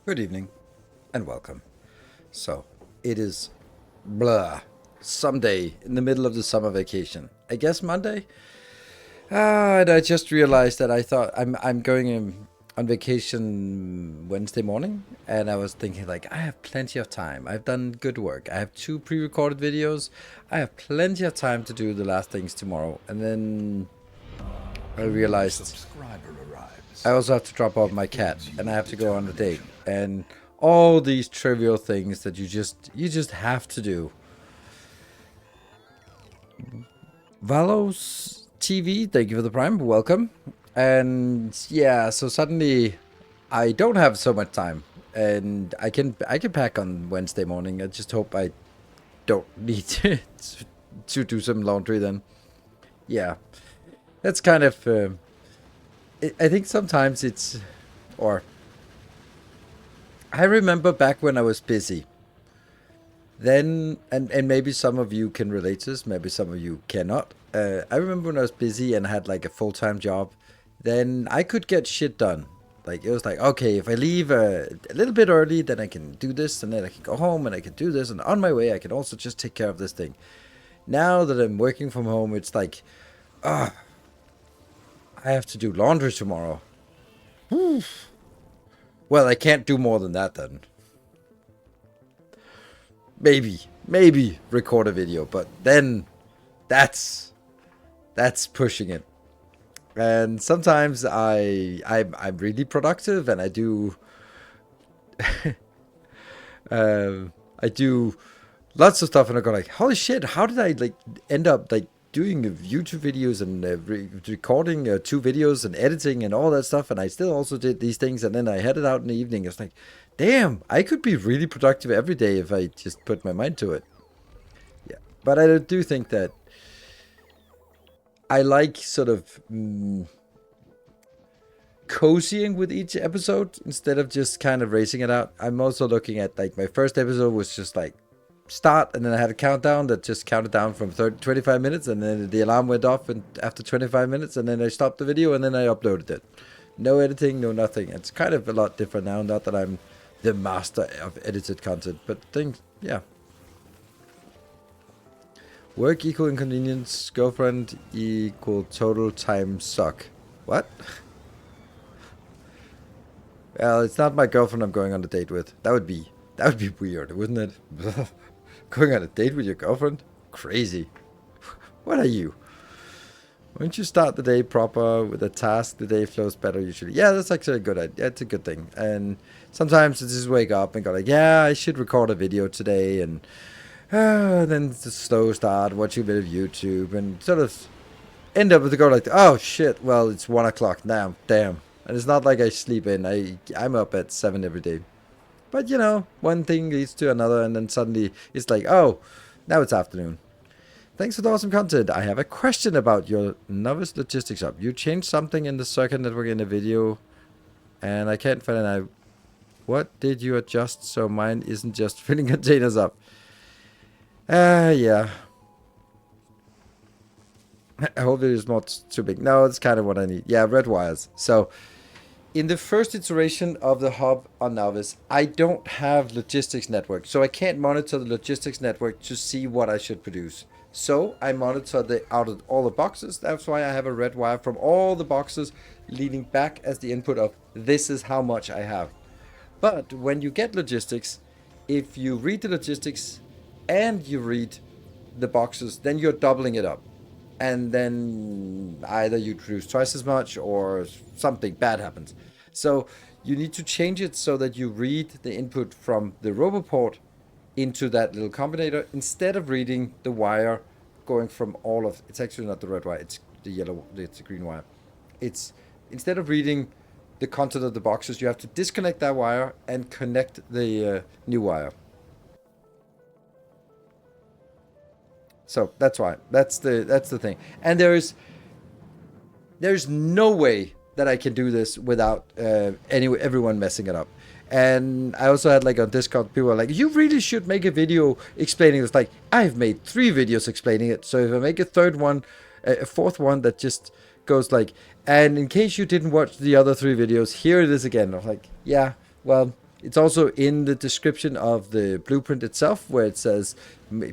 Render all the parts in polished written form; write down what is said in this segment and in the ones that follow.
Good evening and welcome. So, it is someday in the middle of the summer vacation. I guess Monday. And I just realized that I thought I'm going on vacation Wednesday morning, and I was thinking like I have plenty of time. I've done good work. I have 2 pre-recorded videos. I have plenty of time to do the last things tomorrow. And then I realized I also have to drop off my cat, and I have to go on a date, and all these trivial things that you just have to do. Valos TV, thank you for the prime, welcome. And yeah, so suddenly I don't have so much time, and I can pack on Wednesday morning. I just hope I don't need to do some laundry then. Yeah, that's kind of. I think sometimes it's, or I remember back when I was busy. Then, and maybe some of you can relate to this, maybe some of you cannot. I remember when I was busy and had like a full-time job, then I could get shit done. Like, it was like, okay, if I leave a little bit early, then I can do this, and then I can go home and I can do this, and on my way, I can also just take care of this thing. Now that I'm working from home, it's like, ah, I have to do laundry tomorrow. Well, I can't do more than that then. Maybe record a video, but then that's pushing it. And sometimes I'm really productive, and I do lots of stuff, and I go like, holy shit, how did I like end up like doing YouTube videos and recording 2 videos and editing and all that stuff, and I still also did these things, and then I headed out in the evening. It's like, damn, I could be really productive every day if I just put my mind to it. Yeah, but I do think that I like sort of cozying with each episode instead of just kind of racing it out. I'm also looking at like my first episode was just like start, and then I had a countdown that just counted down from 25 minutes, and then the alarm went off and after 25 minutes, and then I stopped the video, and then I uploaded it. No editing, no nothing. It's kind of a lot different now, not that I'm the master of edited content, but things, yeah. Work equal inconvenience, girlfriend equal total time suck. What? Well, it's not my girlfriend I'm going on a date with. That would be weird, wouldn't it? Going on a date with your girlfriend? Crazy. What are you? Once you start the day proper with a task, the day flows better usually. Yeah, that's actually a good idea. It's a good thing. And sometimes I just wake up and go like, yeah, I should record a video today, and then just slow start, watching a bit of YouTube, and sort of end up with the go like, oh shit, well, it's 1 o'clock now, damn. And it's not like I sleep in. I'm up at 7 every day. But you know, one thing leads to another, and then suddenly it's like, oh, now it's afternoon. Thanks for the awesome content. I have a question about your novice logistics up. You changed something in the circuit network in the video, and I can't find it out. What did you adjust so mine isn't just filling containers up? Yeah. I hope it is not too big. No, it's kind of what I need. Yeah, red wires. So, in the first iteration of the hub on Novice, I don't have logistics network, so I can't monitor the logistics network to see what I should produce. So I monitor the out of all the boxes. That's why I have a red wire from all the boxes leading back as the input of this is how much I have. But when you get logistics, if you read the logistics and you read the boxes, then you're doubling it up. And then either you produce twice as much or something bad happens. So you need to change it so that you read the input from the roboport into that little combinator instead of reading the wire going from all of, it's actually not the red wire, it's the yellow, it's the green wire. It's instead of reading the content of the boxes, you have to disconnect that wire and connect the new wire. So that's why. That's the thing. And there's no way that I can do this without everyone messing it up. And I also had like on Discord, people are like, you really should make a video explaining this. Like, I've made 3 videos explaining it. So if I make a third one, a fourth one that just goes like, and in case you didn't watch the other 3 videos, here it is again. I'm like, yeah, well, It's also in the description of the blueprint itself, where it says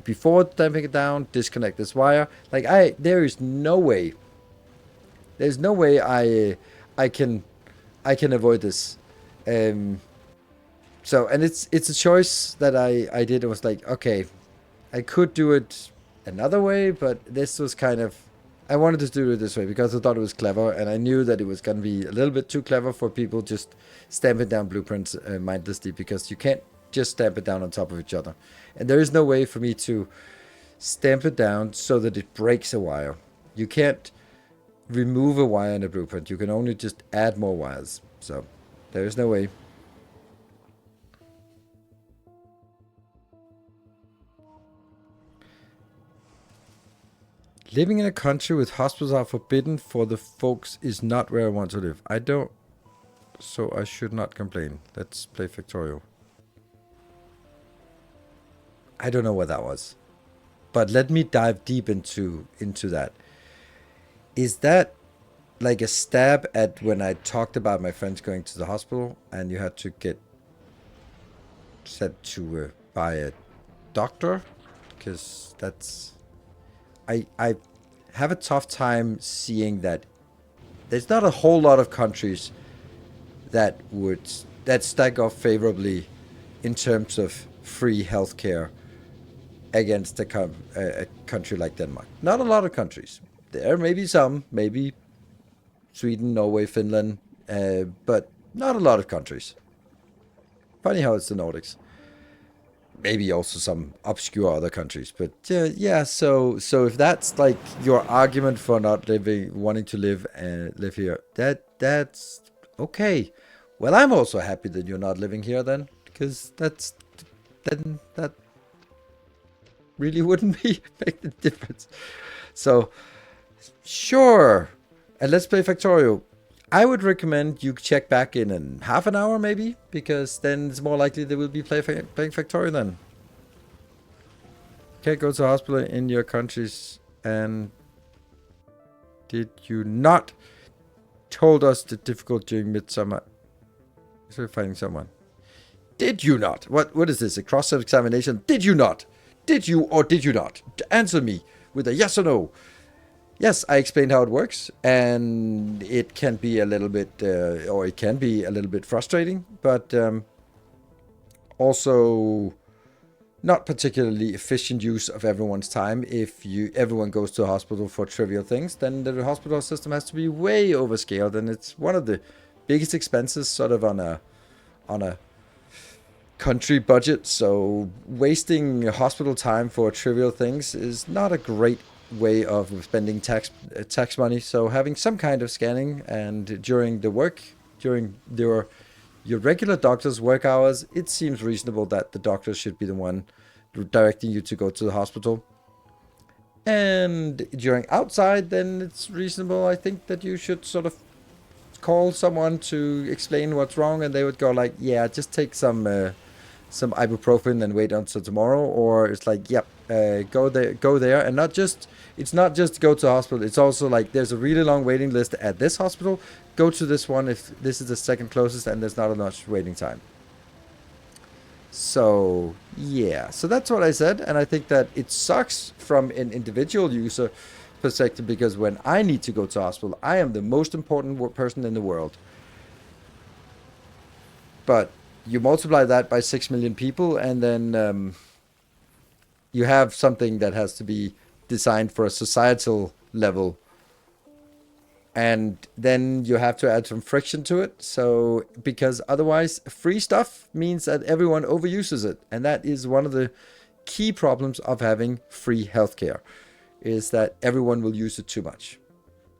before damping it down, disconnect this wire. Like there's no way I can avoid this. Um, so and it's a choice that I did. It was like, okay, I could do it another way, but this was kind of, I wanted to do it this way because I thought it was clever, and I knew that it was going to be a little bit too clever for people just stamping down blueprints mindlessly, because you can't just stamp it down on top of each other. And there is no way for me to stamp it down so that it breaks a wire. You can't remove a wire in a blueprint. You can only just add more wires. So there is no way. Living in a country with hospitals are forbidden for the folks is not where I want to live. I don't, so I should not complain. Let's play Factorio. I don't know what that was, but let me dive deep into that. Is that like a stab at when I talked about my friends going to the hospital and you had to get sent to by a doctor? Because that's... I have a tough time seeing that there's not a whole lot of countries that stack up favorably in terms of free healthcare against a country like Denmark. Not a lot of countries. There may be some, maybe Sweden, Norway, Finland, but not a lot of countries. Funny how it's the Nordics. Maybe also some obscure other countries, but yeah. So if that's like your argument for not wanting to live here, that's okay. Well, I'm also happy that you're not living here then, because that really wouldn't make the difference. So sure, and let's play Factorio. I would recommend you check back in half an hour maybe, because then it's more likely they will be playing Factorio then. Can't go to the hospital in your countries, and did you not told us the difficult during midsummer? So finding someone. Did you not? What is this? A cross-examination? Did you not? Did you or did you not? Answer me with a yes or no. Yes, I explained how it works, and it can be a little bit, frustrating, but also not particularly efficient use of everyone's time. If everyone goes to a hospital for trivial things, then the hospital system has to be way overscaled, and it's one of the biggest expenses, sort of on a country budget. So wasting hospital time for trivial things is not a great way of spending tax money. So having some kind of scanning, and during your regular doctor's work hours, it seems reasonable that the doctor should be the one directing you to go to the hospital. And during outside, then it's reasonable, I think, that you should sort of call someone to explain what's wrong, and they would go like, yeah, just take some ibuprofen and wait until tomorrow. Or it's like, yep, go there, and it's not just go to the hospital. It's also like, there's a really long waiting list at this hospital. Go to this one if this is the second closest and there's not enough waiting time. So yeah, so that's what I said, and I think that it sucks from an individual user perspective, because when I need to go to hospital, I am the most important person in the world. But you multiply that by 6 million people, and then you have something that has to be designed for a societal level, and then you have to add some friction to it. So because otherwise free stuff means that everyone overuses it, and that is one of the key problems of having free healthcare, is that everyone will use it too much.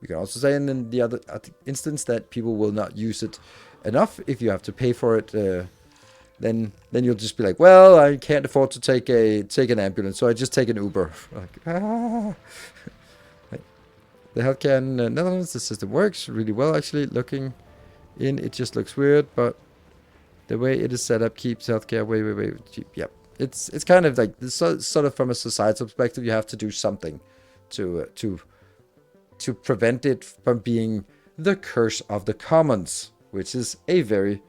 You can also say in the other instance that people will not use it enough. If you have to pay for it, then you'll just be like, well, I can't afford to take an ambulance, so I just take an Uber. Like, the healthcare in the Netherlands, the system works really well, actually. Looking in, it just looks weird, but the way it is set up keeps healthcare way cheap. Yep. It's kind of like this, sort of from a societal perspective, you have to do something to prevent it from being the curse of the commons, which is a very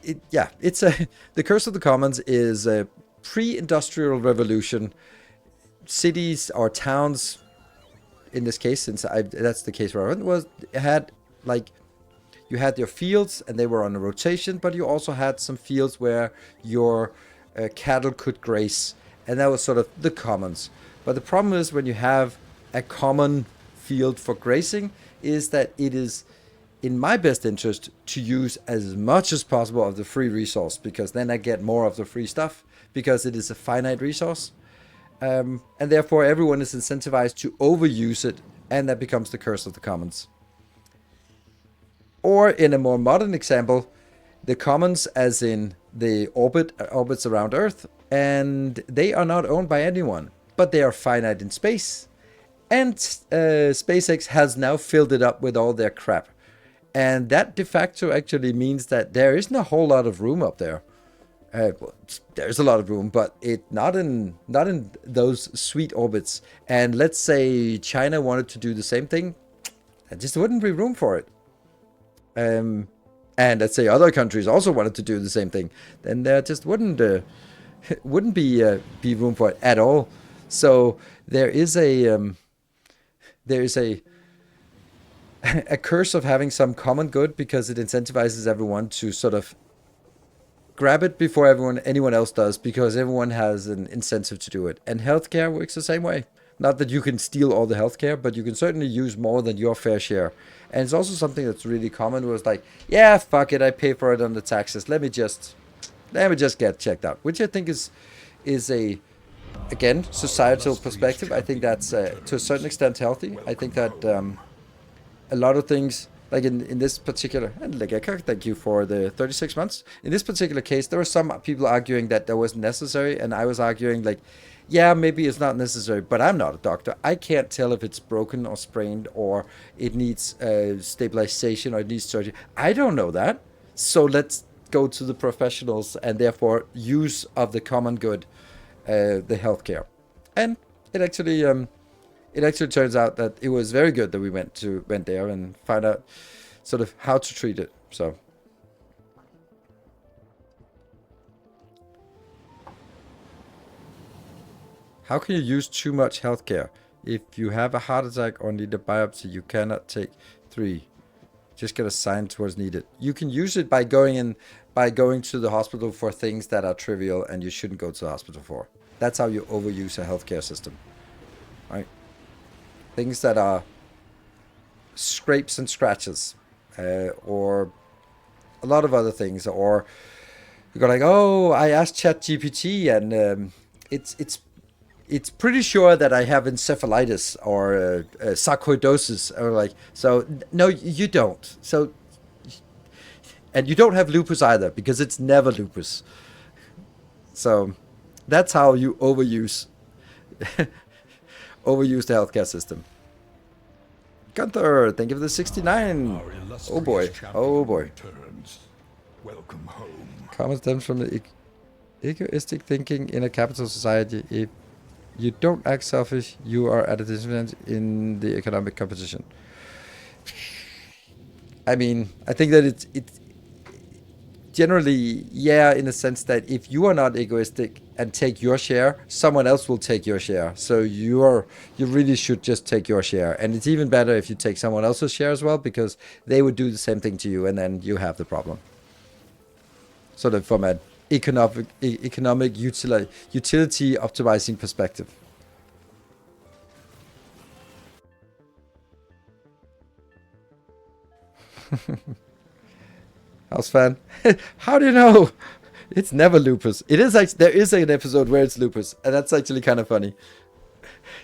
it's a the Curse of the Commons is a pre-industrial revolution. Cities or towns, in this case, that's the case where I went, was had like you had your fields and they were on a rotation, but you also had some fields where your cattle could graze, and that was sort of the commons. But the problem is when you have a common field for grazing, is that it is in my best interest to use as much as possible of the free resource, because then I get more of the free stuff, because it is a finite resource. And therefore everyone is incentivized to overuse it, and that becomes the curse of the commons. Or in a more modern example, the commons as in the orbits around Earth, and they are not owned by anyone, but they are finite in space. And SpaceX has now filled it up with all their crap. And that de facto actually means that there isn't a whole lot of room up there. Well, there's a lot of room, but not in those sweet orbits. And let's say China wanted to do the same thing, there just wouldn't be room for it. And let's say other countries also wanted to do the same thing, then there just wouldn't be room for it at all. So there is a a curse of having some common good, because it incentivizes everyone to sort of grab it before anyone else does, because everyone has an incentive to do it. And healthcare works the same way. Not that you can steal all the healthcare, but you can certainly use more than your fair share. And it's also something that's really common, where it's like, yeah, fuck it, I pay for it on the taxes. Let me just get checked out, which I think is a, again, societal perspective. I think that's to a certain extent healthy. I think that a lot of things, like in this particular, and like, thank you for the 36 months. In this particular case, there were some people arguing that wasn't necessary, and I was arguing like, yeah, maybe it's not necessary, but I'm not a doctor. I can't tell if it's broken or sprained, or it needs stabilization, or it needs surgery. I don't know that. So let's go to the professionals, and therefore use of the common good, the healthcare. And it actually turns out that it was very good that we went there and found out sort of how to treat it. So how can you use too much healthcare? If you have a heart attack or need a biopsy, you cannot take 3. Just get assigned to what's needed. You can use it by going to the hospital for things that are trivial and you shouldn't go to the hospital for. That's how you overuse a healthcare system, right? Things that are scrapes and scratches, or a lot of other things, or you go like, oh, I asked ChatGPT and it's pretty sure that I have encephalitis or sarcoidosis, or like, so no, you don't. So, and you don't have lupus either, because it's never lupus. So that's how you overuse the healthcare system. Gunther, thank you for the 69. Oh boy. Welcome home. Common stems from the egoistic thinking in a capital society. If you don't act selfish, you are at a disadvantage in the economic competition. I mean, I think that it's generally, yeah, in the sense that if you are not egoistic and take your share, someone else will take your share. So you really should just take your share. And it's even better if you take someone else's share as well, because they would do the same thing to you, and then you have the problem. Sort of from an economic utility optimizing perspective. House fan. How do you know? It's never lupus. It is actually, there is an episode where it's lupus, and that's actually kind of funny.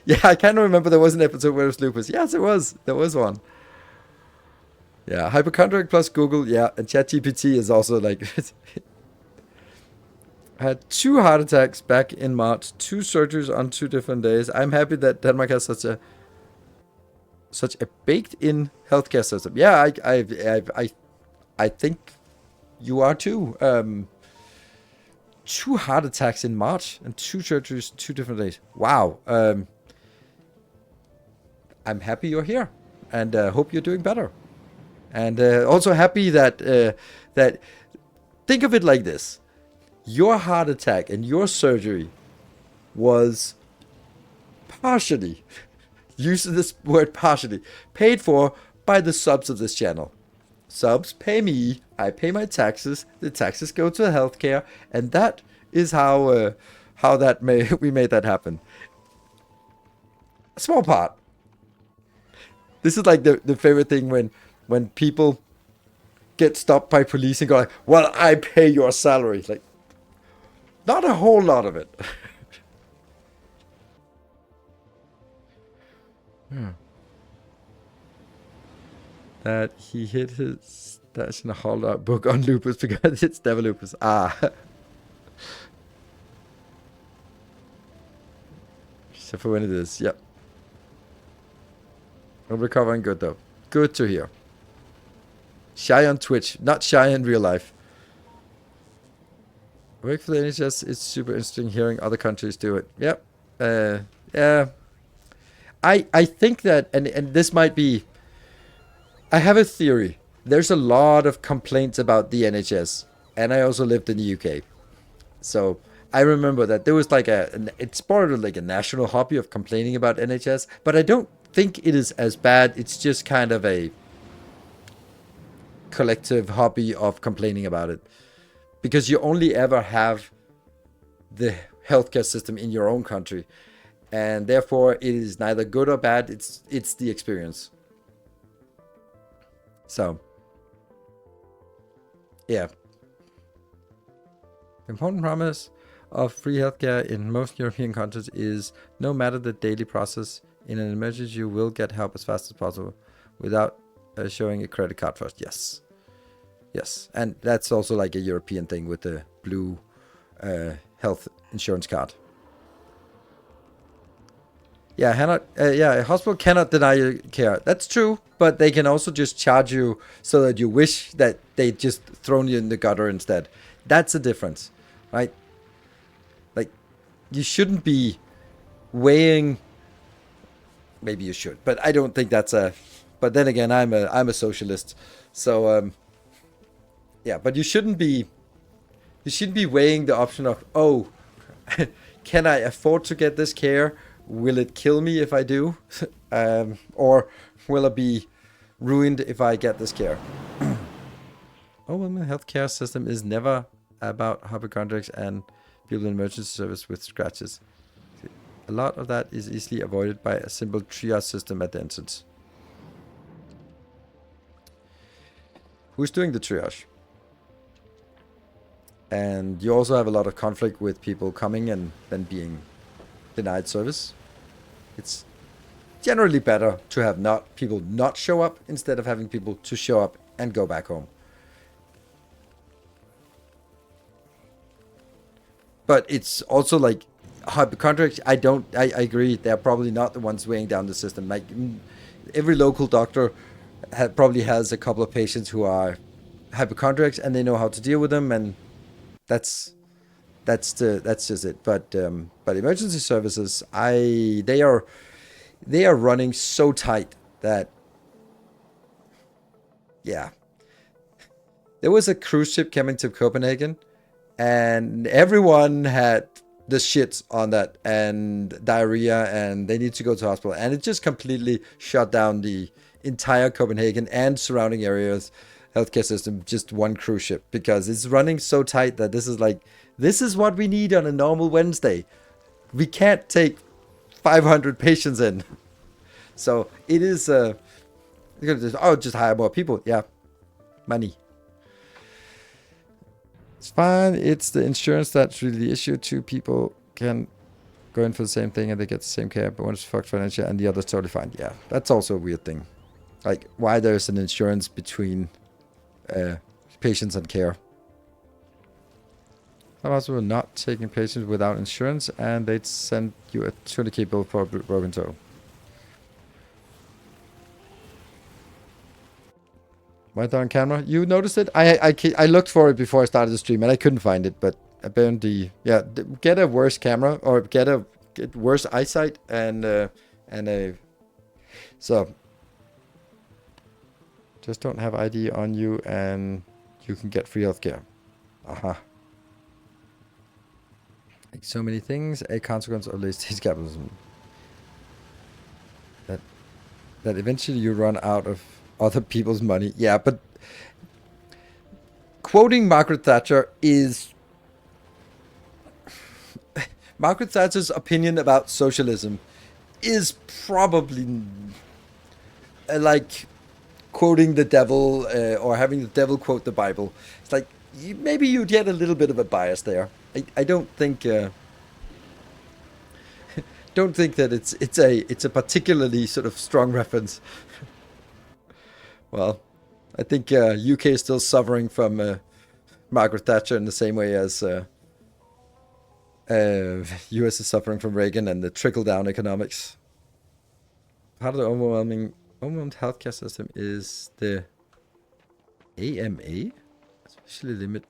Yeah, I kind of remember there was an episode where it was lupus. Yes, it was. There was one. Yeah, hypochondriac plus Google. Yeah, and ChatGPT is also like. I had 2 heart attacks back in March, 2 surgeries on 2 different days. I'm happy that Denmark has such a baked-in healthcare system. Yeah, I think you are too. 2 heart attacks in March and 2 surgeries 2 different days. Wow. I'm happy you're here, and hope you're doing better. And also happy that think of it like this. Your heart attack and your surgery was partially, using this word partially, paid for by the subs of this channel. Subs pay me, I pay my taxes, the taxes go to healthcare, and that is how we made that happen. A small part. This is like the favorite thing when people get stopped by police and go like, well, I pay your salary. Like, not a whole lot of it. That he hid his stash in a holdout book on lupus because it's never lupus. Except for when it is. Yep. I'm recovering good though. Good to hear. Shy on Twitch, not shy in real life. Work for the NHS, it's super interesting hearing other countries do it. Yep. Yeah. I think that, and this might be, I have a theory. There's a lot of complaints about the NHS, and I also lived in the UK. So I remember that there was like it's part of like a national hobby of complaining about NHS, but I don't think it is as bad. It's just kind of a collective hobby of complaining about it. Because you only ever have the healthcare system in your own country. And therefore it is neither good or bad, it's the experience. So, yeah. The important promise of free healthcare in most European countries is no matter the daily process, in an emergency you will get help as fast as possible without showing a credit card first. Yes. Yes. And that's also like a European thing with the blue health insurance card. Yeah, a hospital cannot deny you care. That's true, but they can also just charge you so that you wish that they just thrown you in the gutter instead. That's a difference, right? Like, you shouldn't be weighing. Maybe you should, but I don't think that's a. But then again, I'm a socialist, so yeah. But you shouldn't be weighing the option of, oh, can I afford to get this care? Will it kill me if I do? Or will I be ruined if I get this care? Oh, well, the healthcare system is never about hypochondriacs and people in emergency service with scratches. A lot of that is easily avoided by a simple triage system at the entrance. Who's doing the triage? And you also have a lot of conflict with people coming and then being denied service. It's generally better to have people not show up instead of having people to show up and go back home. But it's also like hypochondriacs. I agree. They're probably not the ones weighing down the system. Like every local doctor probably has a couple of patients who are hypochondriacs and they know how to deal with them, and that's just it. But emergency services, they are running so tight that, yeah. There was a cruise ship coming to Copenhagen, and everyone had the shits on that and diarrhea, and they need to go to hospital, and it just completely shut down the entire Copenhagen and surrounding areas healthcare system. Just one cruise ship, because it's running so tight that this is what we need on a normal Wednesday. We can't take 500 patients in. So it is, just hire more people. Yeah. Money. It's fine. It's the insurance that's really the issue. Two people can go in for the same thing and they get the same care, but one is fucked financially and the other's totally fine. Yeah. That's also a weird thing. Like, why there's an insurance between patients and care. Some hospitals were not taking patients without insurance, and they'd send you a 20k bill for a broken toe. Right there on camera. You noticed it? I looked for it before I started the stream, and I couldn't find it, but apparently, yeah, get a worse camera, or get worse eyesight, so just don't have ID on you, and you can get free healthcare. Uh-huh. Like so many things, a consequence of late stage capitalism. That that eventually you run out of other people's money. Yeah, but quoting Margaret Thatcher is Margaret Thatcher's opinion about socialism is probably like quoting the devil or having the devil quote the Bible. It's like maybe you get a little bit of a bias there. I don't think that it's a particularly sort of strong reference. Well, I think UK is still suffering from Margaret Thatcher in the same way as US is suffering from Reagan and the trickle down economics. Part of the overwhelmed healthcare system is the AMA, especially limit.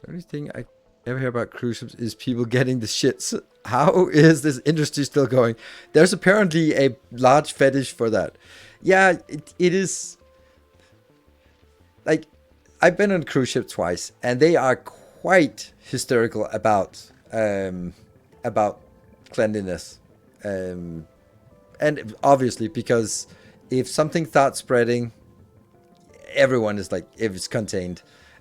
The only thing I ever hear about cruise ships is people getting the shits. How is this industry still going? There's apparently a large fetish for that. Yeah, it is. Like, I've been on cruise ship twice, and they are quite hysterical about cleanliness, and obviously because if something starts spreading, everyone is like, if it's contained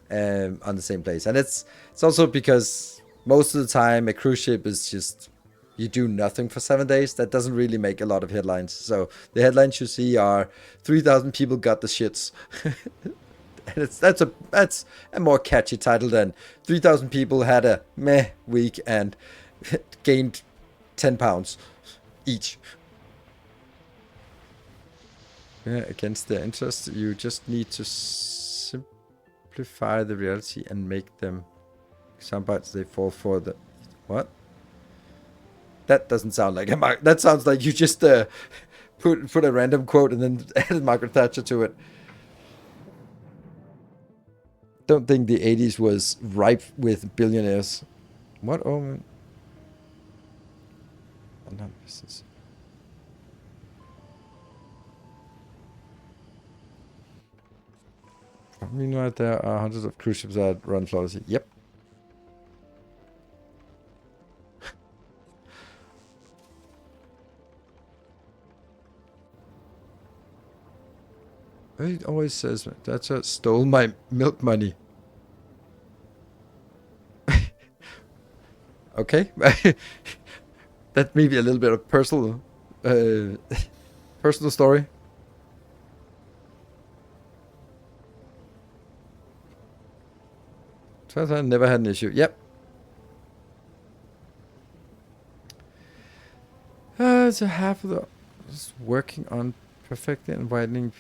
on the same place. And it's also because most of the time a cruise ship is just you do nothing for 7 days. That doesn't really make a lot of headlines. So the headlines you see are 3,000 people got the shits. And that's a more catchy title than 3,000 people had a meh week and gained 10 pounds each. Yeah, against their interest, you just need to simplify the reality and make them soundbites they fall for. The what? That doesn't sound like a that sounds like you just put a random quote and then added Margaret Thatcher to it. Don't think the 80s was ripe with billionaires. What? Oh, not business. Meanwhile, there are hundreds of cruise ships that run flawlessly. Yep. It always says that's what stole my milk money. Okay, that may be a little bit of personal story. So I never had an issue. Yep. So half of the is working on perfecting and widening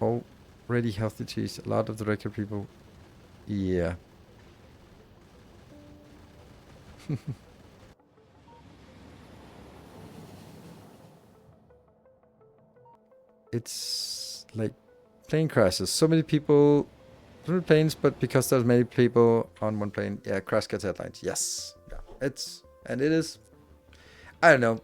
already healthy cheese. A lot of the regular people, yeah. It's like plane crashes. So many people, different planes, but because there's many people on one plane, yeah, crash gets headlines. Yes, yeah, it is. I don't know.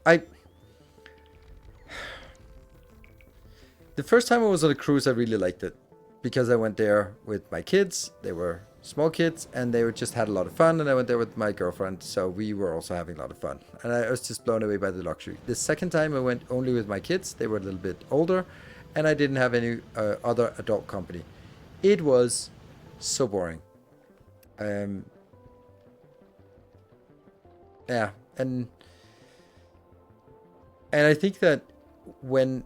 The first time I was on a cruise, I really liked it because I went there with my kids. They were small kids and they just had a lot of fun. And I went there with my girlfriend, so we were also having a lot of fun. And I was just blown away by the luxury. The second time I went only with my kids. They were a little bit older, and I didn't have any other adult company. It was so boring. Yeah, and I think that when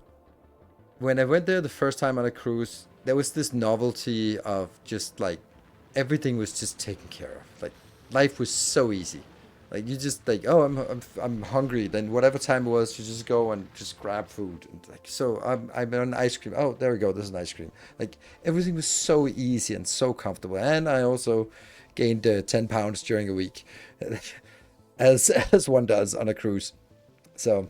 I went there the first time on a cruise, there was this novelty of just like everything was just taken care of. Like life was so easy. Like you just like, oh, I'm hungry. Then whatever time it was, you just go and just grab food. And like so, I'm on ice cream. Oh, there we go. There's an ice cream. Like everything was so easy and so comfortable. And I also gained 10 pounds during a week, as one does on a cruise. So.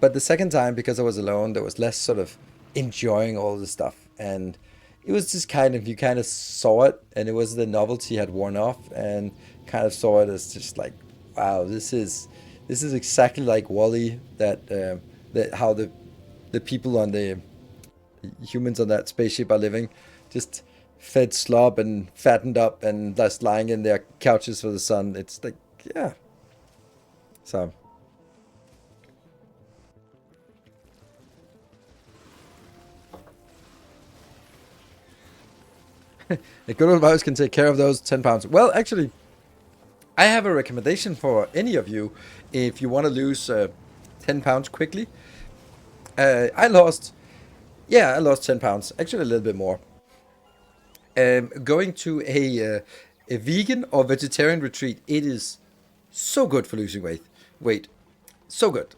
But the second time, because I was alone, there was less sort of enjoying all the stuff, and it was just you kind of saw it, and it was the novelty had worn off, and kind of saw it as just like, wow, this is exactly like Wally. That how the people on the humans on that spaceship are living, just fed slop and fattened up and just lying in their couches for the sun. It's like, yeah. So a good old mouse can take care of those 10 pounds. Well, actually, I have a recommendation for any of you if you want to lose 10 pounds quickly. I lost, yeah, I lost 10 pounds, actually a little bit more. Going to a vegan or vegetarian retreat, it is so good for losing weight. Wait, so good.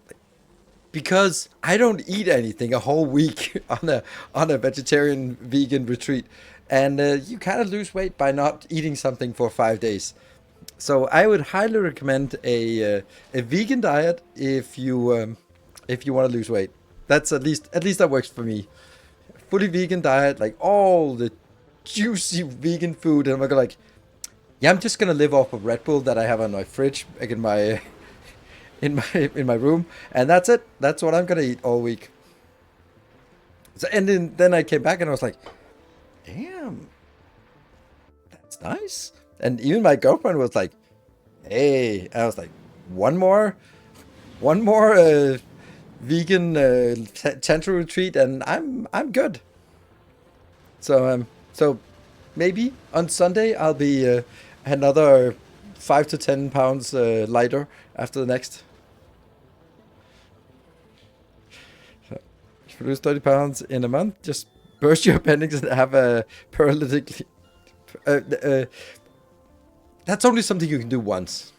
Because I don't eat anything a whole week on a vegetarian vegan retreat, and you kind of lose weight by not eating something for 5 days. So I would highly recommend a vegan diet if you want to lose weight. That's at least that works for me. Fully vegan diet, like all the juicy vegan food, and I'm like, yeah, I'm just gonna live off of Red Bull that I have on my fridge, like in my room, and that's it. That's what I'm gonna eat all week. So, and then I came back and I was like, damn, that's nice. And even my girlfriend was like, hey, I was like, one more vegan tantra retreat, and I'm good. So maybe on Sunday I'll be another 5 to 10 pounds lighter after the next. If you lose 30 pounds in a month, just burst your appendix and have a paralytic. Uh, uh, that's only something you can do once.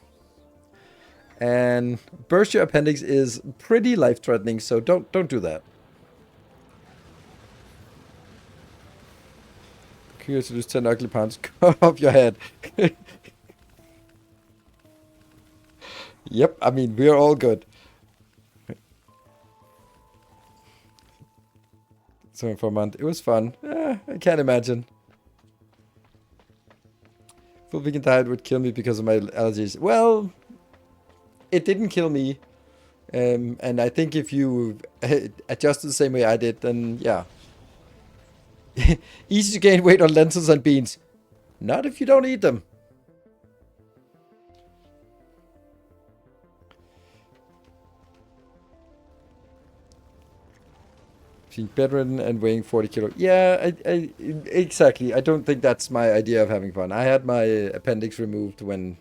And burst your appendix is pretty life-threatening, so don't do that. Curious to lose 10 ugly pounds. Cut off your head. Yep, I mean, we are all good. So for a month, it was fun. I can't imagine. Full vegan diet would kill me because of my allergies. Well, it didn't kill me. And I think if you adjust the same way I did, then yeah. Easy to gain weight on lentils and beans. Not if you don't eat them. Being bedridden and weighing 40 kilo. Yeah, exactly. I don't think that's my idea of having fun. I had my appendix removed when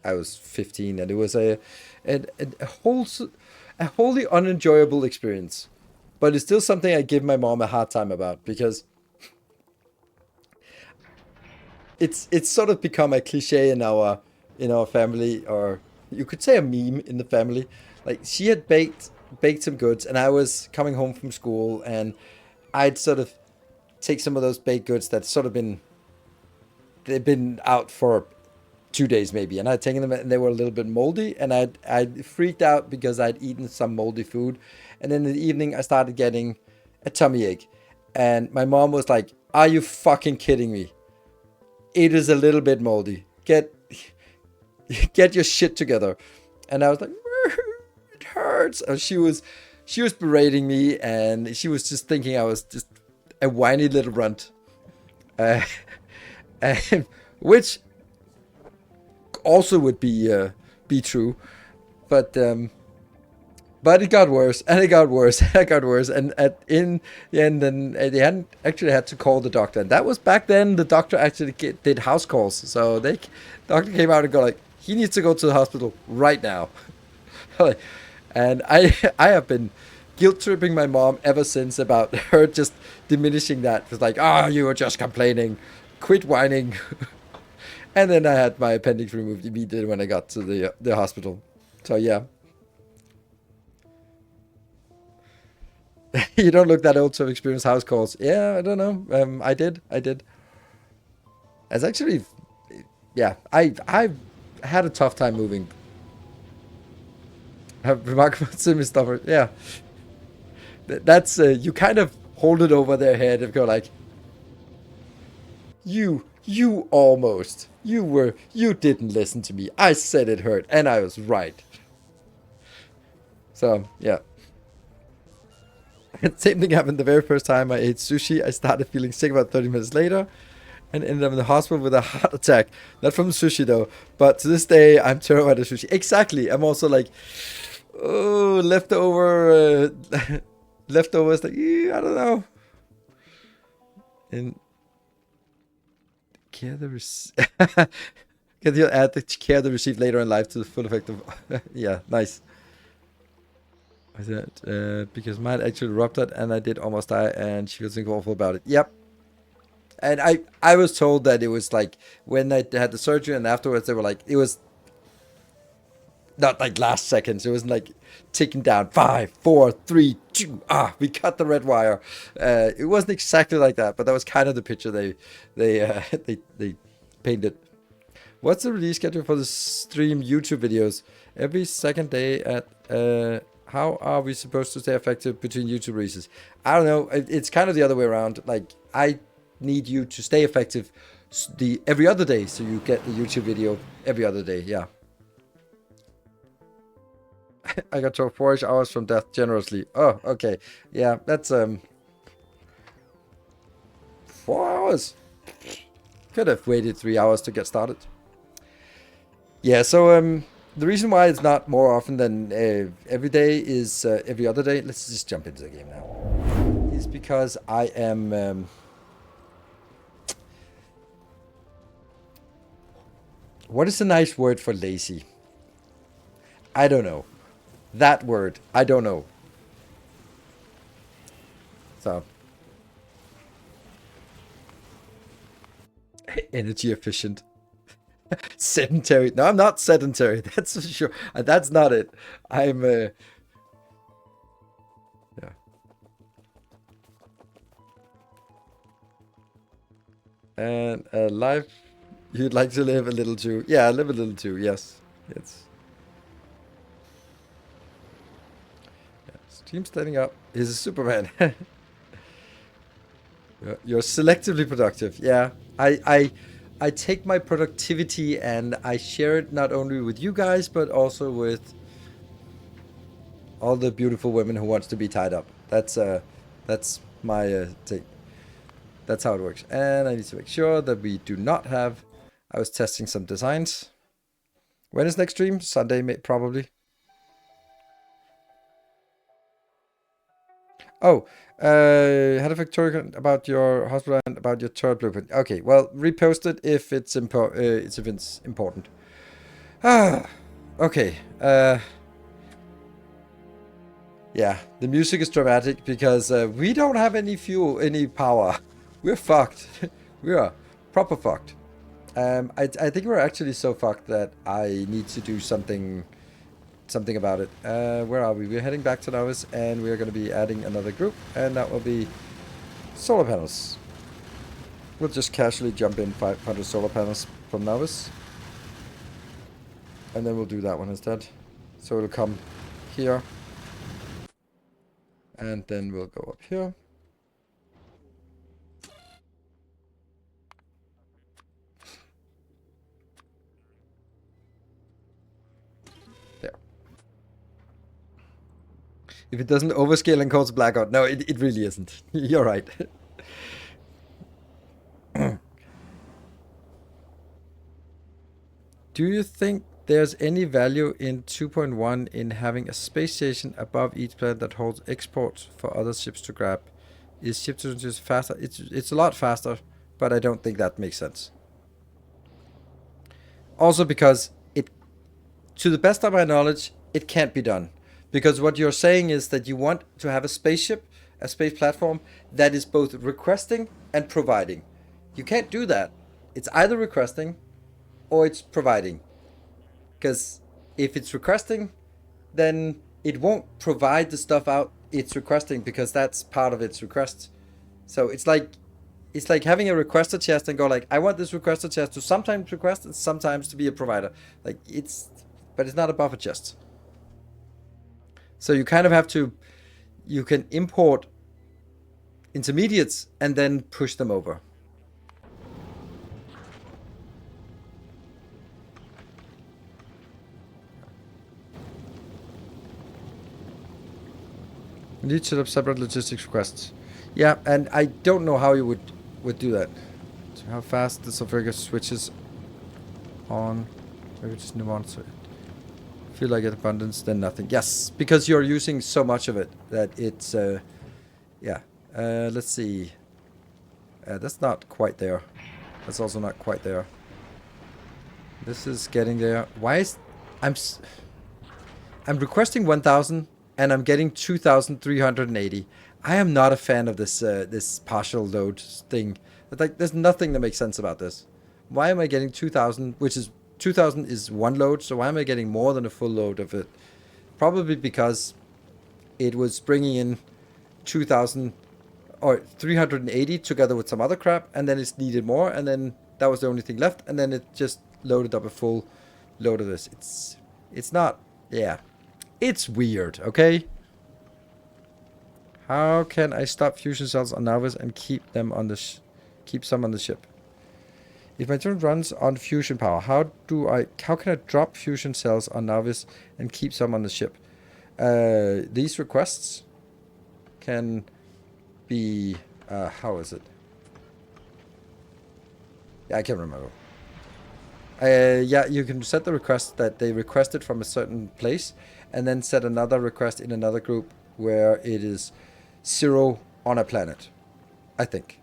I was 15, and it was a wholly unenjoyable experience. But it's still something I give my mom a hard time about because it's sort of become a cliche in our family, or you could say a meme in the family. Like, she had baked some goods, and I was coming home from school, and I'd sort of take some of those baked goods that sort of they'd been out for 2 days maybe, and I'd taken them and they were a little bit moldy, and I'd freaked out because I'd eaten some moldy food, and then in the evening I started getting a tummy ache, and my mom was like, "Are you fucking kidding me? It is a little bit moldy. Get your shit together." And I was like, "It hurts." And she was berating me, and she was just thinking I was just a whiny little runt, uh, and, which also would be true, but it got worse, and it got worse, and it got worse, and in the end, then they hadn't actually had to call the doctor, and that was back then. The doctor actually did house calls, so the doctor came out and go like, he needs to go to the hospital right now. And I have been guilt tripping my mom ever since about her just diminishing that. It was like, "Ah, you were just complaining, quit whining." And then I had my appendix removed immediately when I got to the hospital. So yeah. You don't look that old to have experienced house calls. Yeah, I don't know. I did. It's actually, yeah. I had a tough time moving. Have remarkable similar stuff. Yeah, that's you kind of hold it over their head and go like, you almost, you didn't listen to me. I said it hurt, and I was right. So yeah. Same thing happened the very first time I ate sushi. I started feeling sick about 30 minutes later and ended up in the hospital with a heart attack. Not from sushi though, but to this day I'm terrified of sushi. Exactly. I'm also like, oh, leftover, leftovers. Like, I don't know. And care the can you add the care the received later in life to the full effect of? Yeah, nice. I said because mine actually ruptured and I did almost die, and she was thinking awful about it. Yep. And I was told that it was like when I had the surgery and afterwards they were like it was not like last seconds. It wasn't like ticking down 5, 4, 3, 2. We cut the red wire. It wasn't exactly like that, but that was kind of the picture they painted. What's the release schedule for the stream YouTube videos? Every second day at. How are we supposed to stay effective between YouTube releases? I don't know. It's kind of the other way around. Like I need you to stay effective the every other day, so you get the YouTube video every other day. Yeah. I got to 4 hours from death generously. Oh, okay. Yeah, that's 4 hours. Could have waited 3 hours to get started. Yeah, so the reason why it's not more often than every day is every other day. Let's just jump into the game now. Is because I am what is a nice word for lazy? I don't know. That word, I don't know. So, energy efficient. Sedentary. No, I'm not sedentary. That's for sure. That's not it. I'm, yeah. And a life you'd like to live a little too. Yeah, live a little too. Yes. It's. Yeah. Stream standing up is a Superman. You're selectively productive. Yeah. I take my productivity and I share it not only with you guys, but also with all the beautiful women who wants to be tied up. That's my take. That's how it works. And I need to make sure that we do not have. I was testing some designs. When is next stream? Sunday, probably. Oh, had a Factorio about your hospital and about your turret blueprint. Okay, well, repost it if it's important. Okay. Yeah, the music is dramatic because we don't have any fuel, any power. We're fucked. We are proper fucked. I think we're actually so fucked that I need to do something about it. Where are we? We're heading back to Nilaus, and we're going to be adding another group, and that will be solar panels. We'll just casually jump in 500 solar panels from Nilaus, and then we'll do that one instead. So it'll come here, and then we'll go up here. If it doesn't overscale and cause blackout. No, it really isn't. You're right. Do you think there's any value in 2.1 in having a space station above each planet that holds exports for other ships to grab? Is ship to just faster? It's a lot faster, but I don't think that makes sense. Also because it, to the best of my knowledge, it can't be done. Because what you're saying is that you want to have a spaceship, a space platform, that is both requesting and providing. You can't do that. It's either requesting or it's providing. Because if it's requesting, then it won't provide the stuff out it's requesting because that's part of its request. So it's like having a requester chest and go like, I want this requester chest to sometimes request and sometimes to be a provider. Like but it's not a buffer chest. So you kind of have to, you can import intermediates and then push them over. You need to set up separate logistics requests. Yeah, and I don't know how you would do that. So how fast the sulfuric switches on. Maybe just move on to it. Feel like abundance, then nothing. Yes, because you're using so much of it that it's yeah. Let's see. That's not quite there. That's also not quite there. This is getting there. Why is I'm requesting 1,000 and I'm getting 2,380. I am not a fan of this this partial load thing. Like, there's nothing that makes sense about this. Why am I getting 2,000, which is 2,000 is one load, so why am I getting more than a full load of it? Probably because it was bringing in 2,000 or 380 together with some other crap, and then it's needed more, and then that was the only thing left, and then it just loaded up a full load of this. It's not, yeah. It's weird, okay? How can I stop fusion cells on Navis and keep them on the keep some on the ship? If my turret runs on fusion power, how can I drop fusion cells on Navis and keep some on the ship? These requests can be how is it? Yeah, I can't remember. Yeah, you can set the request that they requested from a certain place, and then set another request in another group where it is 0 on a planet, I think.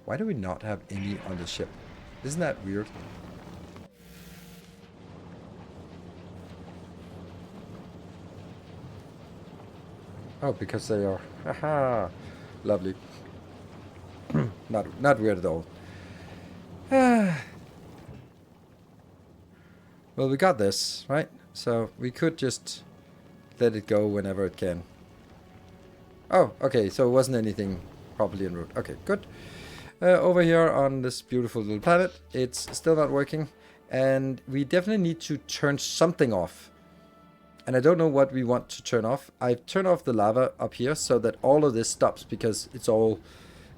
Why do we not have any on the ship? Isn't that weird? Oh, because they are. Haha. Lovely. Not weird at all. Well, we got this, right? So we could just let it go whenever it can. Oh, okay, so it wasn't anything properly en route. Okay, good. Over here on this beautiful little planet, it's still not working. And we definitely need to turn something off. And I don't know what we want to turn off. I've turned off the lava up here so that all of this stops, because it's all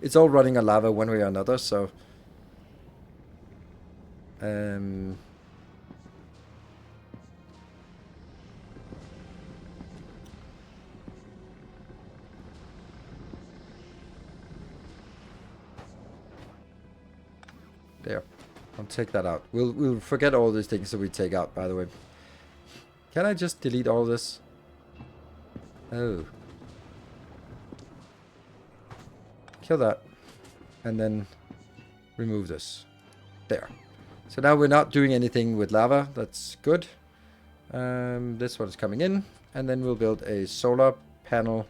running on lava one way or another, so there. I'll take that out. We'll forget all these things that we take out, by the way. Can I just delete all this? Oh. Kill that. And then remove this. There. So now we're not doing anything with lava. That's good. This one is coming in. And then we'll build a solar panel.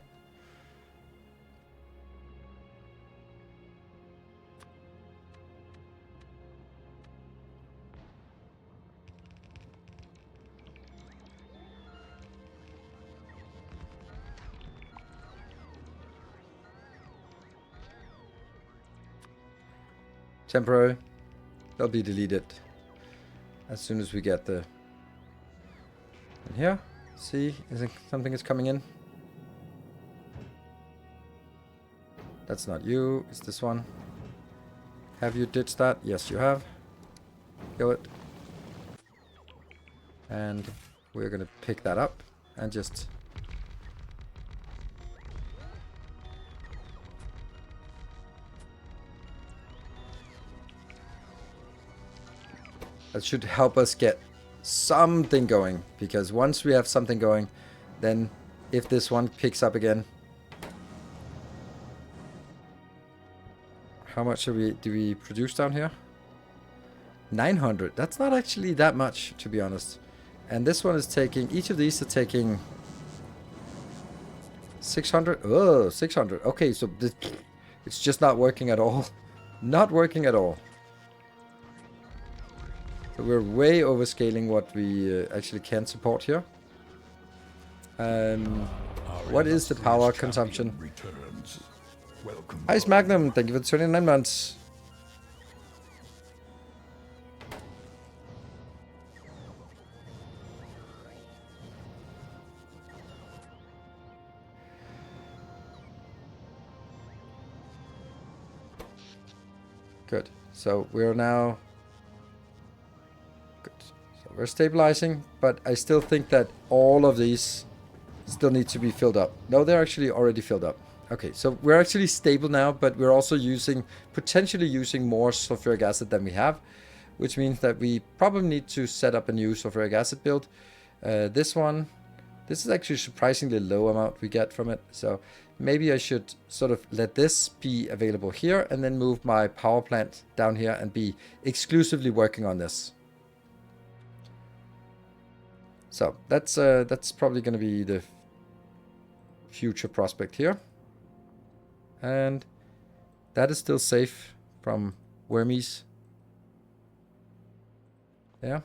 Temporary. They'll be deleted as soon as we get the... In here. See? Something is coming in? That's not you. It's this one. Have you ditched that? Yes, you have. Kill it. And we're going to pick that up and just... That should help us get something going, because once we have something going, then if this one picks up again, how much do we produce down here? 900. That's not actually that much, to be honest. And this one is taking, each of these are taking 600. Oh, 600. Okay, so it's just not working at all. Not working at all. So we're way overscaling what we actually can support here. What is the power consumption? Ice Magnum, thank you for the 29 months. Good. So we're now... Good. So we're stabilizing, but I still think that all of these still need to be filled up. No, they're actually already filled up. Okay, so we're actually stable now, but we're also potentially using more sulfuric acid than we have, which means that we probably need to set up a new sulfuric acid build. This is actually surprisingly low amount we get from it, so maybe I should sort of let this be available here and then move my power plant down here and be exclusively working on this. So that's probably going to be the future prospect here. And that is still safe from wormies. Yeah.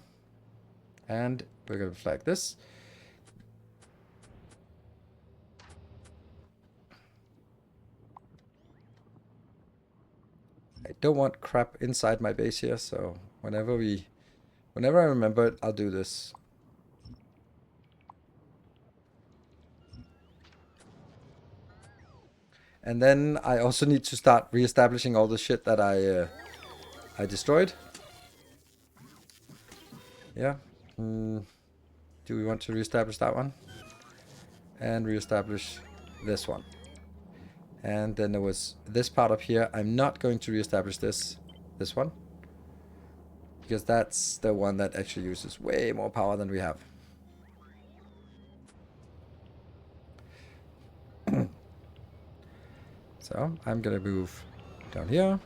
And we're going to flag this. I don't want crap inside my base here, so whenever I remember it, I'll do this. And then I also need to start reestablishing all the shit that I destroyed. Yeah. Do we want to reestablish that one? And reestablish this one. And then there was this part up here. I'm not going to reestablish this one. Because that's the one that actually uses way more power than we have. So I'm going to move down here.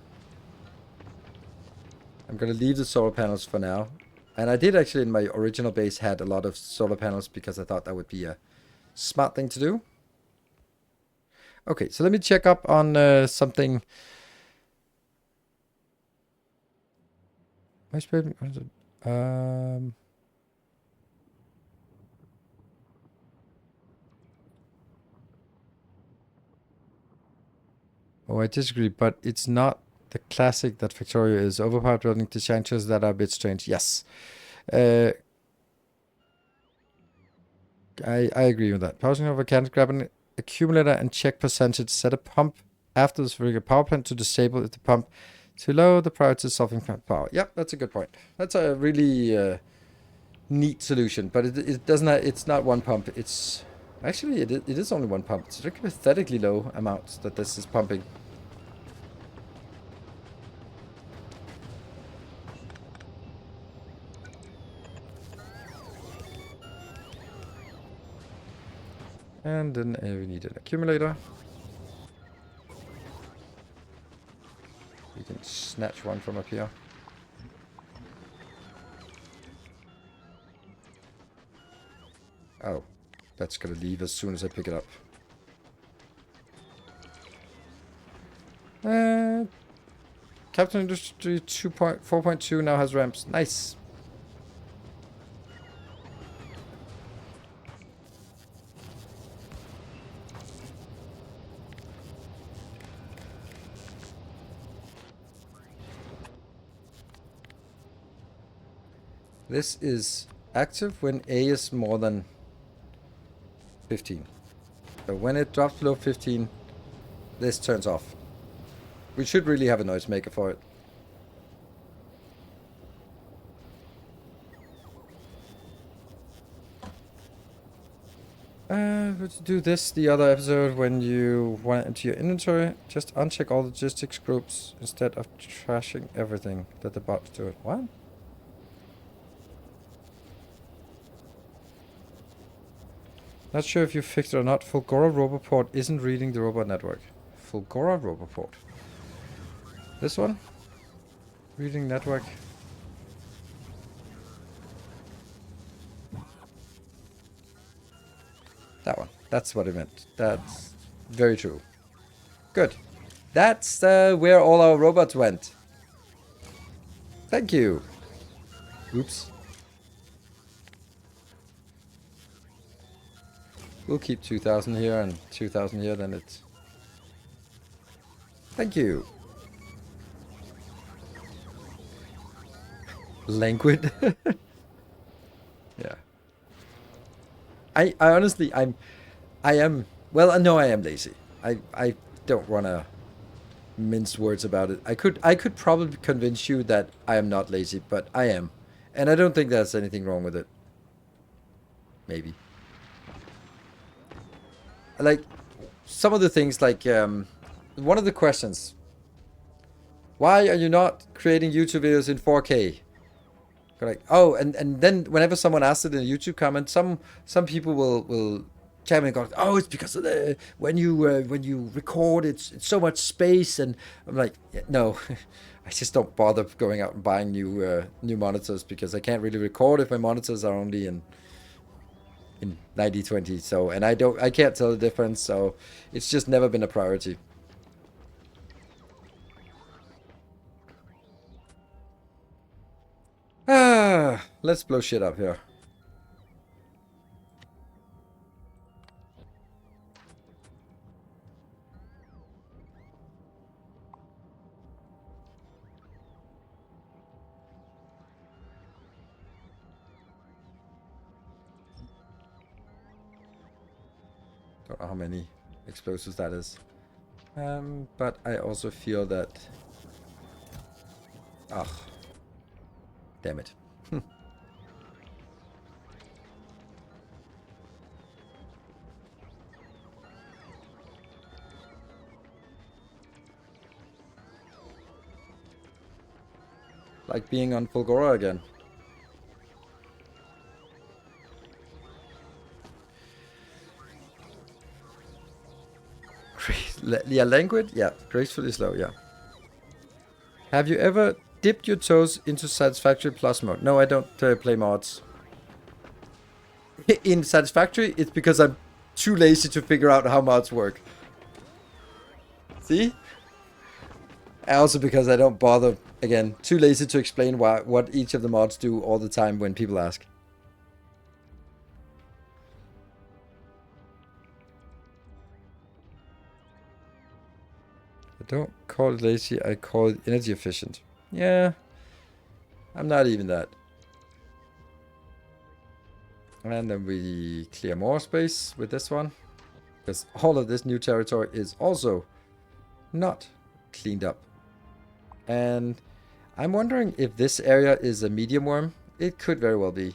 I'm going to leave the solar panels for now. And I did actually in my original base had a lot of solar panels because I thought that would be a smart thing to do. Okay, so let me check up on something. What is it? Oh, I disagree, but it's not the classic that Factorio is. Overpowered building design choices that are a bit strange. Yes. I agree with that. Pausing over can grab an accumulator and check percentage. Set a pump after this regular power plant to disable if the pump too low. The priority is solving power. Yep, that's a good point. That's a really neat solution, but it doesn't. It's not one pump. It's actually it is only one pump. It's a pathetically low amount that this is pumping. And then we need an accumulator. We can snatch one from up here. Oh, that's gonna leave as soon as I pick it up. Captain Industry 4.2 now has ramps. Nice. This is active when A is more than 15. So when it drops below 15, this turns off. We should really have a noisemaker for it. Let's do this the other episode when you want into your inventory. Just uncheck all logistics groups instead of trashing everything. Let the bots do it. What? Not sure if you fixed it or not. Fulgora Roboport isn't reading the robot network. Fulgora Roboport. This one? Reading network. That one. That's what I meant. That's very true. Good. That's where all our robots went. Thank you. Oops. We'll keep 2,000 here and 2,000 here, then it's... Thank you. Languid. Yeah. I honestly, I am, well, no, I am lazy. I don't want to mince words about it. I could probably convince you that I am not lazy, but I am. And I don't think there's anything wrong with it. Maybe. Like, some of the things, like, one of the questions, why are you not creating YouTube videos in 4K? Like, oh, and then whenever someone asks it in a YouTube comment, some people will chime in and go, oh, it's because of the when you record, it's so much space, and I'm like, yeah, no, I just don't bother going out and buying new monitors because I can't really record if my monitors are only in 90/20. So, and I can't tell the difference, so it's just never been a priority. Let's blow shit up here. Don't know how many explosives that is. But I also feel that... Ugh. Damn it. Like being on Fulgora again. Yeah, languid? Yeah, gracefully slow, yeah. Have you ever dipped your toes into Satisfactory Plus mode? No, I don't play mods. In Satisfactory, it's because I'm too lazy to figure out how mods work. See? Also because I don't bother, again, too lazy to explain what each of the mods do all the time when people ask. I don't call it lazy, I call it energy efficient. Yeah, I'm not even that. And then we clear more space with this one. Because all of this new territory is also not cleaned up. And I'm wondering if this area is a medium worm. It could very well be.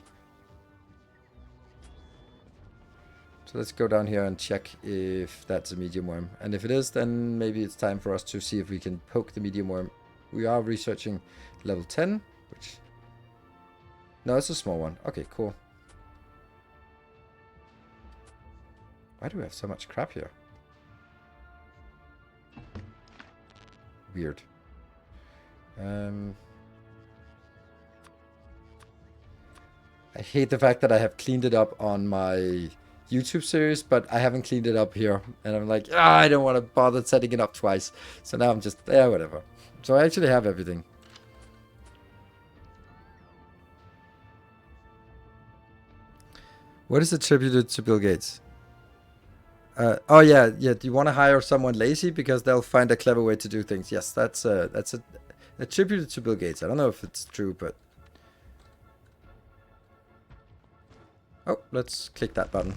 So let's go down here and check if that's a medium worm. And if it is, then maybe it's time for us to see if we can poke the medium worm. We are researching level 10, which... No, it's a small one. Okay, cool. Why do we have so much crap here? Weird. I hate the fact that I have cleaned it up on my YouTube series, but I haven't cleaned it up here. And I'm like, I don't want to bother setting it up twice. So now I'm just, yeah, whatever. So I actually have everything. What is attributed to Bill Gates? Oh yeah. Do you want to hire someone lazy because they'll find a clever way to do things? Yes, that's attributed to Bill Gates. I don't know if it's true, but... Oh, let's click that button.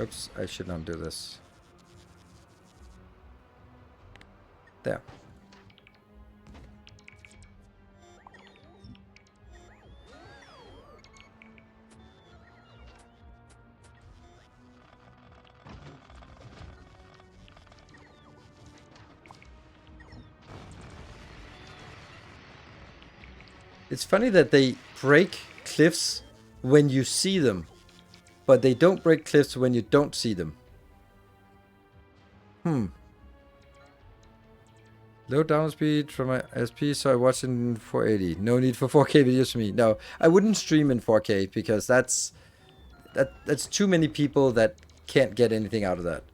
Oops, I should not do this. There. It's funny that they break cliffs when you see them, but they don't break cliffs when you don't see them. Low down speed from my SP, so I watch in 480. No need for 4K videos for me. No, I wouldn't stream in 4K because that's too many people that can't get anything out of that.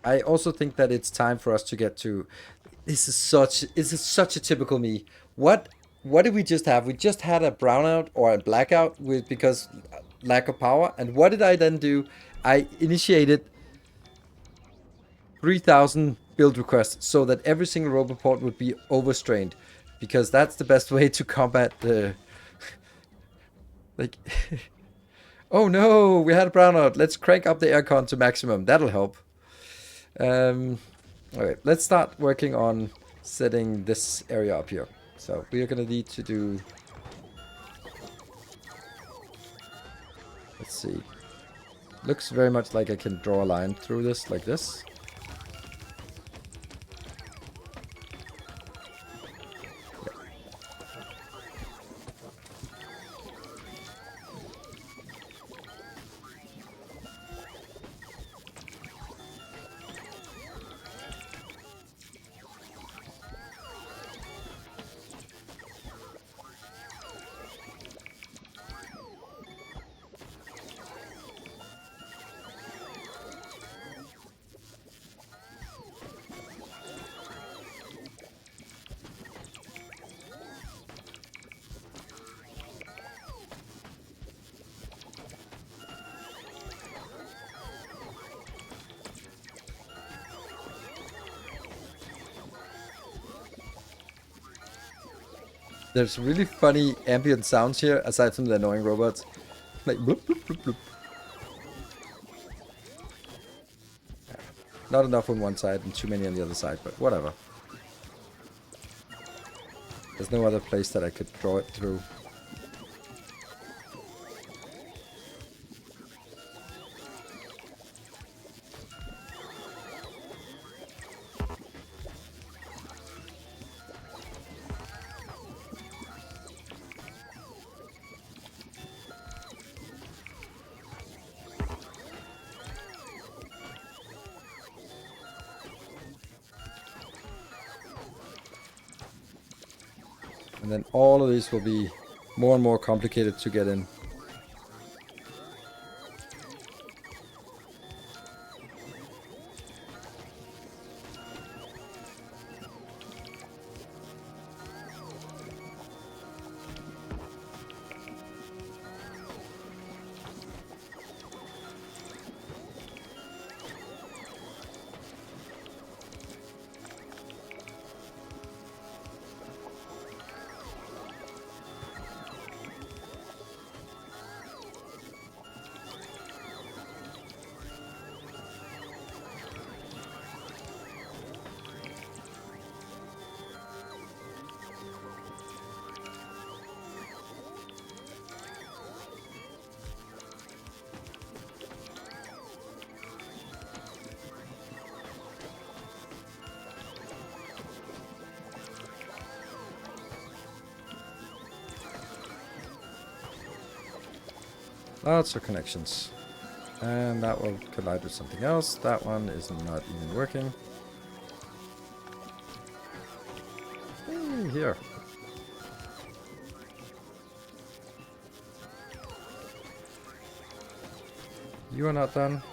I also think that it's time for us to get to... This is such a typical me. What did we just have? We just had a brownout or a blackout because lack of power. And what did I then do? I initiated 3,000 build requests so that every single roboport would be overstrained, because that's the best way to combat the Like, oh no, we had a brownout. Let's crank up the aircon to maximum. That'll help. Okay, let's start working on setting this area up here. So we are gonna need to do. Let's see. Looks very much like I can draw a line through this, like this. There's really funny ambient sounds here, aside from the annoying robots. Like bloop, bloop, bloop, bloop. Not enough on one side and too many on the other side, but whatever. There's no other place that I could draw it through. And then all of these will be more and more complicated to get in. Lots of connections. And that will collide with something else. That one is not even working. Hey, here. You are not done.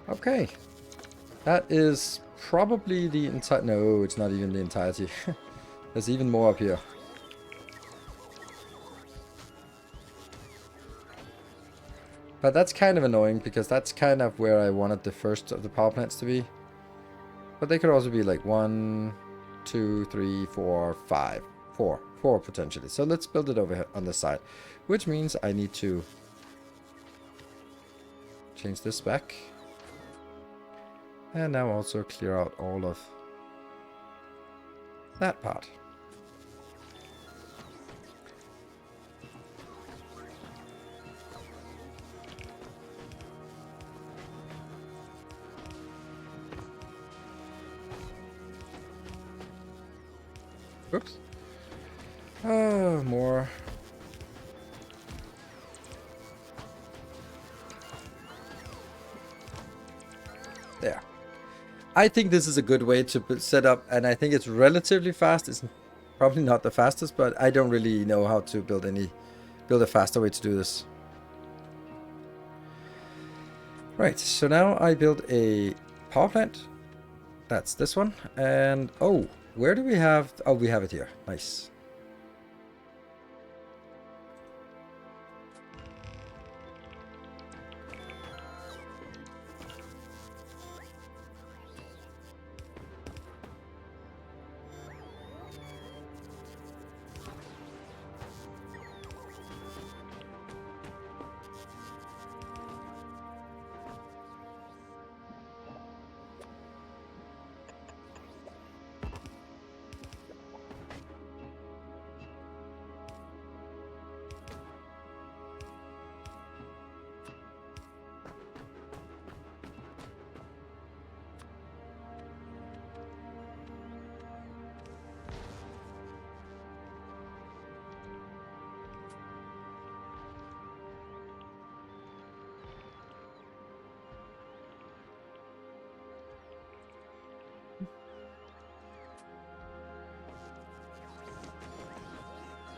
Okay, that is probably the entire... No, it's not even the entirety. There's even more up here. But that's kind of annoying, because that's kind of where I wanted the first of the power plants to be. But they could also be like 1, 2, 3, 4, 5. 4 potentially. So let's build it over here on this side. Which means I need to change this back. And now also clear out all of that part. Oops. Oh, more. There. I think this is a good way to set up, and I think it's relatively fast. It's probably not the fastest, but I don't really know how to build a faster way to do this. Right, so now I build a power plant. That's this one. And oh, where do we have? Oh, we have it here. Nice.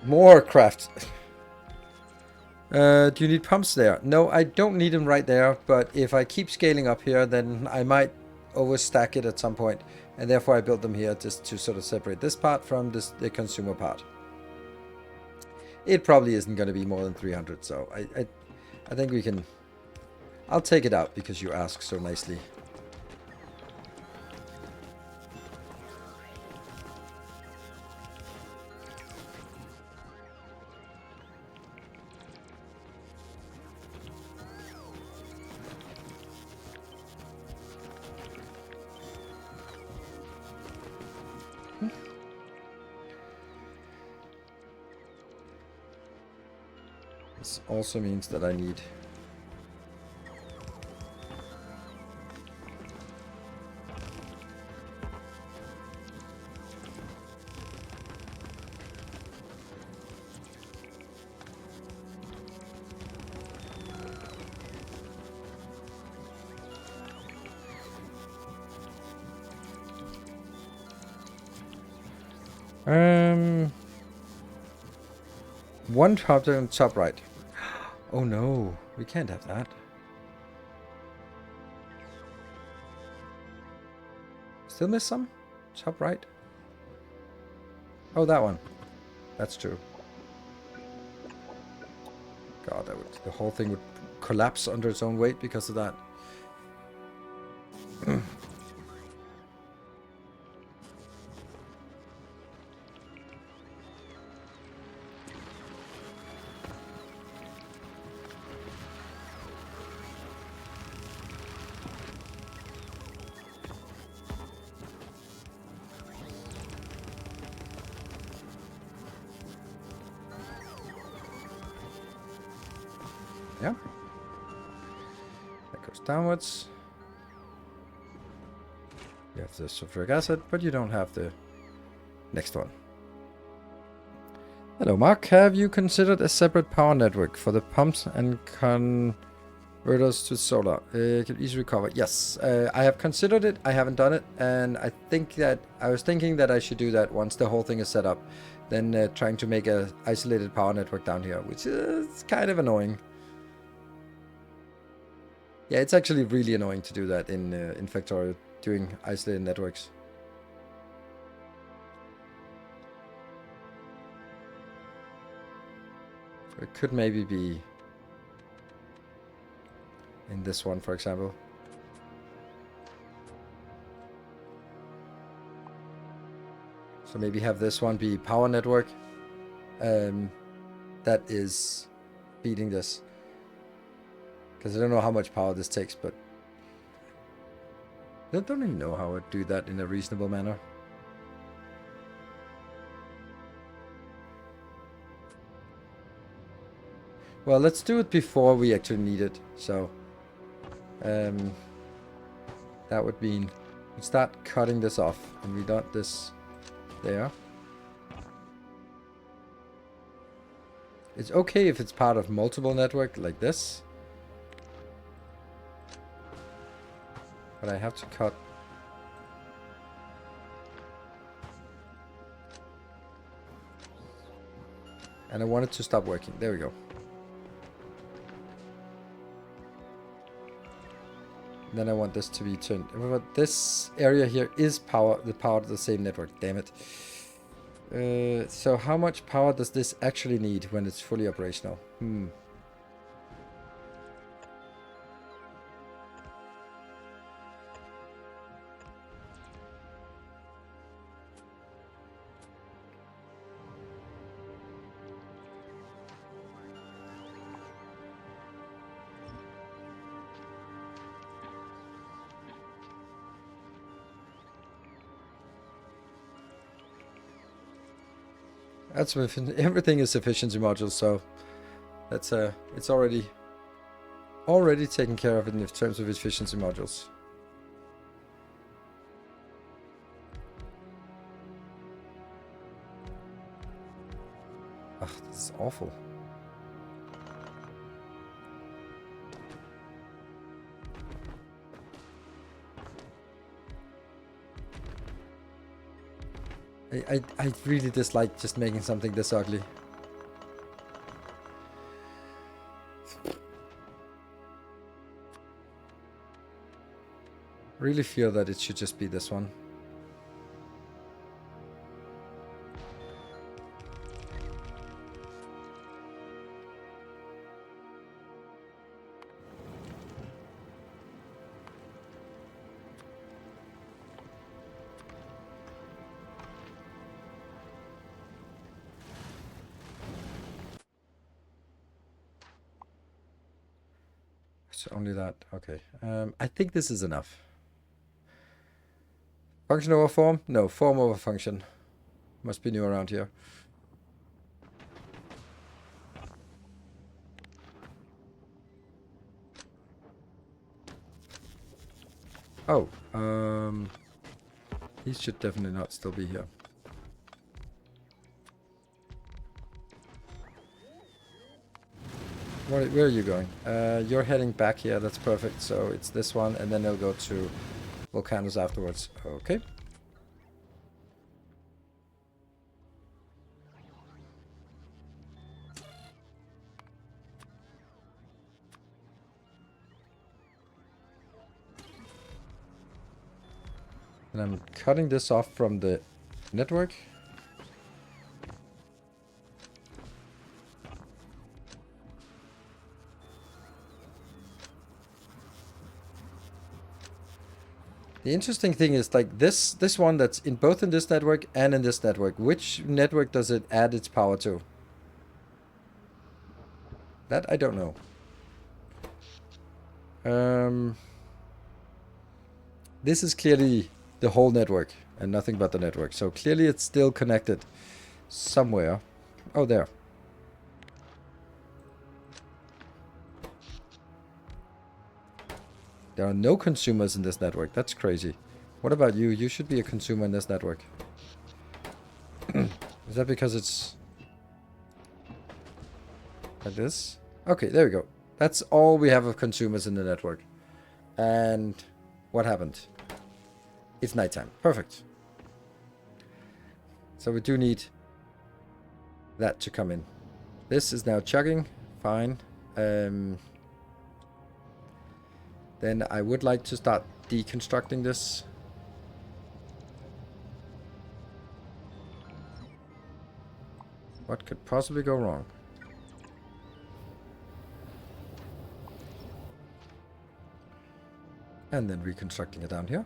More crafts. Do you need pumps there? No, I don't need them right there, but if I keep scaling up here, then I might overstack it at some point, and therefore I built them here just to sort of separate this part from the consumer part. It probably isn't going to be more than 300, so I think we can... I'll take it out because you ask so nicely. This also means that I need... one top on top right. Oh no, we can't have that. Still miss some? Top right? Oh, that one. That's true. God, that would, the whole thing would collapse under its own weight because of that. Yeah. That goes downwards. You have the sulfuric acid, but you don't have the next one. Hello, Mark. Have you considered a separate power network for the pumps and converters to solar? It can easily recover. Yes, I have considered it. I haven't done it, and I think that I was thinking that I should do that once the whole thing is set up. Then trying to make a isolated power network down here, which is kind of annoying. Yeah, it's actually really annoying to do that in Factorio, doing isolated networks. So it could maybe be in this one, for example. So maybe have this one be power network that is feeding this. Because I don't know how much power this takes, but I don't even know how I'd do that in a reasonable manner. Well, let's do it before we actually need it. So that would mean we start cutting this off, and we dot this there. It's okay if it's part of multiple network like this. But I have to cut. And I want it to stop working. There we go. Then I want this to be turned. But this area here is power, the power of the same network. Damn it. So how much power does this actually need when it's fully operational? That's within, everything is efficiency modules, so that's it's already taken care of in terms of efficiency modules. Ugh, this is awful. I really dislike just making something this ugly. Really feel that it should just be this one. So only that. Okay. I think this is enough. Function over form? No, form over function. Must be new around here. Oh, he should definitely not still be here. Where are you going? You're heading back here. That's perfect. So it's this one, and then they'll go to Vulcanus afterwards. Okay. And I'm cutting this off from the network. The interesting thing is like this one that's in both in this network and in this network. Which network does it add its power to? That I don't know. This is clearly the whole network and nothing but the network. So clearly it's still connected somewhere. Oh, there. There are no consumers in this network. That's crazy. What about you? You should be a consumer in this network. Is that because it's like this? Okay, there we go. That's all we have of consumers in the network. And what happened? It's nighttime. Perfect. So we do need that to come in. This is now chugging. Fine. Then I would like to start deconstructing this. What could possibly go wrong? And then reconstructing it down here.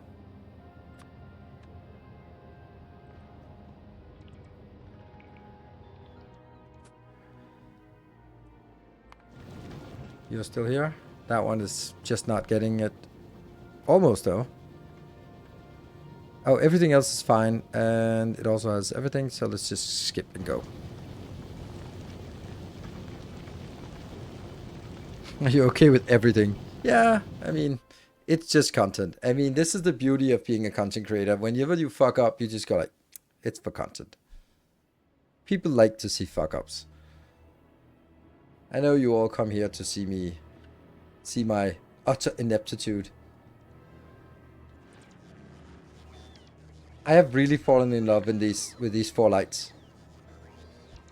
You're still here? That one is just not getting it. Almost, though. Oh, everything else is fine. And it also has everything, so let's just skip and go. Are you okay with everything? Yeah, I mean, it's just content. I mean, this is the beauty of being a content creator. Whenever you fuck up, you just go like, it's for content. People like to see fuck-ups. I know you all come here to see me, see my utter ineptitude. I have really fallen in love with these 4 lights.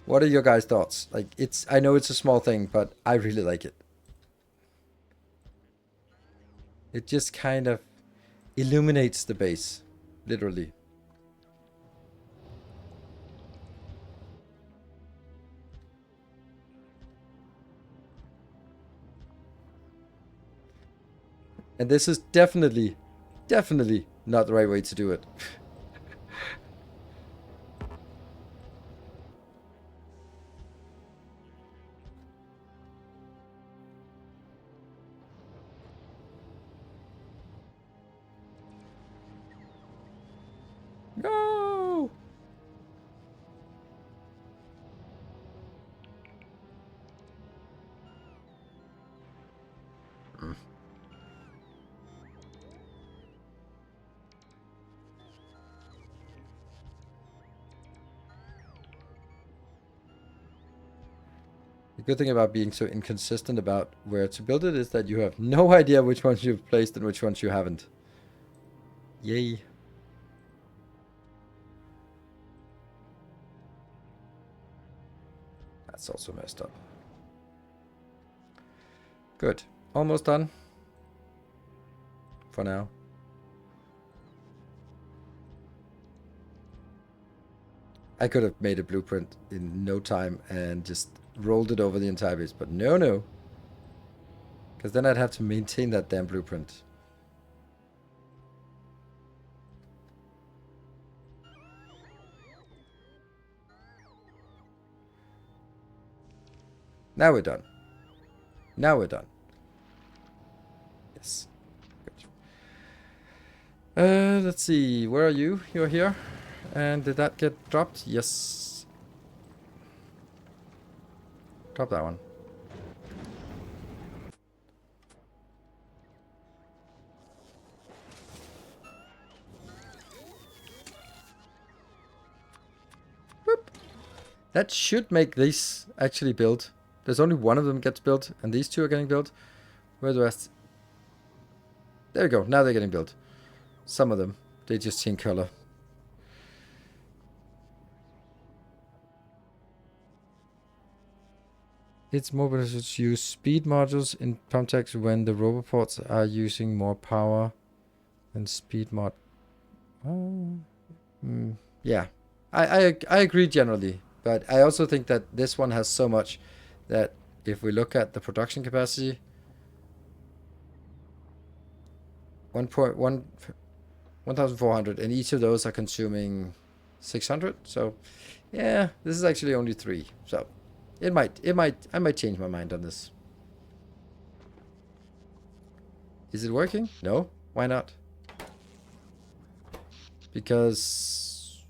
What are your guys' thoughts? Like, I know it's a small thing, but I really like it. It just kind of illuminates the base, literally. And this is definitely not the right way to do it. No! The good thing about being so inconsistent about where to build it is that you have no idea which ones you've placed and which ones you haven't. Yay. That's also messed up. Good. Almost done. For now. I could have made a blueprint in no time and just rolled it over the entire base, but no. Because then I'd have to maintain that damn blueprint. Now we're done. Now we're done. Yes. Good. Let's see. Where are you? You're here. And did that get dropped? Yes. Drop that one. Whoop. That should make these actually build. There's only one of them gets built, and these two are getting built. Where are the rest? There we go. Now they're getting built. Some of them. They just change color. It's more beneficial to use speed modules in context when the roboports are using more power than speed mod. Yeah, I agree generally, but I also think that this one has so much that if we look at the production capacity, 1,400, and each of those are consuming 600. So, yeah, this is actually only 3. So, I might change my mind on this. Is it working? No. Why not? Because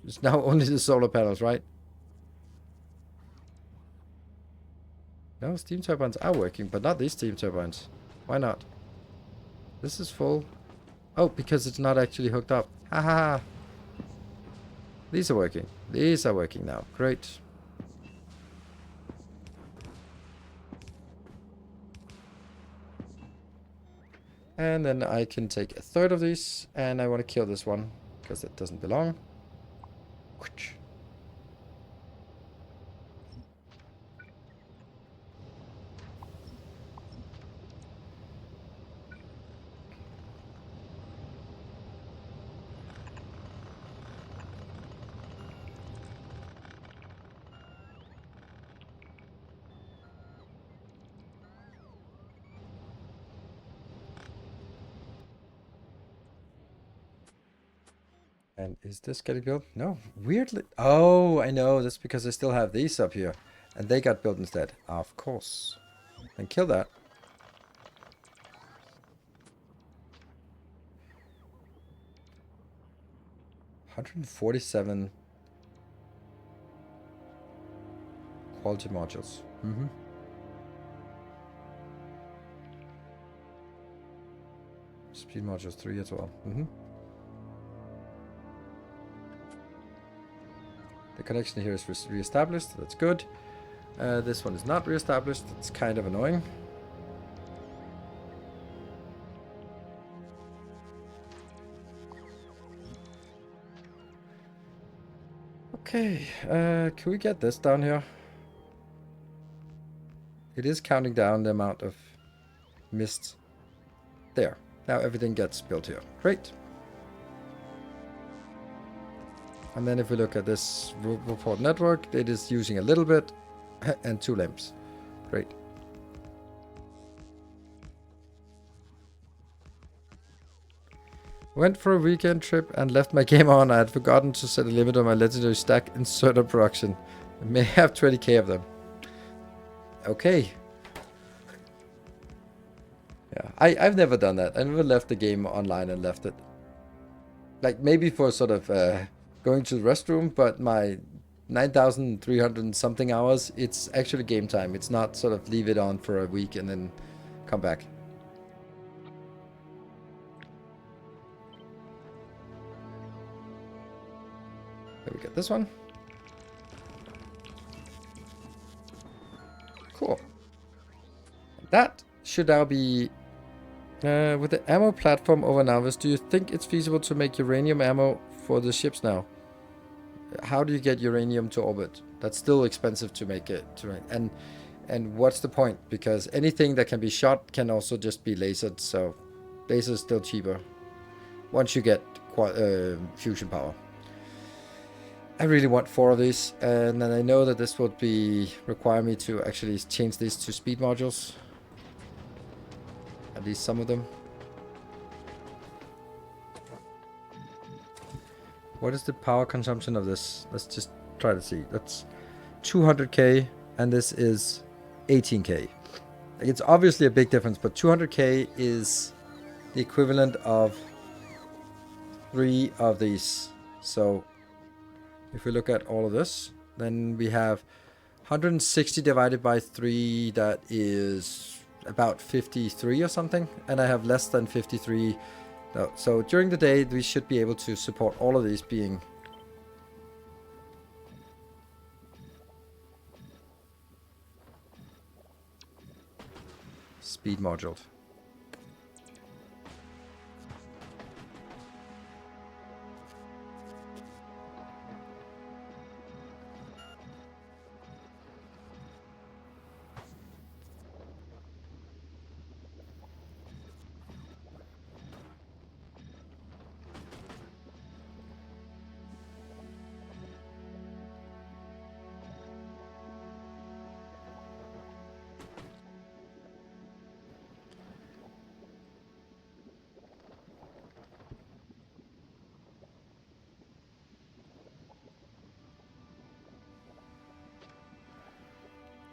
it's now only the solar panels, right? No, steam turbines are working, but not these steam turbines. Why not? This is full. Oh, because it's not actually hooked up. Ha ha ha. These are working. These are working now. Great. And then I can take a third of these, and I want to kill this one, because it doesn't belong. And is this getting built? No, weirdly. Oh, I know. That's because I still have these up here. And they got built instead. Of course. And kill that. $147 quality modules. Speed modules 3 as well. The connection here is re-established. That's good. This one is not re-established. It's kind of annoying. Okay, can we get this down here? It is counting down the amount of mist. There. Now everything gets built here. Great. And then if we look at this report network, it is using a little bit and 2 lamps. Great. Went for a weekend trip and left my game on. I had forgotten to set a limit on my legendary stack inserter production. I may have 20k of them. Okay. Yeah, I've never done that. I never left the game online and left it. Like maybe for sort of going to the restroom, but my 9,300 and something hours, it's actually game time. It's not sort of leave it on for a week and then come back. There we get this one. Cool. That should now be... with the ammo platform over Navis, do you think it's feasible to make uranium ammo for the ships now? How do you get uranium to orbit? That's still expensive to make it. And what's the point? Because anything that can be shot can also just be lasered, so laser is still cheaper once you get fusion power. I really want 4 of these, and then I know that this would require me to actually change these to speed modules. At least some of them. What is the power consumption of this? Let's just try to see. That's 200k, and this is 18k. It's obviously a big difference, but 200k is the equivalent of 3 of these. So if we look at all of this, then we have 160 divided by 3, that is about 53 or something, and I have less than 53. No, so during the day we should be able to support all of these being speed moduled.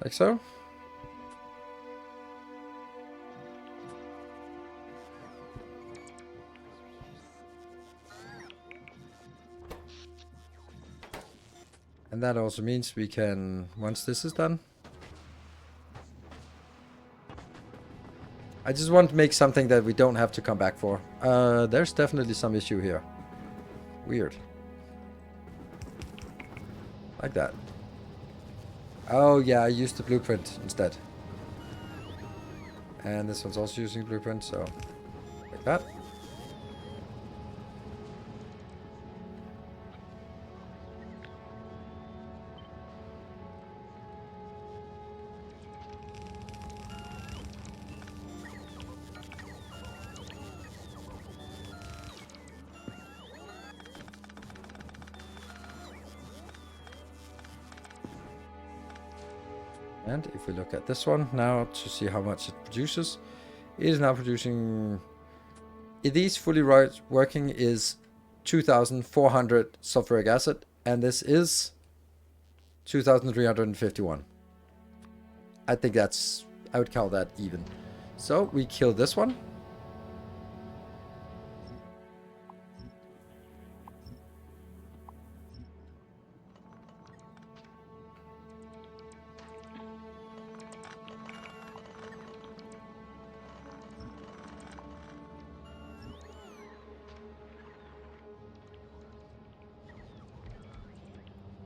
Like so. And that also means we can, once this is done, I just want to make something that we don't have to come back for. There's definitely some issue here. Weird. Like that. Oh yeah, I used the blueprint instead. And this one's also using blueprint, so like that. And if we look at this one now to see how much it produces, it is now producing, if these fully working, is 2,400 sulfuric acid, and this is 2,351. I think that's, I would call that even. So we kill this one.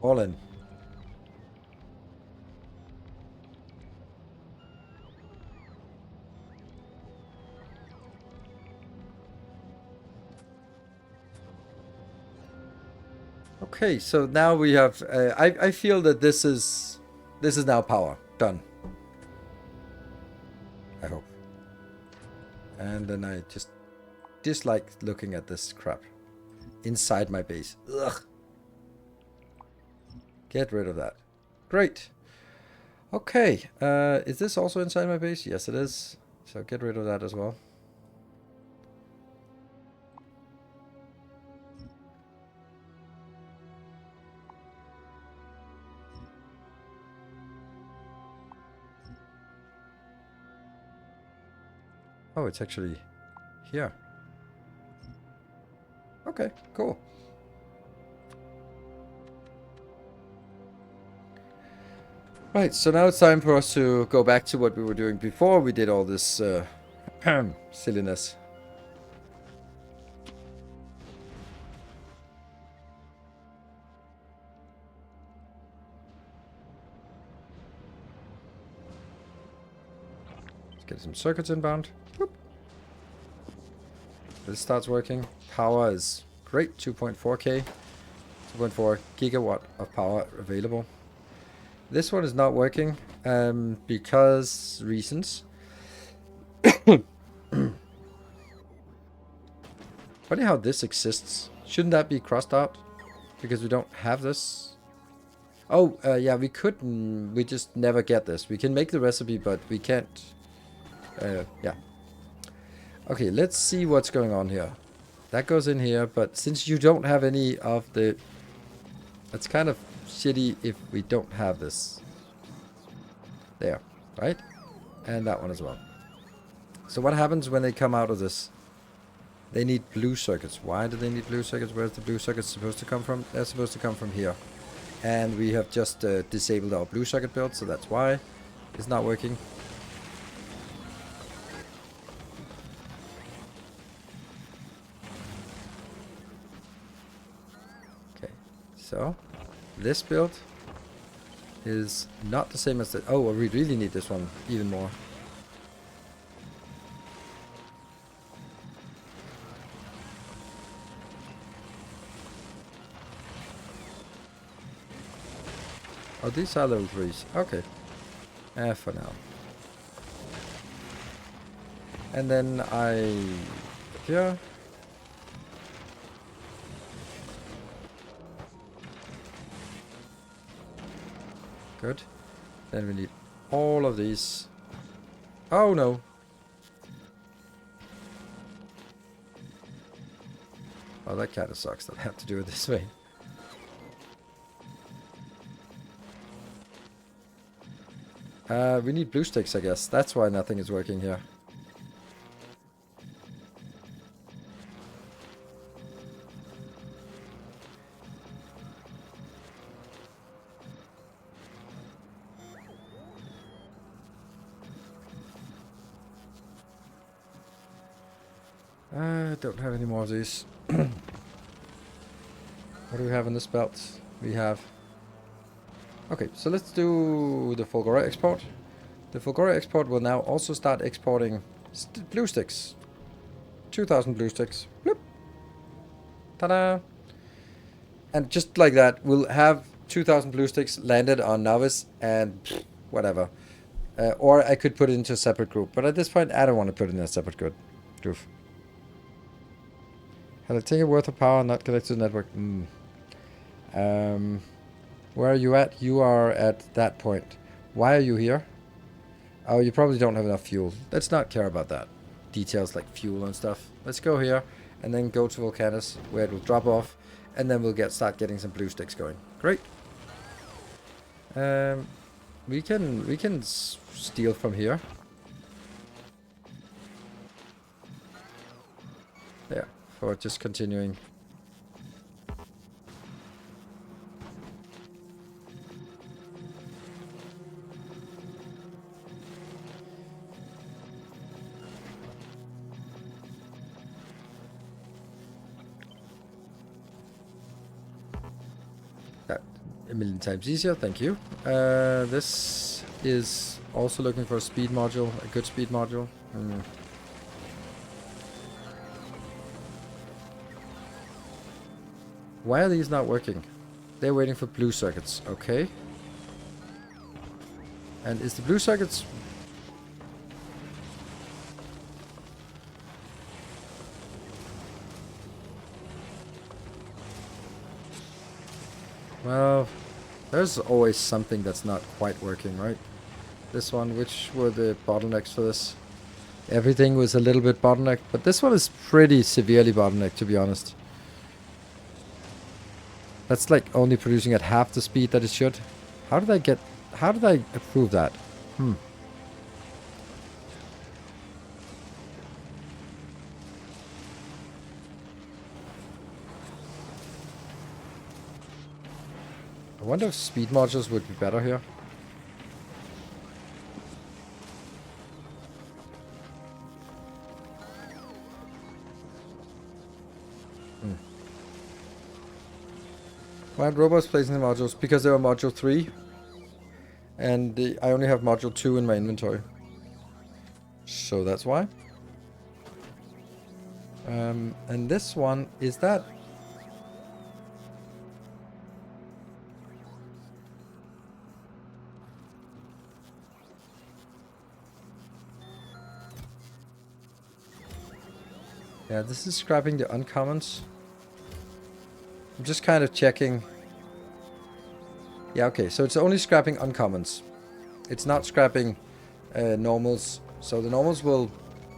All in. Okay, so now we have. I feel that this is now power done. I hope. And then I just dislike looking at this crap inside my base. Ugh. Get rid of that. Great. Okay, is this also inside my base? Yes, it is. So get rid of that as well. Oh, it's actually here. Okay, cool. Right, so now it's time for us to go back to what we were doing before we did all this silliness. Let's get some circuits inbound. Whoop. This starts working. Power is great, 2.4k. 2.4 gigawatt of power available. This one is not working because reasons. Funny how this exists. Shouldn't that be crossed out? Because we don't have this. Oh, yeah, we could. We just never get this. We can make the recipe, but we can't. Yeah. Okay, let's see what's going on here. That goes in here, but since you don't have any of the... It's kind of shitty if we don't have this. There, right? And that one as well. So what happens when they come out of this? They need blue circuits. Why do they need blue circuits? Where's the blue circuits supposed to come from? They're supposed to come from here. And we have just disabled our blue circuit build, so that's why it's not working. Okay, so this build is not the same as the... Oh, we really need this one even more. Oh, these are level 3s. Okay. For now. And then here. Good. Then we need all of these. Oh no. Oh, that kind of sucks that I have to do it this way. We need blue sticks, I guess. That's why nothing is working here. I don't have any more of these. What do we have in this belt? We have... Okay, so let's do the Fulgora export. The Fulgora export will now also start exporting blue sticks. 2,000 blue sticks. Bloop. Ta-da! And just like that, we'll have 2,000 blue sticks landed on Novice and pff, whatever. Or I could put it into a separate group. But at this point, I don't want to put it in a separate group. Had a ticket worth of power not connected to the network. Where are you at? You are at that point. Why are you here? Oh, you probably don't have enough fuel. Let's not care about that. Details like fuel and stuff. Let's go here and then go to Vulcanus where it will drop off, and then we'll start getting some blue sticks going. Great. We can steal from here. There, for just continuing. A million times easier, thank you. This is also looking for a speed module, a good speed module. Why are these not working? They're waiting for blue circuits, okay. And is the blue circuits... Well, there's always something that's not quite working, right? This one, which were the bottlenecks for this? Everything was a little bit bottlenecked, but this one is pretty severely bottlenecked, to be honest. That's like only producing at half the speed that it should. How did I approve that? I wonder if speed modules would be better here. Why aren't robots placing the modules? Because they were module 3. And I only have module 2 in my inventory. So that's why. And this one, is that... Yeah, this is scrapping the uncommons. I'm just kind of checking. Yeah, okay, so it's only scrapping uncommons. It's not scrapping normals. So the normals will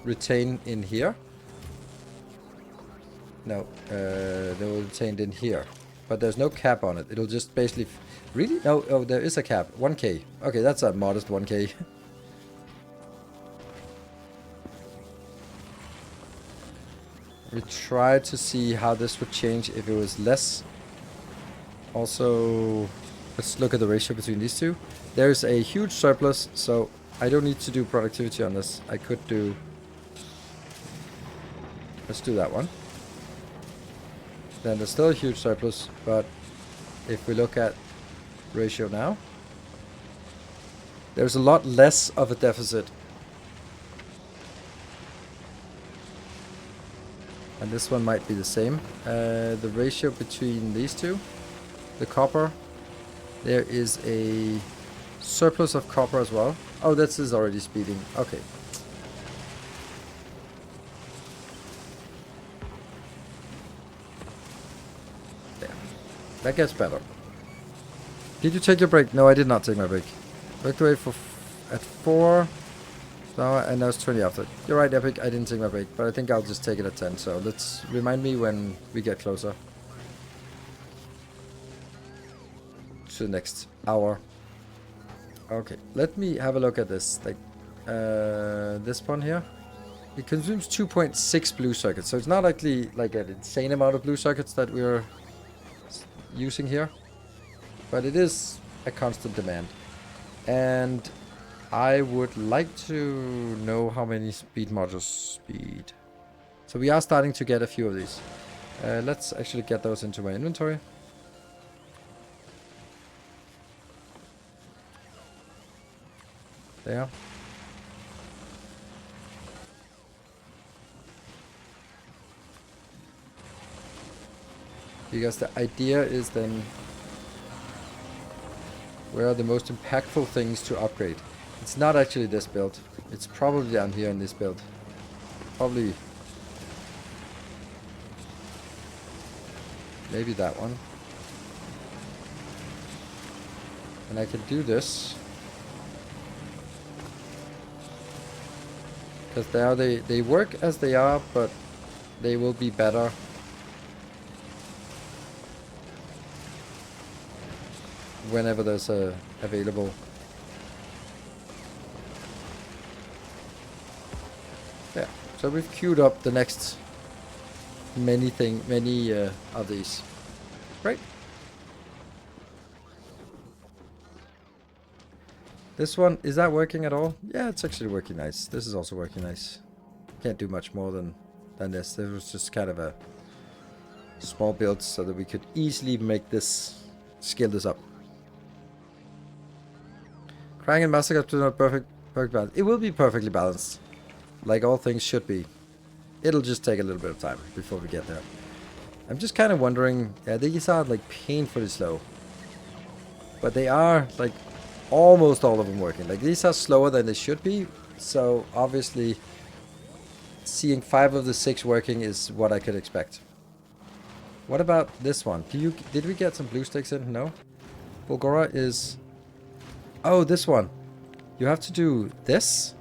retain in here. No, they will retain in here. But there's no cap on it. It'll just basically... Really? No, oh, there is a cap. 1k. Okay, that's a modest 1k. We tried to see how this would change if it was less. Also, let's look at the ratio between these two. There's a huge surplus, so I don't need to do productivity on this. I could do... Let's do that one. Then there's still a huge surplus, but if we look at ratio now, there's a lot less of a deficit. And this one might be the same. The ratio between these two, the copper, there is a surplus of copper as well. Oh, this is already speeding. Okay. There. That gets better. Did you take your break? No, I did not take my break. Worked away for at 4. No, and now it's 20 after. You're right, Epic. I didn't take my break, but I think I'll just take it at 10. So let's remind me when we get closer to the next hour. Okay, let me have a look at this. Like this one here, it consumes 2.6 blue circuits, so it's not actually like an insane amount of blue circuits that we're using here, but it is a constant demand, and I would like to know how many speed modules speed. So we are starting to get a few of these. Let's actually get those into my inventory. There. Because the idea is then where are the most impactful things to upgrade. It's not actually this build. It's probably down here in this build. Probably. Maybe that one. And I can do this. Because they work as they are, but they will be better whenever there's a available. Yeah, so we've queued up the next many of these. Great. This one, is that working at all? Yeah, it's actually working nice. This is also working nice. Can't do much more than this. This was just kind of a small build so that we could easily make this, scale this up. Krang and Massacre to not perfect balance. It will be perfectly balanced. Like all things should be. It'll just take a little bit of time before we get there. I'm just kind of wondering, yeah, these are like painfully slow. But they are like almost all of them working. Like these are slower than they should be. So obviously seeing 5 of the 6 working is what I could expect. What about this one? Did we get some blue sticks in? No. Bulgora is... Oh, this one. You have to do this.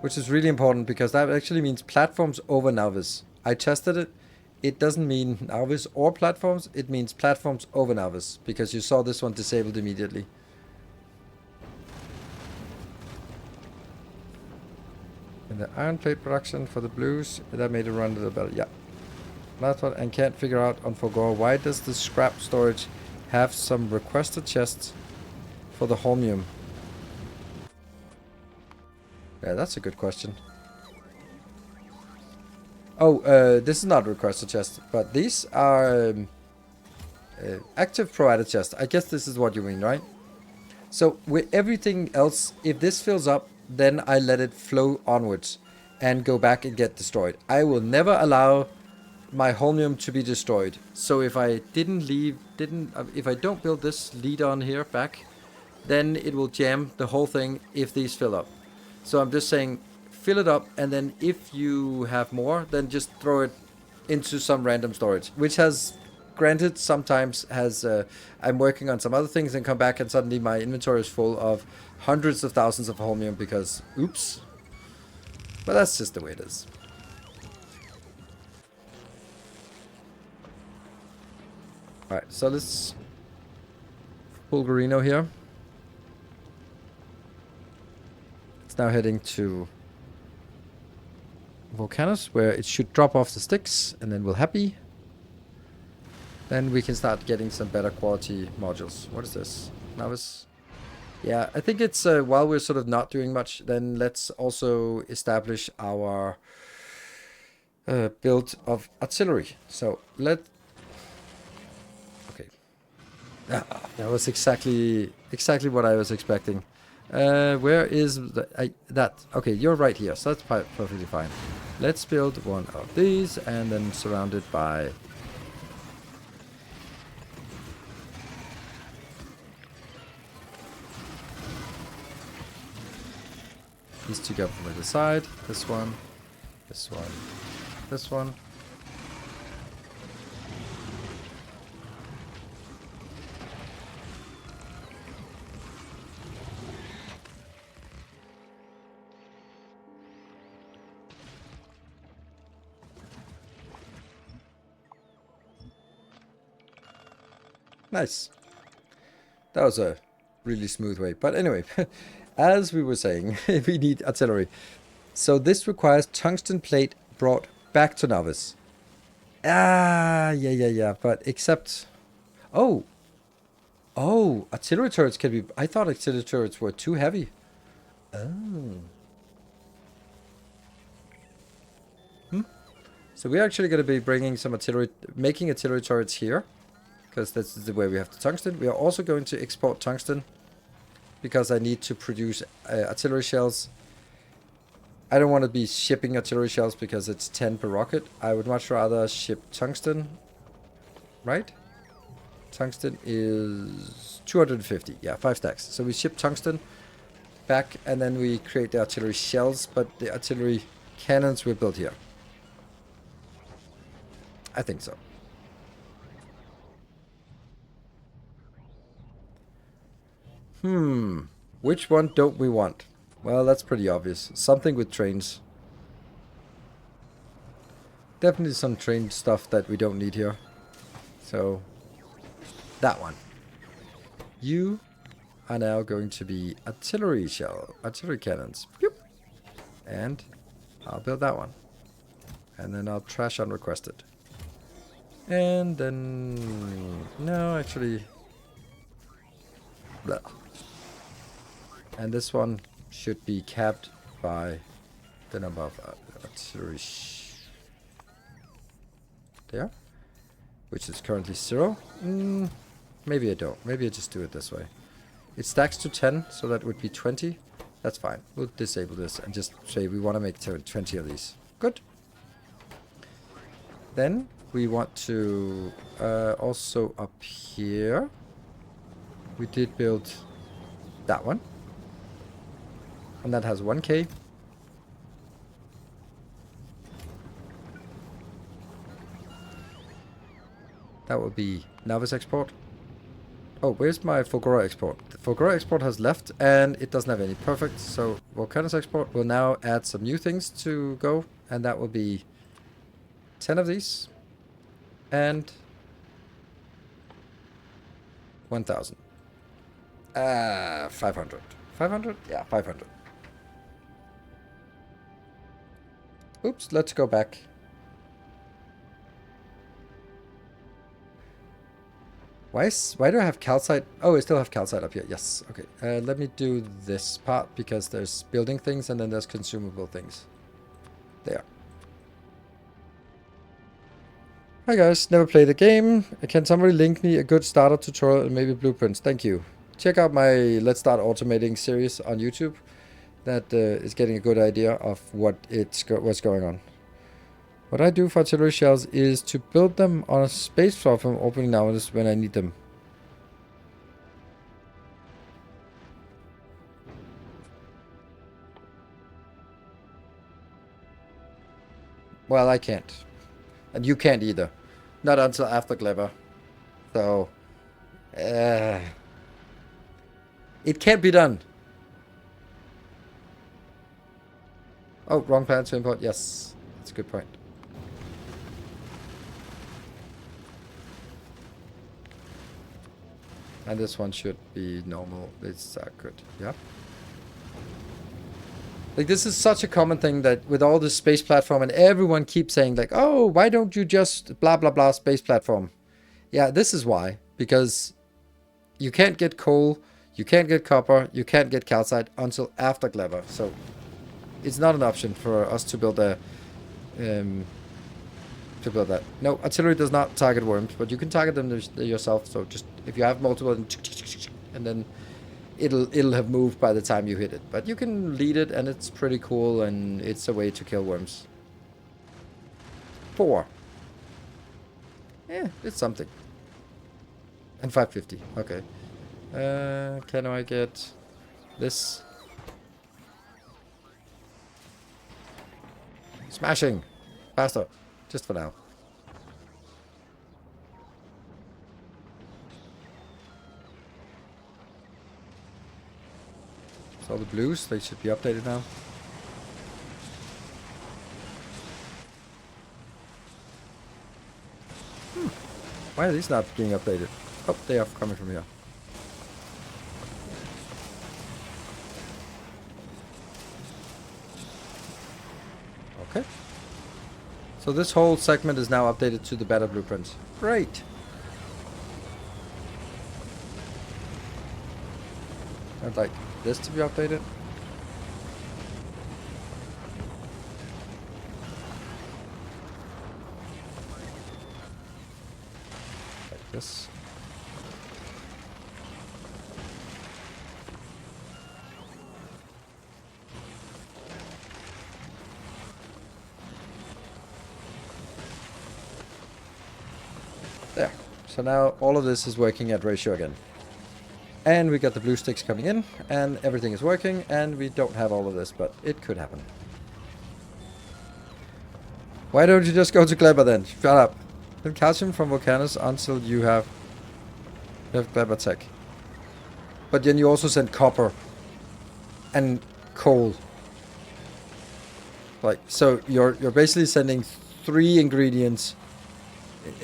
Which is really important because that actually means platforms over Nauvis. I tested it. It doesn't mean Nauvis or platforms. It means platforms over Nauvis. Because you saw this one disabled immediately. And the iron plate production for the blues, that made it run a little better. Yeah. That's what, and can't figure out on Fulgora, why does the scrap storage have some requested chests for the holmium? Yeah, that's a good question. Oh, this is not requested chest, but these are active provided chest. I guess this is what you mean, right? So with everything else, if this fills up, then I let it flow onwards and go back and get destroyed. I will never allow my holmium to be destroyed. So if I if I don't build this lead on here back, then it will jam the whole thing if these fill up. So I'm just saying, fill it up, and then if you have more, then just throw it into some random storage, which has, granted, sometimes has, I'm working on some other things and come back and suddenly my inventory is full of hundreds of thousands of holmium because, oops. But that's just the way it is. Alright, so let's Bulgarino here. It's now heading to Vulcanus, where it should drop off the sticks, and then we'll happy. Then we can start getting some better quality modules. What is this? Novice? Yeah, I think it's, while we're sort of not doing much, then let's also establish our build of artillery. So, okay. That was exactly what I was expecting. Where is that? Okay, you're right here, so that's perfectly fine. Let's build one of these and then surround it by... These two go from the side. This one, this one, this one. Nice. That was a really smooth way. But anyway, as we were saying, we need artillery. So this requires tungsten plate brought back to Novice. Yeah. But except... Oh, artillery turrets can be... I thought artillery turrets were too heavy. Oh. So we're actually going to be bringing some artillery... Making artillery turrets here. Because that's the way we have the tungsten. We are also going to export tungsten. Because I need to produce artillery shells. I don't want to be shipping artillery shells because it's 10 per rocket. I would much rather ship tungsten. Right? Tungsten is 250. Yeah, 5 stacks. So we ship tungsten back and then we create the artillery shells. But the artillery cannons we built here. I think so. Which one don't we want? Well, that's pretty obvious. Something with trains. Definitely some train stuff that we don't need here. So, that one. You are now going to be artillery cannons. Boop. And I'll build that one. And then I'll trash unrequested. And then... No, actually... Blah. And this one should be capped by the number of artillery there, which is currently 0. Maybe I don't. Maybe I just do it this way. It stacks to 10, so that would be 20. That's fine. We'll disable this and just say we want to make 20 of these. Good. Then we want to also up here. We did build that one. And that has 1k. That will be Navis export. Oh, where's my Factorio export? The Factorio export has left and it doesn't have any. Perfect. So Vulcanus export will now add some new things to go. And that will be 10 of these. And 1,000. 500. 500? Yeah, 500. Oops, let's go back. Why do I have calcite? Oh, I still have calcite up here. Yes. Okay. Let me do this part because there's building things and then there's consumable things. There. Hi guys, never played the game. Can somebody link me a good starter tutorial and maybe blueprints? Thank you. Check out my Let's Start Automating series on YouTube. That is getting a good idea of what's going on. What I do for artillery shells is to build them on a space platform opening nowadays when I need them. Well, I can't. And you can't either. Not until after Clever. So, it can't be done. Oh, wrong planet to import. Yes, that's a good point. And this one should be normal. It's good. Yeah. Like, this is such a common thing that with all this space platform and everyone keeps saying like, oh, why don't you just blah, blah, blah space platform? Yeah, this is why. Because you can't get coal, you can't get copper, you can't get calcite until after Clever. So it's not an option for us to build a... that. No, artillery does not target worms, but you can target them yourself. So just if you have multiple, and then it'll have moved by the time you hit it. But you can lead it, and it's pretty cool, and it's a way to kill worms. 4. Yeah, it's something. And 550. Okay. Can I get this? Smashing! Faster. Just for now. So the blues, they should be updated now. Why are these not being updated? Oh, they are coming from here. Okay. So this whole segment is now updated to the better blueprints. Great. I'd like this to be updated. Like this. There. So now all of this is working at ratio again. And we got the blue sticks coming in, and everything is working, and we don't have all of this, but it could happen. Why don't you just go to Kleber then? Shut up. Send calcium from Vulcanus until you have Kleber tech. But then you also send copper and coal. Like, so you're basically sending 3 ingredients,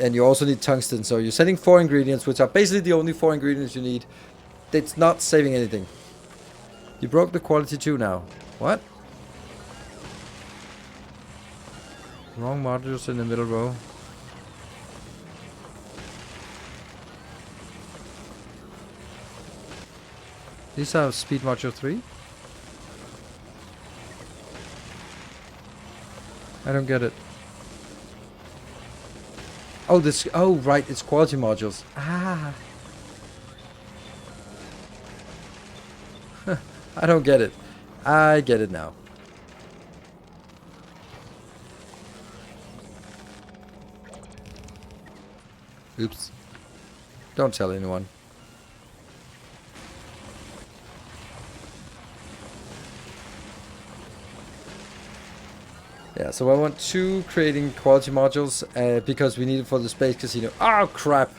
and you also need tungsten. So you're sending 4 ingredients, which are basically the only 4 ingredients you need. It's not saving anything. You broke the quality 2 now. What? Wrong modules in the middle row. These are speed module 3? I don't get it. Oh, this... Oh, right. It's quality modules. Ah. I don't get it. I get it now. Oops. Don't tell anyone. Yeah, so I want 2 creating quality modules because we need it for the space casino. Oh, crap!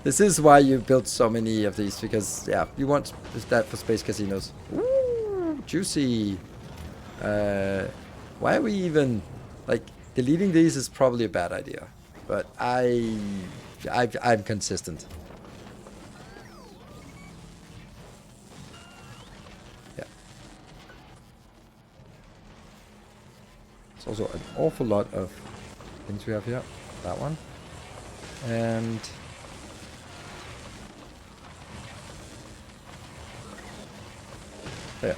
This is why you built so many of these, because, yeah, you want that for space casinos. Ooh, juicy. Why are we even... Like, deleting these is probably a bad idea. But I'm consistent. Yeah. It's also an awful lot of things we have here. That one. And... there.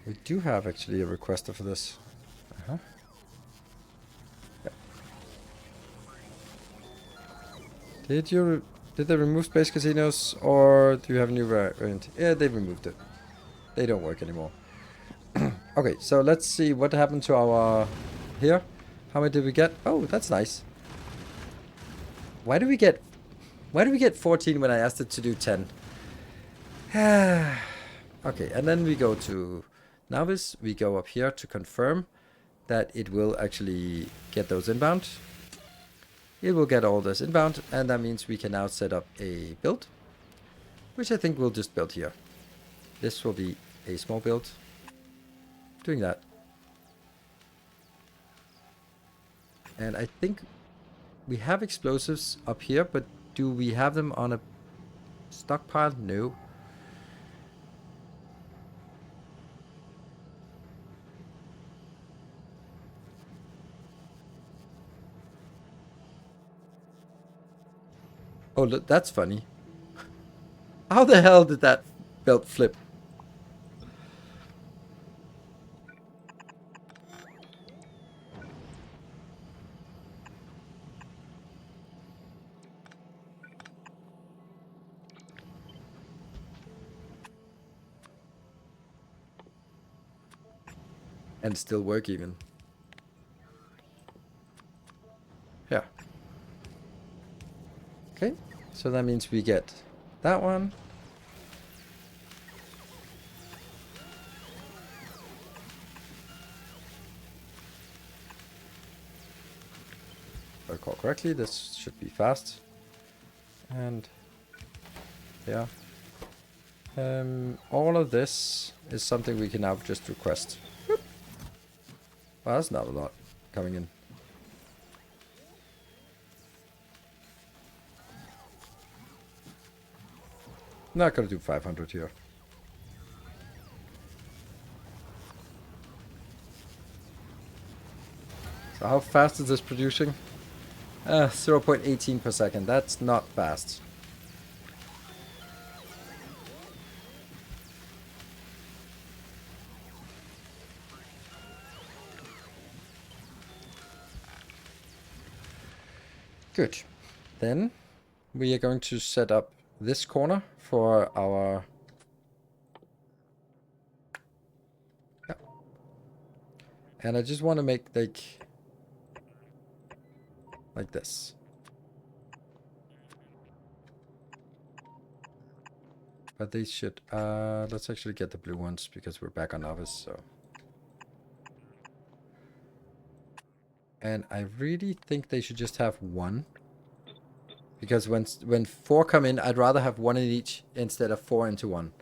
We do have actually a requester for this. Uh-huh. Yeah. Did they remove space casinos, or do you have a new variant? Yeah, they removed it. They don't work anymore. Okay, so let's see what happened to our here. How many did we get? Oh, that's nice. Why do we get 14 when I asked it to do 10? Okay, and then we go to Novice. We go up here to confirm that it will actually get those inbound. It will get all this inbound, and that means we can now set up a build, which I think we'll just build here. This will be a small build. Doing that. And I think we have explosives up here, but do we have them on a stockpile? No. Oh, look, that's funny. How the hell did that belt flip? And still work even. Yeah. Okay, so that means we get that one. If I recall correctly, this should be fast. And yeah. All of this is something we can now just request. Whoop. Well, that's not a lot coming in. Not gonna do 500 here. So how fast is this producing? 0.18 per second. That's not fast. Good. Then we are going to set up this corner for our... yeah. And I just want to make like this. But they should... let's actually get the blue ones because we're back on Novice, so... And I really think they should just have one. Because when 4 come in, I'd rather have 1 in each instead of 4 into 1.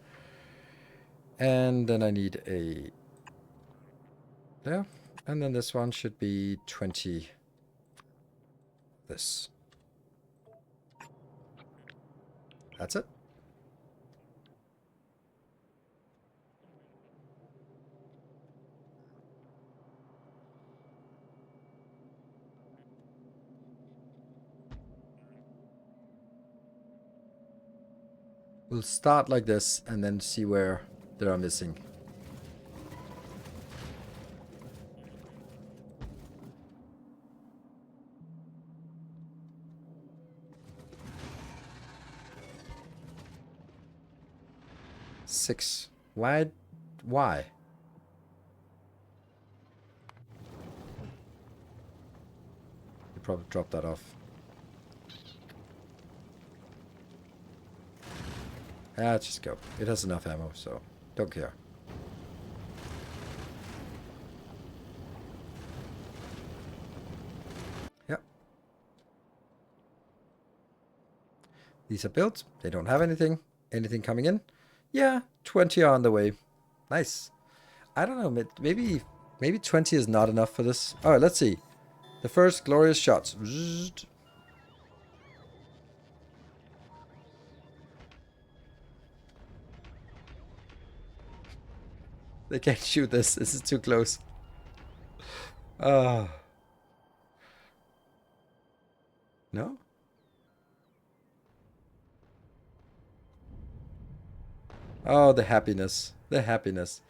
And then I need a... there. And then this one should be 20... this. That's it. We'll start like this and then see where they are missing. Six. Why? Why? You probably dropped that off. Ah, just go. It has enough ammo, so don't care. Yep. These are built. They don't have anything. Anything coming in? Yeah, 20 are on the way. Nice. I don't know. Maybe 20 is not enough for this. All right, let's see. The first glorious shots. They can't shoot this. This is too close. No? Oh, the happiness. The happiness.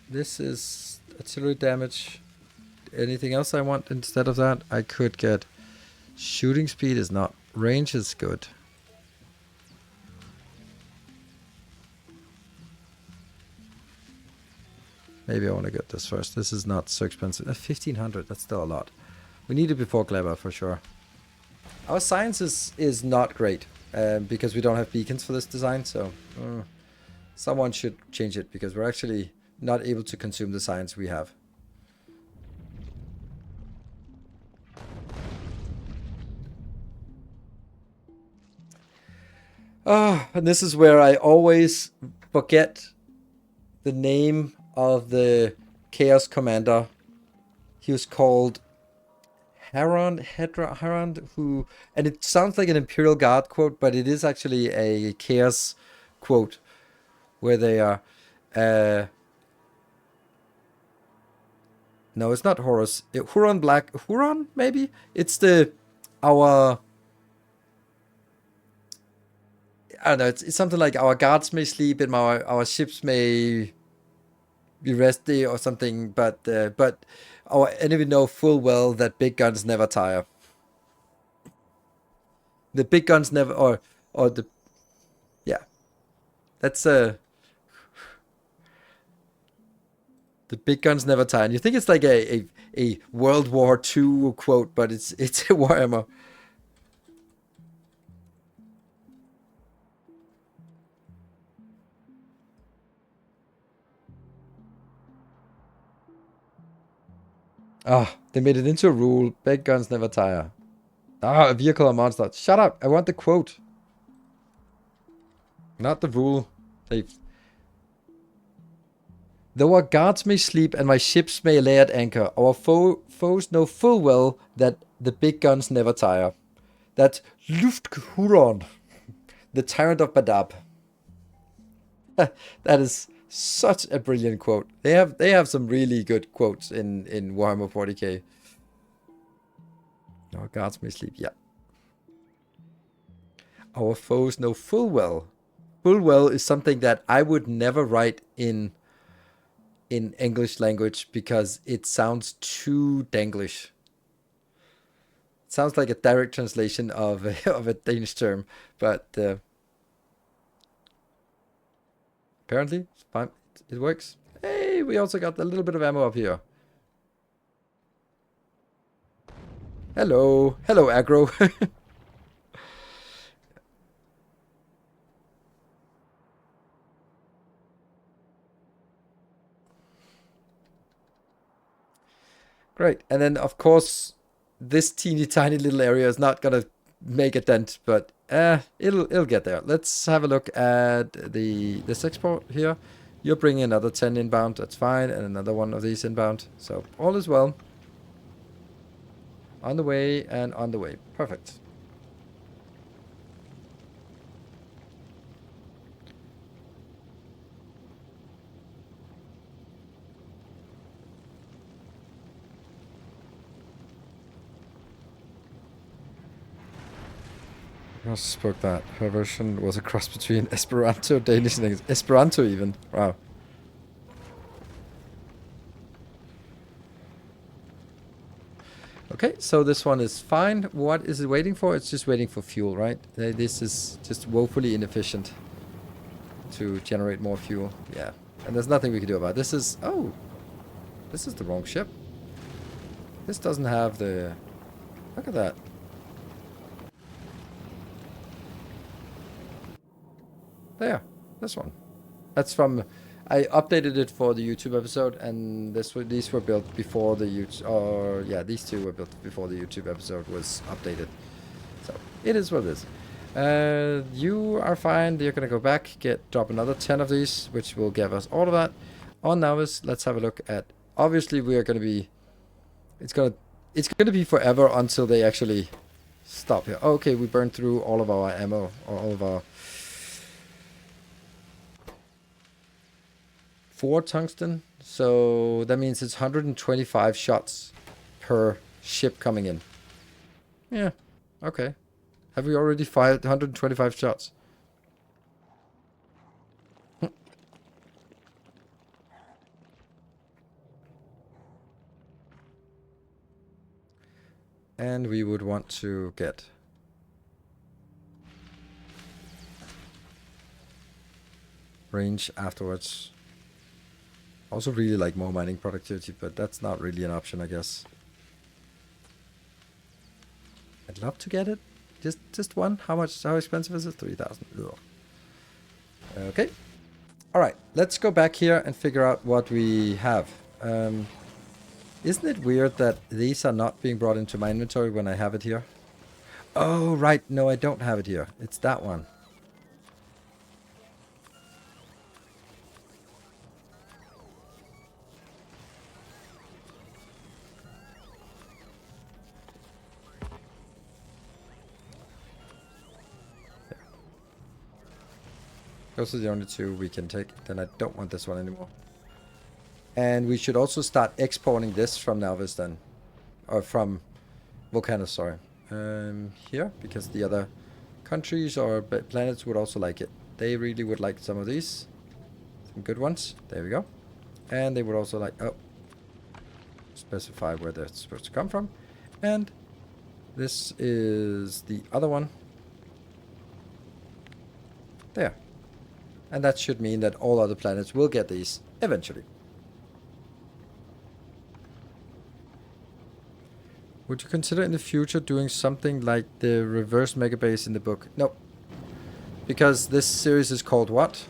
This is artillery damage. Anything else I want instead of that? I could get shooting speed is not. Range is good. Maybe I want to get this first. This is not so expensive. 1500, that's still a lot. We need it before Clever for sure. Our science is not great because we don't have beacons for this design, so someone should change it because we're actually not able to consume the science we have. And this is where I always forget the name of the Chaos Commander. He was called Haran, who, and it sounds like an Imperial Guard quote, but it is actually a Chaos quote, where they are, no, it's not Horus, Huron, maybe? It's I don't know, it's something like our guards may sleep and our ships may be resty or something, but our enemy know full well that big guns never tire. The big guns never, or the, yeah, that's the big guns never tire. And you think it's like a World War II quote, but it's a Warhammer. Ah, they made it into a rule. Big guns never tire. Ah, a vehicle or monster. Shut up. I want the quote. Not the rule. Though our guards may sleep and my ships may lay at anchor, our foes know full well that the big guns never tire. That's Lufthuron, the tyrant of Badab. That is such a brilliant quote. They have some really good quotes in Warhammer 40k. Our guards may sleep, yeah. Our foes know full well. Full well is something that I would never write in English language because it sounds too Danglish. It sounds like a direct translation of a Danish term, but apparently it's fine. It works. Hey, we also got a little bit of ammo up here. Hello, aggro. Great, and then of course this teeny tiny little area is not gonna make a dent, but it'll get there. Let's have a look at this export here. You're bringing another 10 inbound, that's fine, and another one of these inbound. So all is well. On the way and on the way. Perfect. I also spoke that. Her version was a cross between Esperanto, Danish, and Esperanto even. Wow. Okay, so this one is fine. What is it waiting for? It's just waiting for fuel, right? This is just woefully inefficient to generate more fuel. Yeah, and there's nothing we can do about it. This is... Oh! This is the wrong ship. This doesn't have the... Look at that. There. This one. That's from... I updated it for the YouTube episode, and these were built before the YouTube... Or, yeah, these two were built before the YouTube episode was updated. So, it is what it is. You are fine. You're going to go back, drop another 10 of these, which will give us all of that. On Novice, let's have a look at... Obviously, we are going to be... It's going to be forever until they actually stop here. Okay, we burned through all of our ammo, or all of our... 4 tungsten. So that means it's 125 shots per ship coming in. Yeah, okay. Have we already fired 125 shots? And we would want to get... range afterwards. Also really like more mining productivity, but that's not really an option, I guess. I'd love to get it. Just one. How expensive is it? 3,000. Okay. All right. Let's go back here and figure out what we have. Isn't it weird that these are not being brought into my inventory when I have it here? Oh, right. No, I don't have it here. It's that one. Those are the only 2 we can take. Then I don't want this one anymore. And we should also start exporting this from Novice then. Or from Vulcanus, sorry. Here, because the other countries or planets would also like it. They really would like some of these. Some good ones. There we go. And they would also like... Oh. Specify where they're supposed to come from. And this is the other one. There. And that should mean that all other planets will get these eventually. Would you consider in the future doing something like the reverse megabase in the book? No. Because this series is called what?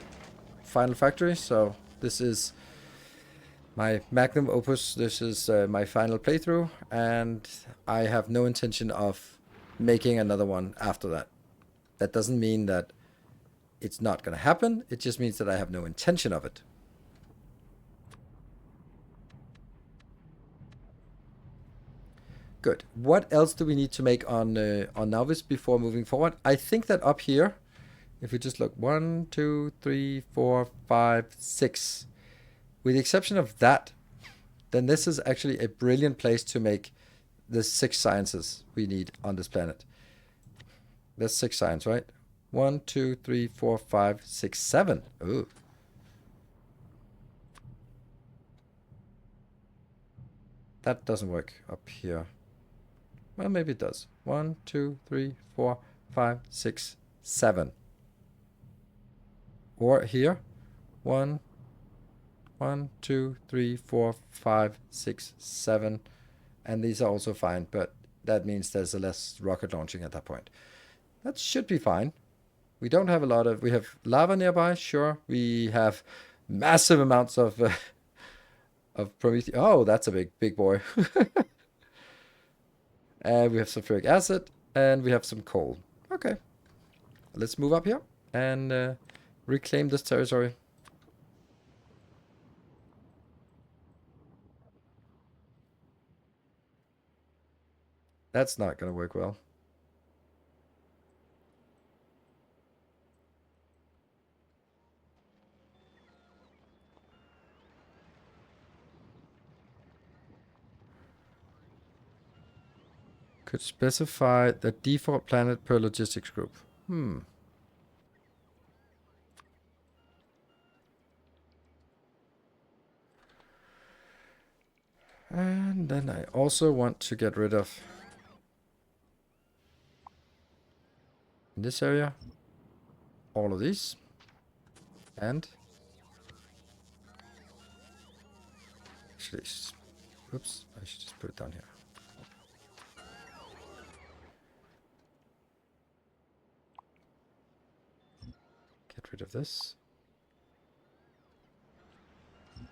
Final Factory. So this is my magnum opus. This is my final playthrough. And I have no intention of making another one after that. That doesn't mean that it's not going to happen. It just means that I have no intention of it. Good. What else do we need to make on Novice before moving forward? I think that up here, if we just look 1, 2, 3, 4, 5, 6, with the exception of that, then this is actually a brilliant place to make the 6 sciences we need on this planet. There's 6 science, right? 1, 2, 3, 4, 5, 6, 7. Ooh. That doesn't work up here. Well, maybe it does. 1, 2, 3, 4, 5, 6, 7. Or here. 1, 2, 3, 4, 5, 6, 7. And these are also fine, but that means there's a less rocket launching at that point. That should be fine. We don't have a lot of... We have lava nearby, sure. We have massive amounts of Prometheus. Oh, that's a big boy. And we have sulfuric acid, and we have some coal. Okay. Let's move up here and reclaim this territory. That's not going to work well. Could specify the default planet per logistics group. And then I also want to get rid of, in this area, all of these. And actually... Oops, I should just put it down here. Get rid of this.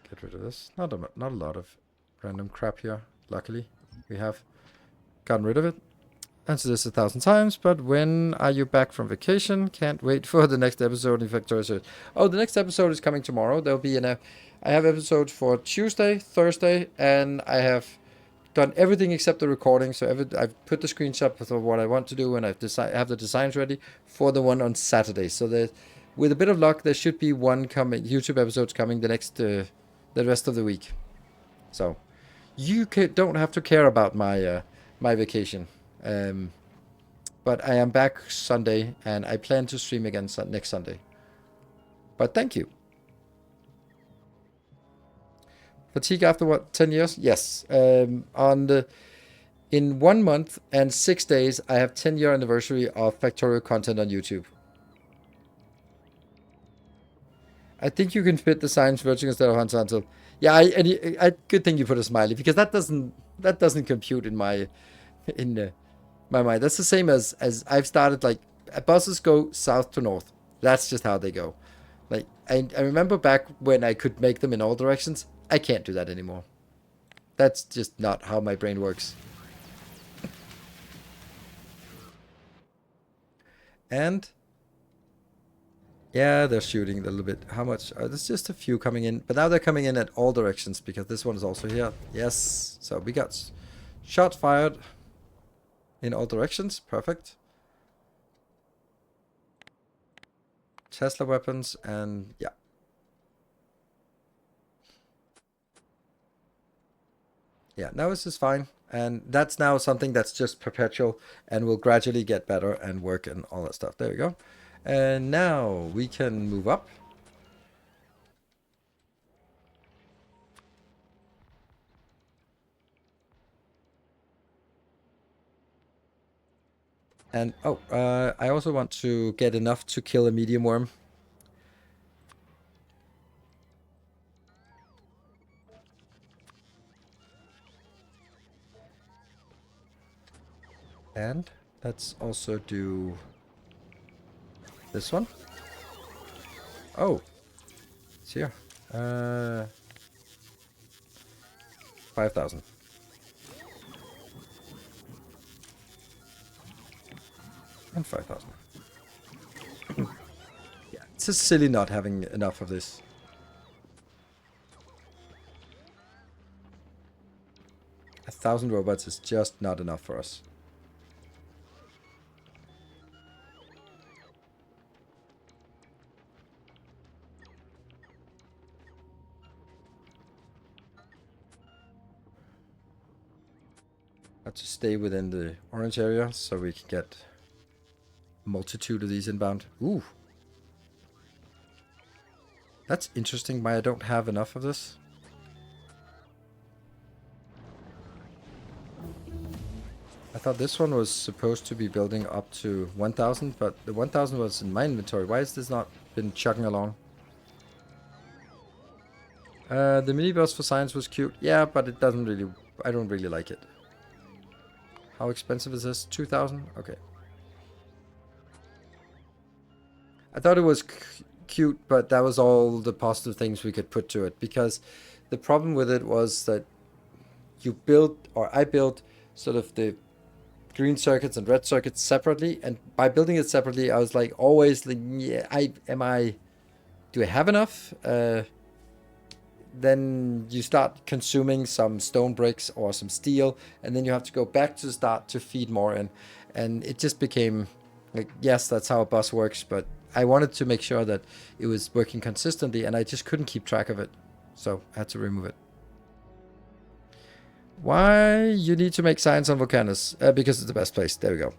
Get rid of this. Not a lot of random crap here, luckily. We have gotten rid of it. Answer this 1,000 times, but when are you back from vacation? Can't wait for the next episode in Factorio. Oh, the next episode is coming tomorrow. There'll be I have episodes for Tuesday, Thursday, and I have done everything except the recording. So I've put the screenshot of what I want to do, and have the designs ready for the one on Saturday. So with a bit of luck, there should be one YouTube episodes coming the rest of the week. So you don't have to care about my vacation. But I am back Sunday, and I plan to stream again next Sunday. But thank you. Fatigue after what, 10 years? Yes. In 1 month and 6 days, I have 10-year anniversary of Factorio content on YouTube. I think you can fit the science virtue instead of Hunter until... Yeah, I good thing you put a smiley, because that doesn't compute in my mind. That's the same as I've started, like, buses go south to north. That's just how they go. Like, I remember back when I could make them in all directions. I can't do that anymore. That's just not how my brain works. And yeah, they're shooting a little bit. How much? There's just a few coming in, but now they're coming in at all directions, because this one is also here. Yes, so we got shot fired in all directions. Perfect. Tesla weapons, and yeah. Yeah, now this is fine. And that's now something that's just perpetual and will gradually get better and work and all that stuff. There we go. And now we can move up. And, oh, I also want to get enough to kill a medium worm. And let's also do this one. Oh, it's here. 5,000. And 5,000. Yeah, it's just silly not having enough of this. A 1,000 robots is just not enough for us. Have to stay within the orange area so we can get a multitude of these inbound. Ooh. That's interesting why I don't have enough of this. I thought this one was supposed to be building up to 1,000, but the 1,000 was in my inventory. Why has this not been chugging along? The minibus for science was cute. Yeah, but it doesn't really... I don't really like it. How expensive is this? 2,000? Okay. I thought it was cute, but that was all the positive things we could put to it. Because the problem with it was that you built, or I built, sort of the green circuits and red circuits separately. And by building it separately, I was like, always, like, yeah, do I have enough? Then you start consuming some stone bricks or some steel, and then you have to go back to the start to feed more in. And it just became like, yes, that's how a bus works, but I wanted to make sure that it was working consistently, and I just couldn't keep track of it. So I had to remove it. Why you need to make science on Vulcanus? Because it's the best place. There we go.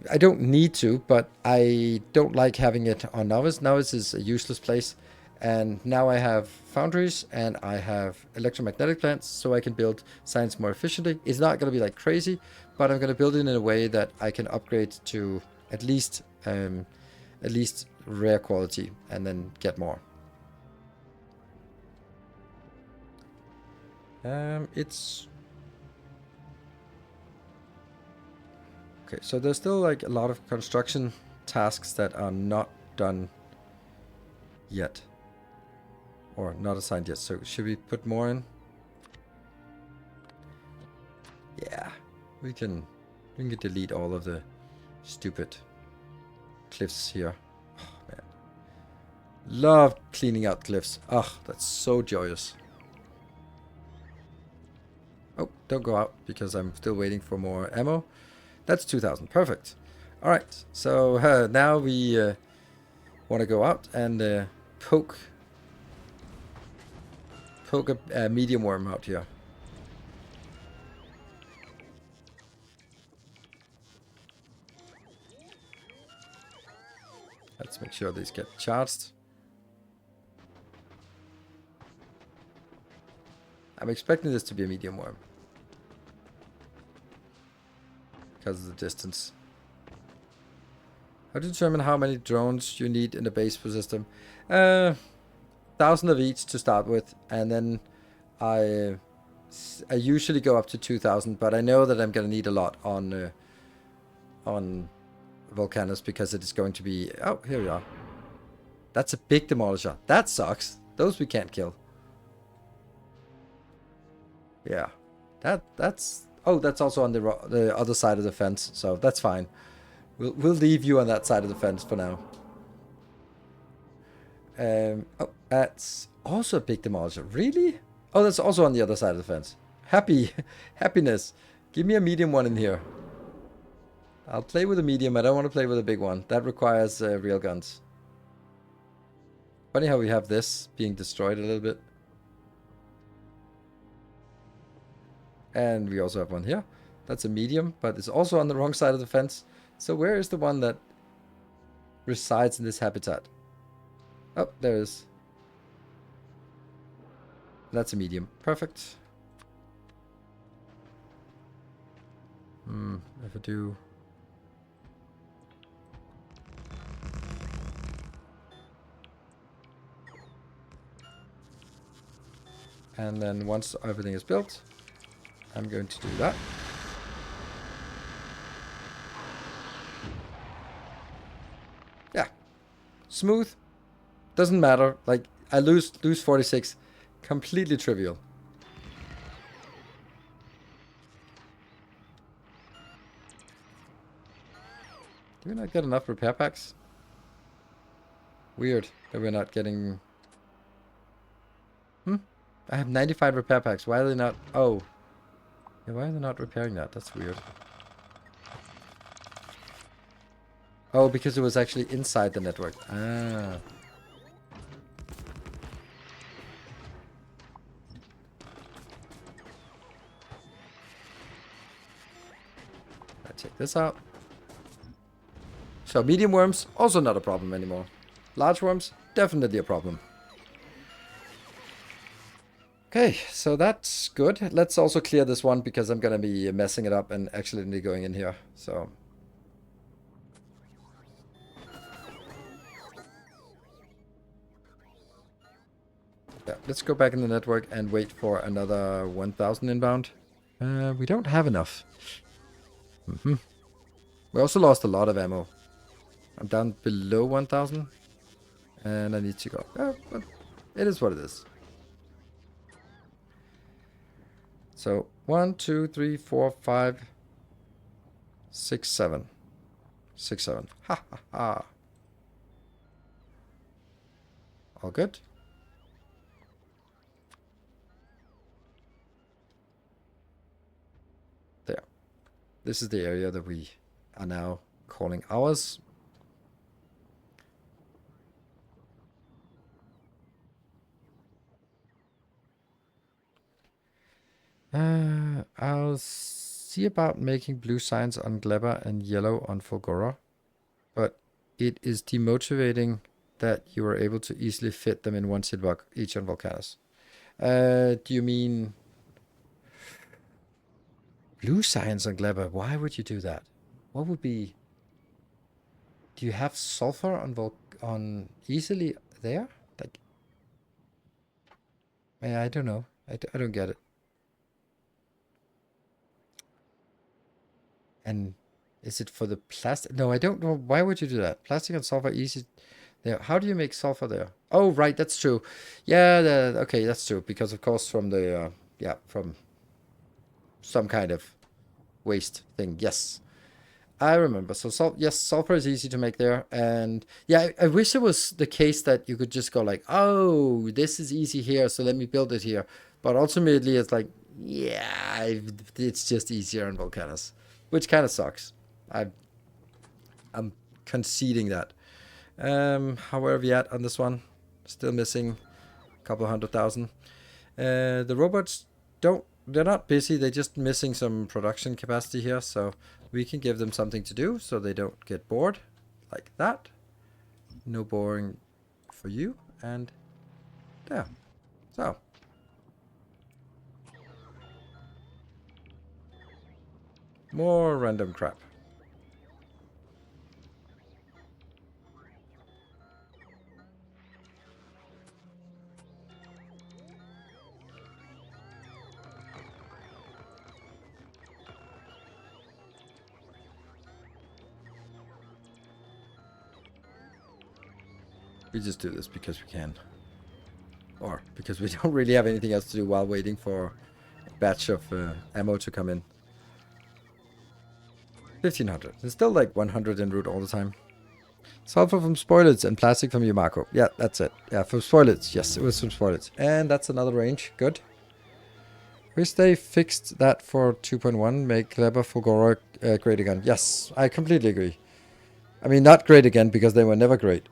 I don't need to, but I don't like having it on Novice. Novice is a useless place. And now I have foundries and I have electromagnetic plants, so I can build science more efficiently. It's not going to be like crazy, but I'm going to build it in a way that I can upgrade to at least rare quality and then get more. It's... Okay, so there's still like a lot of construction tasks that are not done yet. Or not assigned yet. So should we put more in? Yeah, we can delete all of the stupid cliffs here. Oh, man. Love cleaning out cliffs. Ugh, that's so joyous. Oh, don't go out because I'm still waiting for more ammo. That's 2,000. Perfect. All right, so now we want to go out and poke a medium worm out here. Let's make sure these get charged. I'm expecting this to be a medium worm. Because of the distance. How to determine how many drones you need in the base for system? 1,000 of each to start with, and then I usually go up to 2,000, but I know that I'm gonna need a lot on Vulcanus because it is going to be... Oh, here we are. That's a big demolisher. That sucks. Those we can't kill. Yeah, that's... Oh, that's also on the other side of the fence, so that's fine. We'll leave you on that side of the fence for now. Oh, that's also a big demolisher. Really? Oh, that's also on the other side of the fence. Happiness. Give me a medium one in here. I'll play with a medium. I don't want to play with a big one. That requires real guns. Funny how we have this being destroyed a little bit. And we also have one here. That's a medium, but it's also on the wrong side of the fence. So where is the one that resides in this habitat? Oh, there it is. That's a medium. Perfect. If I do... And then once everything is built, I'm going to do that. Yeah. Smooth. Doesn't matter. Like, I lose 46. Completely trivial. Do we not get enough repair packs? Weird that we're not getting... I have 95 repair packs. Why are they not... Oh. Yeah, why are they not repairing that? That's weird. Oh, because it was actually inside the network. Ah. Let's check this out. So medium worms, also not a problem anymore. Large worms, definitely a problem. Okay, so that's good. Let's also clear this one because I'm gonna be messing it up and accidentally going in here. So yeah, let's go back in the network and wait for another 1,000 inbound. We don't have enough. We also lost a lot of ammo. I'm down below 1,000. And I need to go. But it is what it is. So 1, 2, 3, 4, 5, 6, 7. 6, 7. Ha ha ha. All good. There. This is the area that we are now calling ours. I'll see about making blue signs on Gleba and yellow on Fulgora, but it is demotivating that you are able to easily fit them in one hitbox each on Vulcanus. Do you mean blue signs on Gleba? Why would you do that? What would be... Do you have sulfur on easily there? Like, I don't know. I don't get it. And is it for the plastic? No, I don't know. Why would you do that? Plastic and sulfur easy there. How do you make sulfur there? Oh, right, that's true. Yeah, okay, that's true. Because of course from the yeah, from some kind of waste thing. Yes. I remember. So yes, sulfur is easy to make there. And yeah, I wish it was the case that you could just go like, oh, this is easy here, so let me build it here. But ultimately it's like, yeah, it's just easier in Vulcanus, which kind of sucks. I I'm conceding that. How are we at on this one? Still missing a couple 100,000. The robots they're not busy, they're just missing some production capacity here, so we can give them something to do so they don't get bored. Like that. No boring for you. And there. So. More random crap. We just do this because we can. Or because we don't really have anything else to do while waiting for a batch of ammo to come in. 1500. It's still like 100 en route all the time. Sulfur from spoilage and plastic from Yumako. Yeah, that's it. Yeah, from spoilage. Yes, it was from spoilage. And that's another range. Good. Wish they fixed that for 2.1. Make Clever Fulgora great again. Yes, I completely agree. I mean, not great again because they were never great.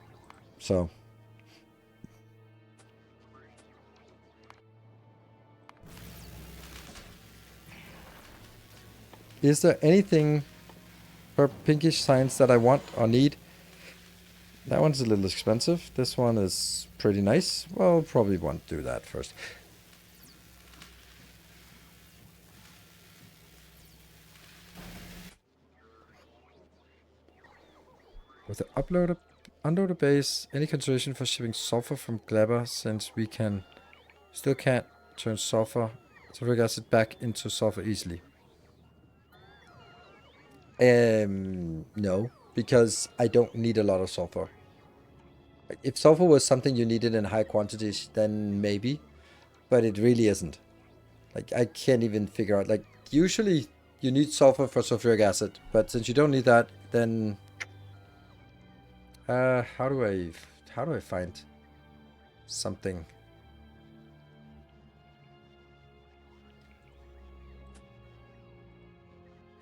So. Is there anything for pinkish science that I want or need? That one's a little expensive. This one is pretty nice. Well, probably want to do that first. With the unloader base, any consideration for shipping sulfur from Glabber, since we still can't turn sulfuric acid back into sulfur easily? No, because I don't need a lot of sulfur. If sulfur was something you needed in high quantities, then maybe, but it really isn't. Like, I can't even figure out, like, usually you need sulfur for sulfuric acid, but since you don't need that, then how do I find something?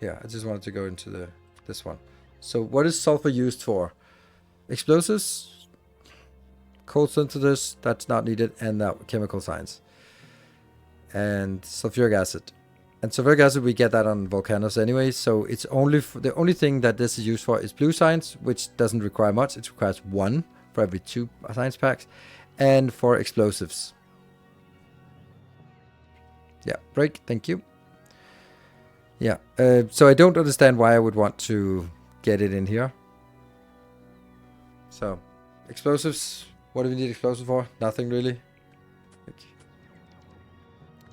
Yeah, I just wanted to go into this one. So what is sulfur used for? Explosives, cold synthesis, that's not needed, and that chemical science. And sulfuric acid. And sulfuric acid, we get that on Vulcanus anyway, so it's only the only thing that this is used for is blue science, which doesn't require much. It requires 1 for every 2 science packs, and for explosives. Yeah, break, thank you. Yeah, so I don't understand why I would want to get it in here. So, explosives, what do we need explosives for? Nothing really.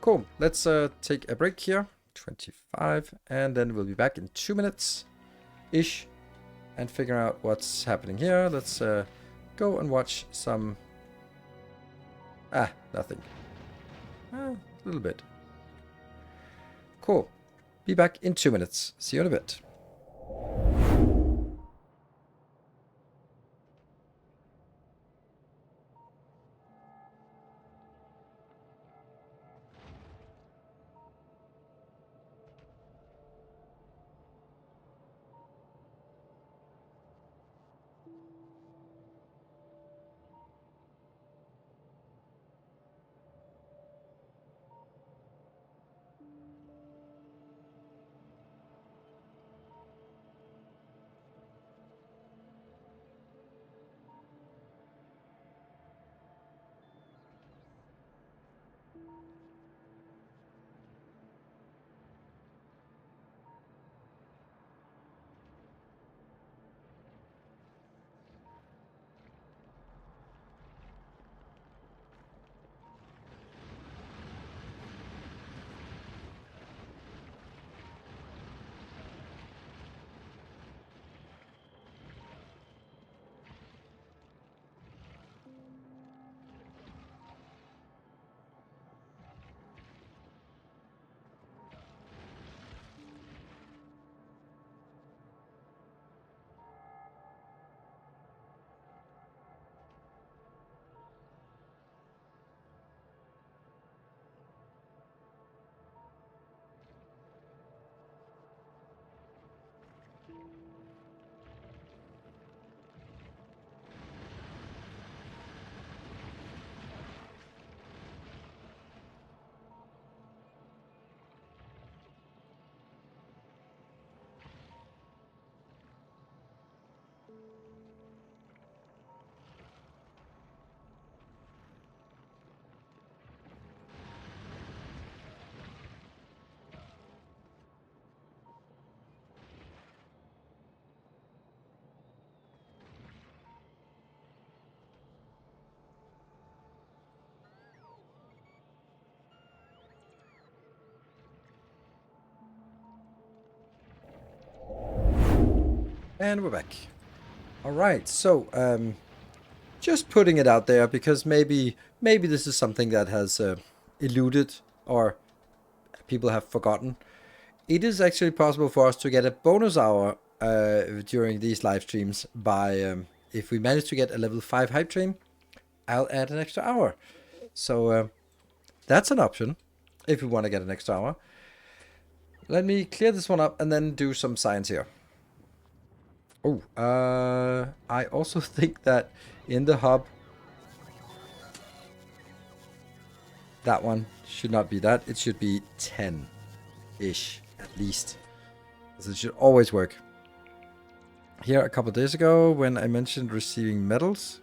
Cool, let's take a break here. 25, and then we'll be back in 2 minutes-ish and figure out what's happening here. Let's go and watch some... nothing. A little bit. Cool. Be back in 2 minutes. See you in a bit. And we're back. All right, so just putting it out there because maybe this is something that has eluded or people have forgotten. It is actually possible for us to get a bonus hour during these live streams by if we manage to get a level 5 hype train, I'll add an extra hour. So that's an option if we want to get an extra hour. Let me clear this one up and then do some science here. Oh, I also think that in the hub, that one should not be that. It should be 10-ish, at least. So it should always work. Here, a couple days ago, when I mentioned receiving medals,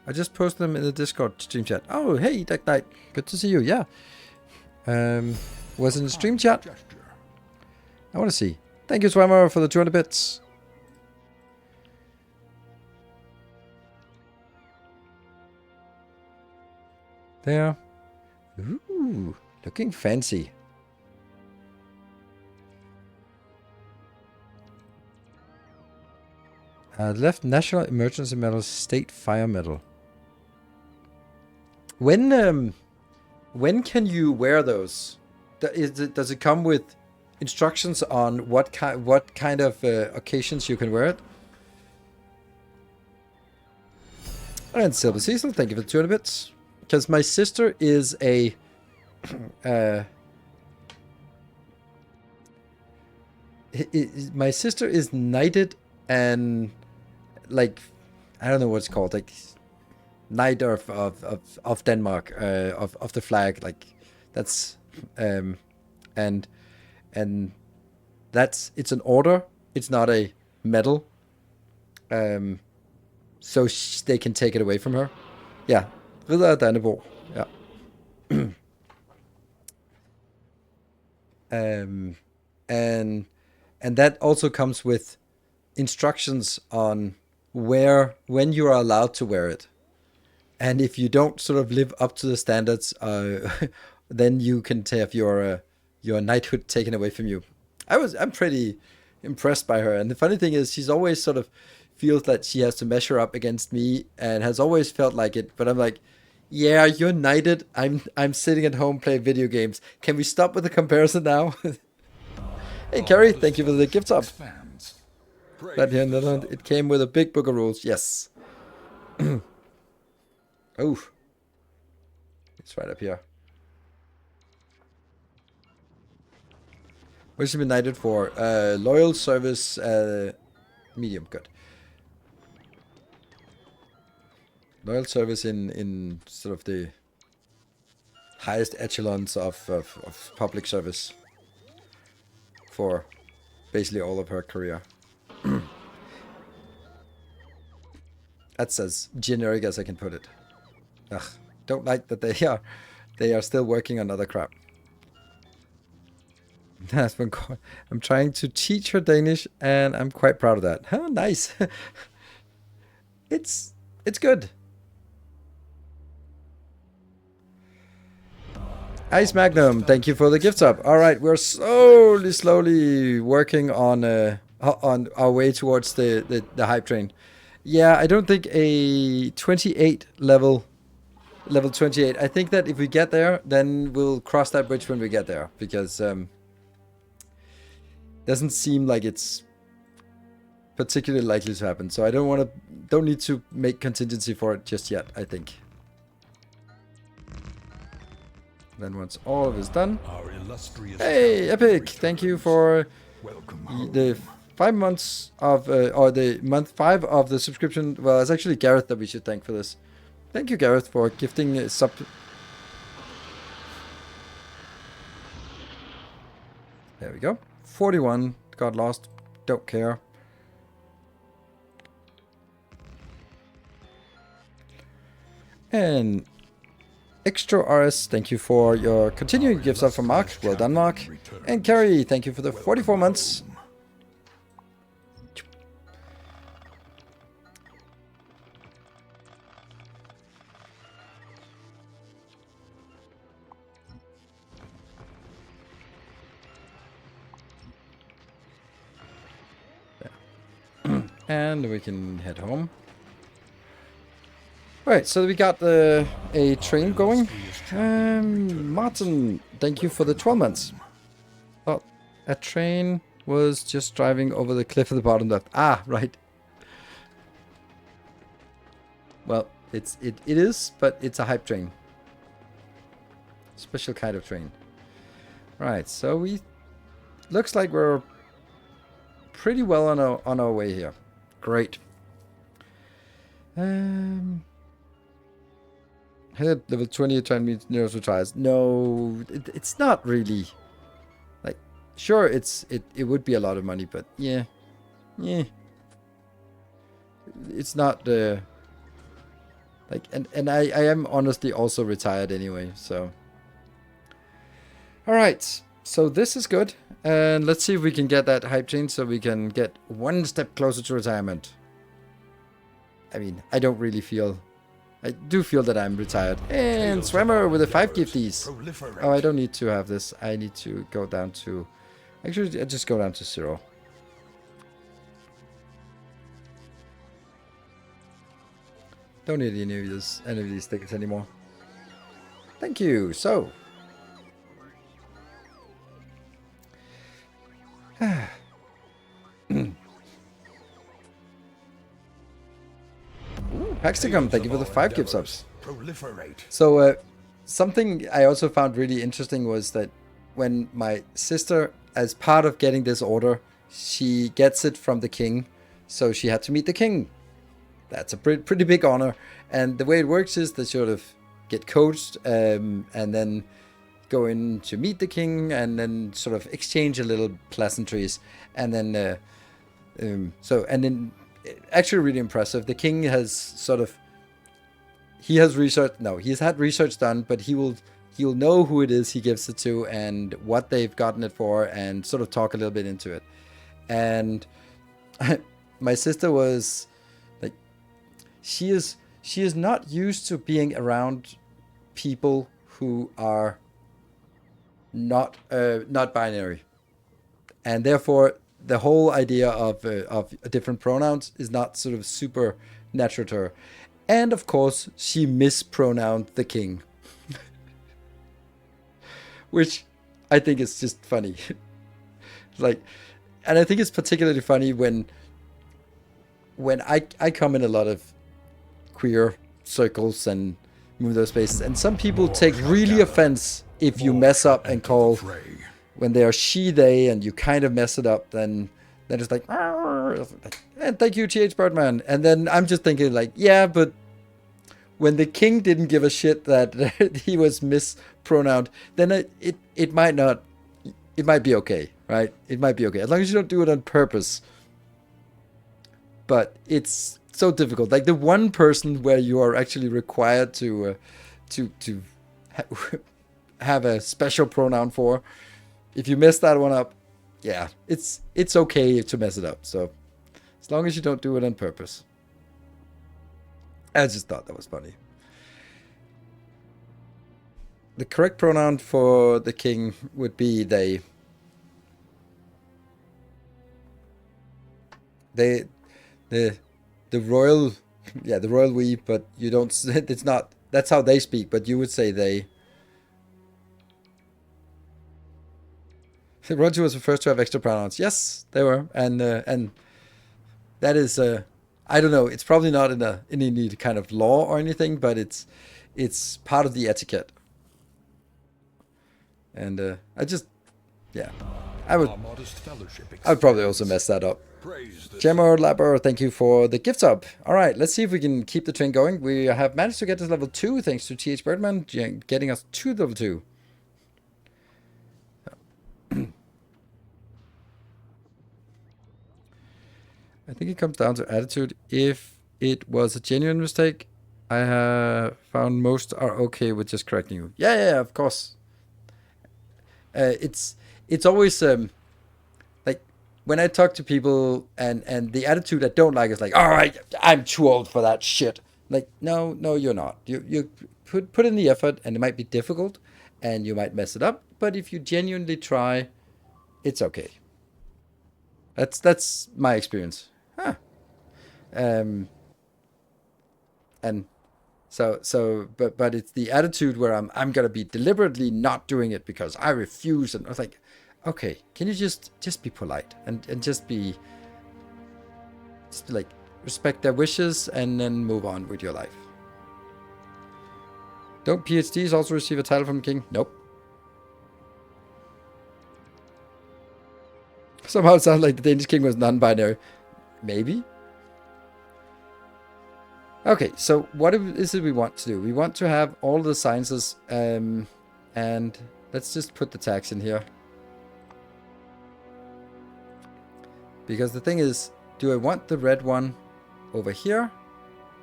I just posted them in the Discord stream chat. Oh, hey, Deck Knight. Good to see you, yeah. Was in the stream chat. I want to see. Thank you, Swammer, for the 200 bits. There. Ooh, looking fancy. Left National Emergency Medal, State Fire Medal. When can you wear those? Does it come with instructions on what kind of occasions you can wear it? And Silver Cecil, thank you for the 200 bits. Because my sister is a my sister is knighted and like I don't know what it's called, like knight of Denmark, of the flag, like that's and that's it's an order, it's not a medal, so they can take it away from her. Yeah, Ridder af Dannebrog. Yeah. And that also comes with instructions on when you are allowed to wear it, and if you don't sort of live up to the standards, then you can have your knighthood taken away from you. I'm pretty impressed by her, and the funny thing is she's always sort of feels that she has to measure up against me and has always felt like it, but I'm like, yeah, you're knighted. I'm sitting at home playing video games. Can we stop with the comparison now? Hey, Carrie, thank you for the gift sub. Right here in the Netherlands, it came with a big book of rules. Yes. Oh, it's right up here. What should be knighted for? Loyal service, medium. Good. Loyal service in sort of the highest echelons of public service for basically all of her career. That's as generic as I can put it. Ugh, don't like that they are still working on other crap. That's been I'm trying to teach her Danish, and I'm quite proud of that. Oh, nice. It's good. Ice Magnum, thank you for the gift sub. All right, we're slowly working on our way towards the hype train. Yeah, I don't think a 28 level 28. I think that if we get there, then we'll cross that bridge when we get there, because doesn't seem like it's particularly likely to happen. So I don't need to make contingency for it just yet, I think. Then once all of it is done. Hey, Epic! Thank you for the 5 months of, or the month 5 of the subscription. Well, it's actually Gareth that we should thank for this. Thank you, Gareth, for gifting a sub. There we go. 41. Got lost. Don't care. And Extra RS, thank you for your continuing gifts up from Mark. Well done, Mark. And Carrie, thank you for the 44 months. And we can head home. Alright, so we got a train going. Martin, thank you for the 12 months. Oh, a train was just driving over the cliff at the bottom left. Ah, right. Well, it is, but it's a hype train. Special kind of train. Right, so we looks like we're pretty well on our way here. Great. Hit level 20 trying to Nilaus retires. No, it's not really. Like, sure, it would be a lot of money, but yeah. It's not like, and I am honestly also retired anyway, so. Alright, so this is good. And let's see if we can get that hype chain so we can get one step closer to retirement. I mean, I don't really feel... I do feel that I'm retired. And Swimmer with a 5 gifties. Oh, I don't need to have this. I need to go down to... Actually, I just go down to 0. Don't need any of these tickets anymore. Thank you. So... Hexagam, thank you for the 5 gift subs. So, something I also found really interesting was that when my sister, as part of getting this order, she gets it from the king, so she had to meet the king. That's a pretty big honor, and the way it works is they sort of get coached, and then go in to meet the king, and then sort of exchange a little pleasantries, and then actually really impressive. The king has sort of he's had research done, but he'll know who it is he gives it to and what they've gotten it for, and sort of talk a little bit into it. And my sister was like, she is not used to being around people who are not binary, and therefore the whole idea of different pronouns is not sort of super natural to her. And of course, she mispronounced the king, which I think is just funny. Like, and I think it's particularly funny when I come in a lot of queer circles and move those spaces, and some people take really offense if you mess up and call when they are she, they, and you kind of mess it up, then it's like, and thank you, TH Birdman. And then I'm just thinking like, yeah, but when the king didn't give a shit that he was mispronounced, then it might be okay, right? It might be okay, as long as you don't do it on purpose. But it's so difficult. Like the one person where you are actually required to have a special pronoun for, if you mess that one up, yeah, it's okay to mess it up. So as long as you don't do it on purpose. I just thought that was funny. The correct pronoun for the king would be they. The royal, yeah, the royal we, but you don't, it's not, that's how they speak, but you would say they. Roger was the first to have extra pronouns. Yes, they were, and that is, I don't know. It's probably not in any kind of law or anything, but it's part of the etiquette. And I just, yeah, I would probably also mess that up. Gemma Labor, thank you for the gift sub. All right, let's see if we can keep the train going. We have managed to get to level 2 thanks to TH Birdman, getting us to level 2. I think it comes down to attitude. If it was a genuine mistake, I have found most are okay with just correcting you. Yeah, of course. It's always like when I talk to people and the attitude I don't like is like, all right, I'm too old for that shit. Like, no, you're not. You put in the effort, and it might be difficult, and you might mess it up. But if you genuinely try, it's okay. That's my experience. Huh. And but it's the attitude where I'm gonna be deliberately not doing it because I refuse. And I was like, okay, can you just be polite and just be like, respect their wishes and then move on with your life. Don't PhDs also receive a title from the king? Nope. Somehow it sounds like the Danish king was non-binary. Maybe. Okay, so what is it we want to do? We want to have all the sciences, and let's just put the tax in here. Because the thing is, do I want the red one over here?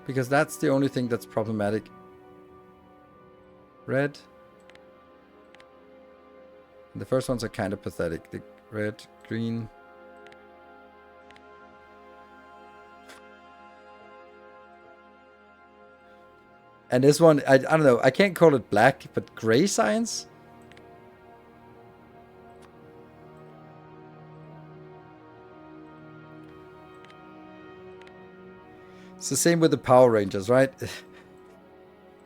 Because that's the only thing that's problematic. Red. And the first ones are kind of pathetic. The red, green. And this one, I don't know, I can't call it black, but gray science? It's the same with the Power Rangers, right?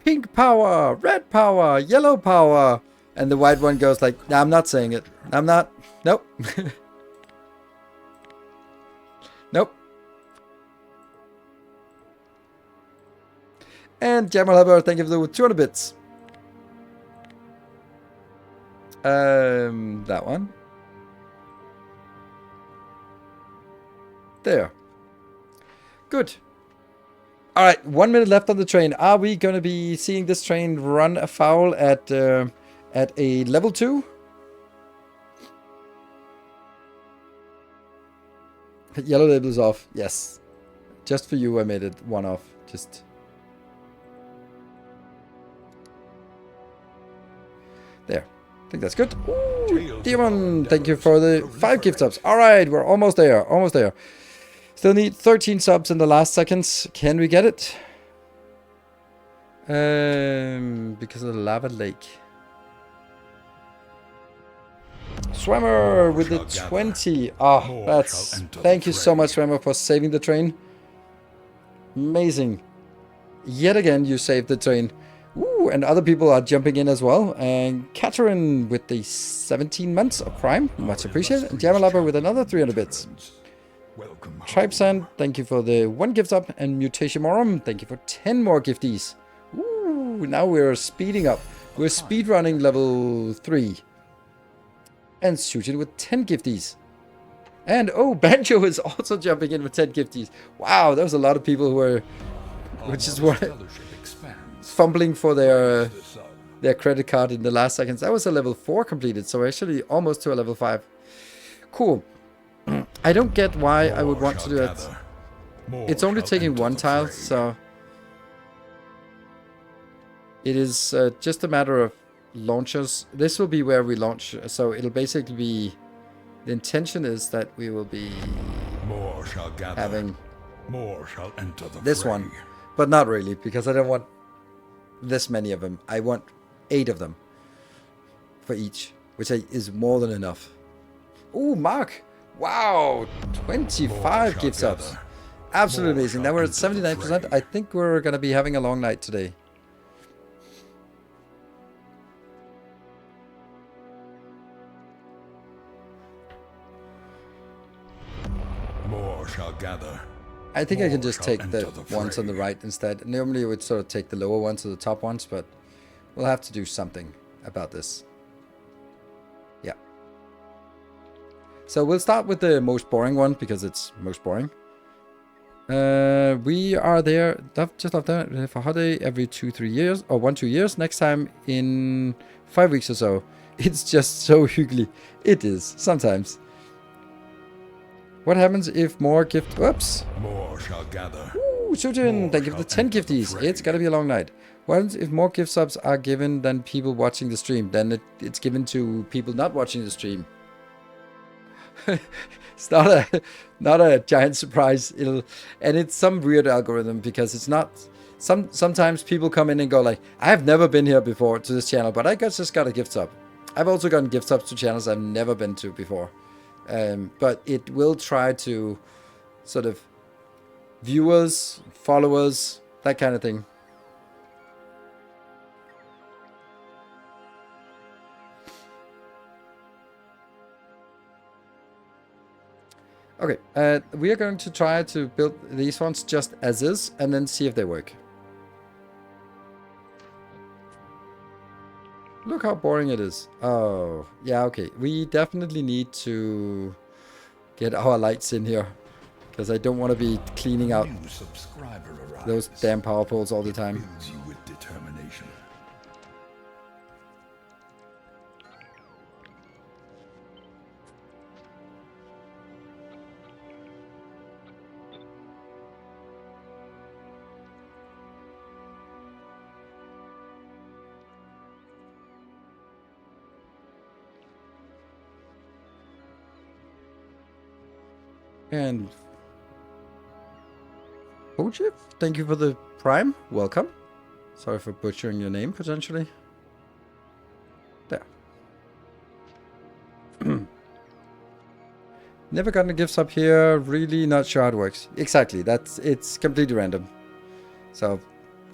Pink power, red power, yellow power. And the white one goes like, nah, I'm not saying it. I'm not. Nope. Nope. And Jamal Haber, thank you for the 200 bits. That one. There. Good. All right, 1 minute left on the train. Are we going to be seeing this train run afoul at a level 2? Yellow label is off. Yes. Just for you, I made it one off. Just... there. I think that's good. Ooh, Demon, thank you for the 5 gift subs. All right, we're almost there. Almost there. Still need 13 subs in the last seconds. Can we get it? Because of the lava lake. Swimmer with the 20. Oh, that's... thank you so much, Swimmer, for saving the train. Amazing. Yet again, you saved the train. Ooh, and other people are jumping in as well. And Catherine with the 17 months of Prime. Much appreciated. And Jamalaba with another 300 bits. Tribesand, thank you for the 1 gift up. And Mutation Morum, thank you for 10 more gifties. Ooh, now we're speeding up. We're speedrunning level 3. And shooting with 10 gifties. And oh, Banjo is also jumping in with 10 gifties. Wow, there was a lot of people who were just fumbling for their credit card in the last seconds. That was a level 4 completed, so actually almost to a level 5. Cool. I don't get why I would want to do it. It's only taking 1 tile, so it is just a matter of launchers. This will be where we launch, so it'll basically be... the intention is that we will be having this one, but not really, because I don't want this many of them. I want 8 of them for each, which is more than enough. Ooh, Mark! Wow! 25 gift subs. Absolutely amazing. Now we're at 79%. I think we're going to be having a long night today. More shall gather. I think I can just take the ones on the right instead. Normally I would sort of take the lower ones to the top ones, but we'll have to do something about this. Yeah. So we'll start with the most boring one because it's most boring. We are there just after for holiday every 2-3 years or 1-2 years. Next time in 5 weeks or so. It's just so hyggelig. It is sometimes. What happens if more gift... Whoops. More shall gather. Ooh, Sujin, thank you for the 10 gifties. It's gotta be a long night. What happens if more gift subs are given than people watching the stream? Then it's given to people not watching the stream. It's not a giant surprise. And it's some weird algorithm because it's not... Sometimes people come in and go like, I have never been here before to this channel, but I just got a gift sub. I've also gotten gift subs to channels I've never been to before. But it will try to sort of viewers, followers, that kind of thing. Okay, we are going to try to build these ones just as is, and then see if they work. Look how boring it is. Oh, yeah, okay. We definitely need to get our lights in here, because I don't want to be cleaning out New subscriber arrives. those damn power poles all the time. Fills you with determination. And Ojif, thank you for the prime. Welcome. Sorry for butchering your name, potentially. There. Never gotten the gifts up here. Really not sure how it works. Exactly. It's completely random. So,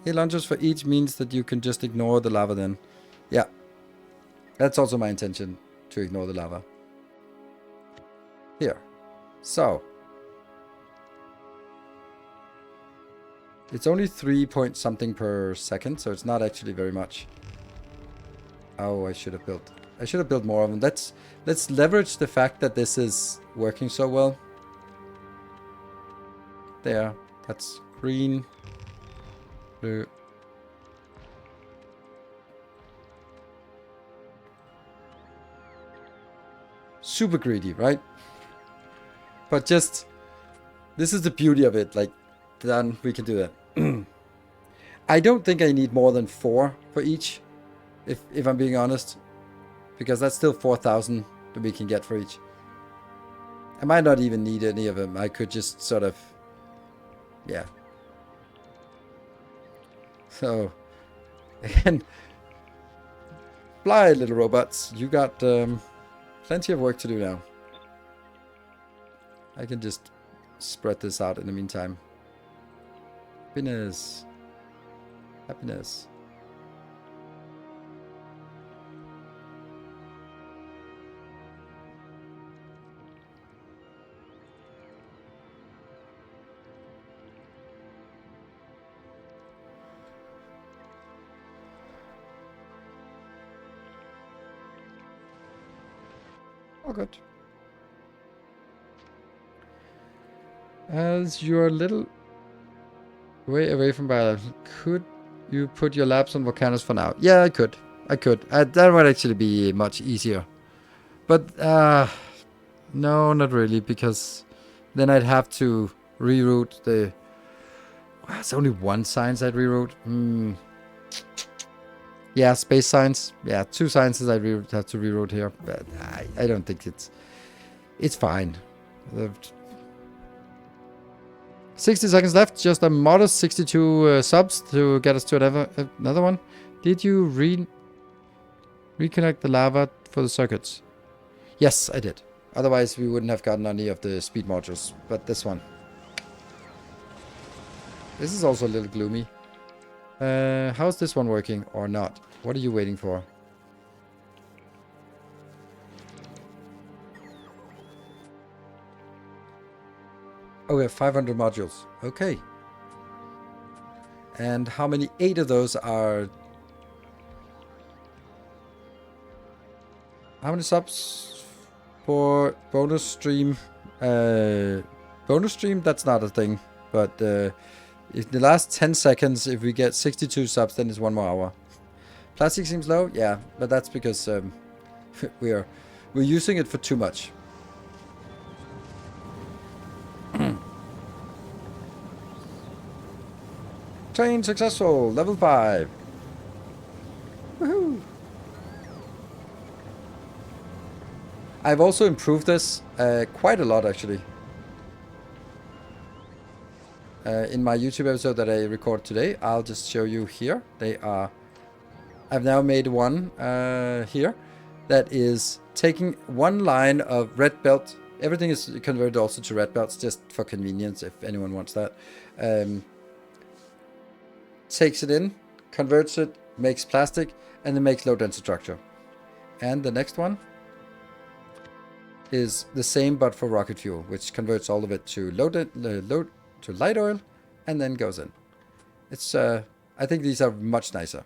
launchers for each means that you can just ignore the lava then. Yeah. That's also my intention, to ignore the lava. Here. So. It's only 3 point something per second, so it's not actually very much. Oh, I should have built more of them. Let's leverage the fact that this is working so well. There. That's green. Blue. Super greedy, right? But just, this is the beauty of it. Like, done, we can do that. I don't think I need more than 4 for each, if I'm being honest, because that's still 4,000 that we can get for each. I might not even need any of them. I could just sort of, yeah. So, again, fly, little robots. You got plenty of work to do now. I can just spread this out in the meantime. Happiness. Happiness. Oh, good. As you're a little way away from biology, could you put your labs on Vulcanus for now? Yeah, I could. That would actually be much easier. But, no, not really, because then I'd have to reroute the... Well, it's only one science I'd reroute. Yeah, space science. Yeah, 2 sciences I'd have to reroute here. But I don't think it's fine. 60 seconds left. Just a modest 62 subs to get us to another one. Did you reconnect the lava for the circuits? Yes, I did. Otherwise, we wouldn't have gotten any of the speed modules. But this one. This is also a little gloomy. How's this one working or not? What are you waiting for? Oh, we have 500 modules. Okay. And how many? 8 of those are... How many subs for bonus stream? Bonus stream? That's not a thing. But if the last 10 seconds, if we get 62 subs, then it's 1 more hour. Plastic seems low? Yeah, but that's because we're using it for too much. Train successful, level 5. Woohoo! I've also improved this quite a lot, actually. In my YouTube episode that I record today, I'll just show you here. They are... I've now made one here that is taking one line of red belt Everything is converted also to red belts, just for convenience, if anyone wants that. Takes it in, converts it, makes plastic, and then makes low density structure. And the next one is the same but for rocket fuel, which converts all of it to to light oil, and then goes in. It's I think these are much nicer.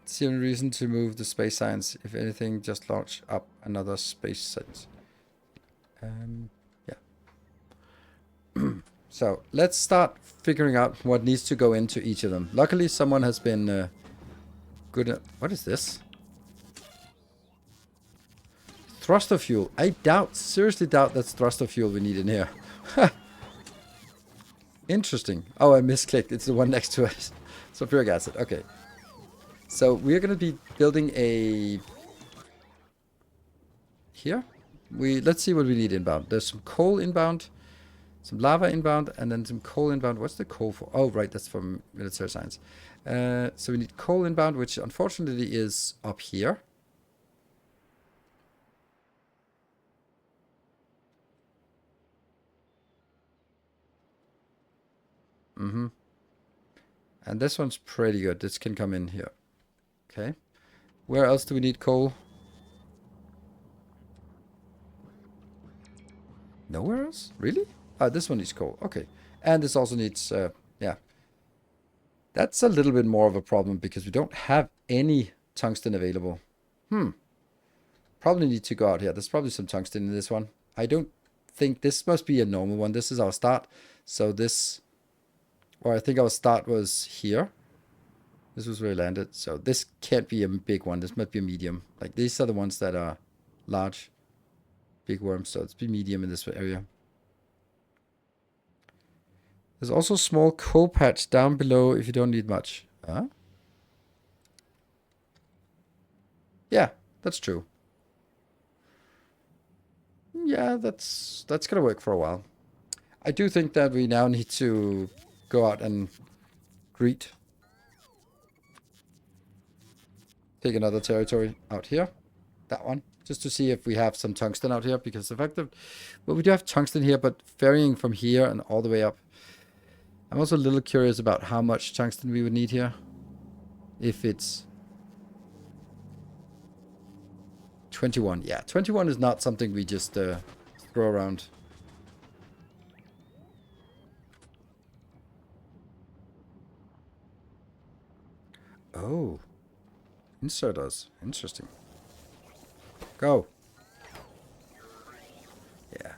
It's the only reason to move the space science. If anything, just launch up another space science. Yeah. So let's start figuring out what needs to go into each of them. Luckily, someone has been good at... What is this? Thruster fuel. I seriously doubt that's thruster fuel we need in here. Interesting. Oh, I misclicked. It's the one next to it. Sulfuric acid. Okay. So we're going to be building a... Here? Let's see what we need inbound. There's some coal inbound. Some lava inbound, and then some coal inbound. What's the coal for? Oh, right, that's from military science. So we need coal inbound, which unfortunately is up here. And this one's pretty good. This can come in here. Okay. Where else do we need coal? Nowhere else? Really? This one needs coal. Okay. And this also needs, yeah. That's a little bit more of a problem because we don't have any tungsten available. Probably need to go out here. There's probably some tungsten in this one. I don't think this must be a normal one. This is our start. So this, or I think our start was here. This was where we landed. So this can't be a big one. This might be a medium. Like these are the ones that are large, big worms. So it's be medium in this area. There's also a small coal patch down below if you don't need much. Huh? Yeah, that's true. Yeah, that's gonna work for a while. I do think that we now need to go out and greet. Take another territory out here. That one. Just to see if we have some tungsten out here. Because the fact that... Well, we do have tungsten here, but varying from here and all the way up. I'm also a little curious about how much tungsten we would need here. If it's... 21. Yeah, 21 is not something we just throw around. Oh. Insert us. Interesting. Go. Yeah.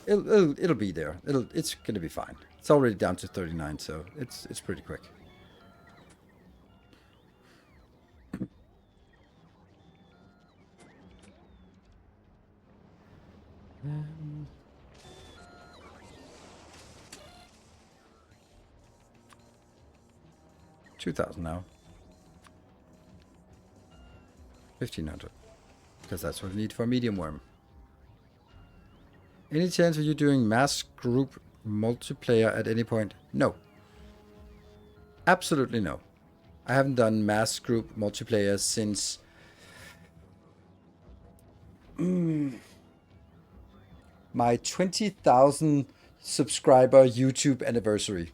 It'll be there. It's gonna be fine. It's already down to 39, so it's pretty quick. $2,000 now. 1,500. Because that's what we need for a medium worm. Any chance of you doing mass group multiplayer at any point? No. Absolutely no. I haven't done mass group multiplayer since... my 20,000 subscriber YouTube anniversary.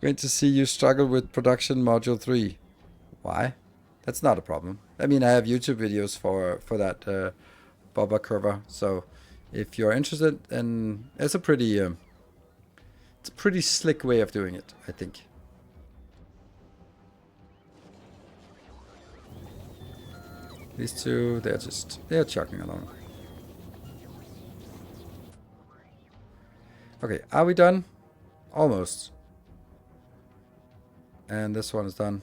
Great to see you struggle with production module 3. Why? That's not a problem. I mean, I have YouTube videos for that Boba curver. So if you're interested, then it's a pretty slick way of doing it, I think. These two, they're chugging along. Okay, are we done? Almost. And this one is done.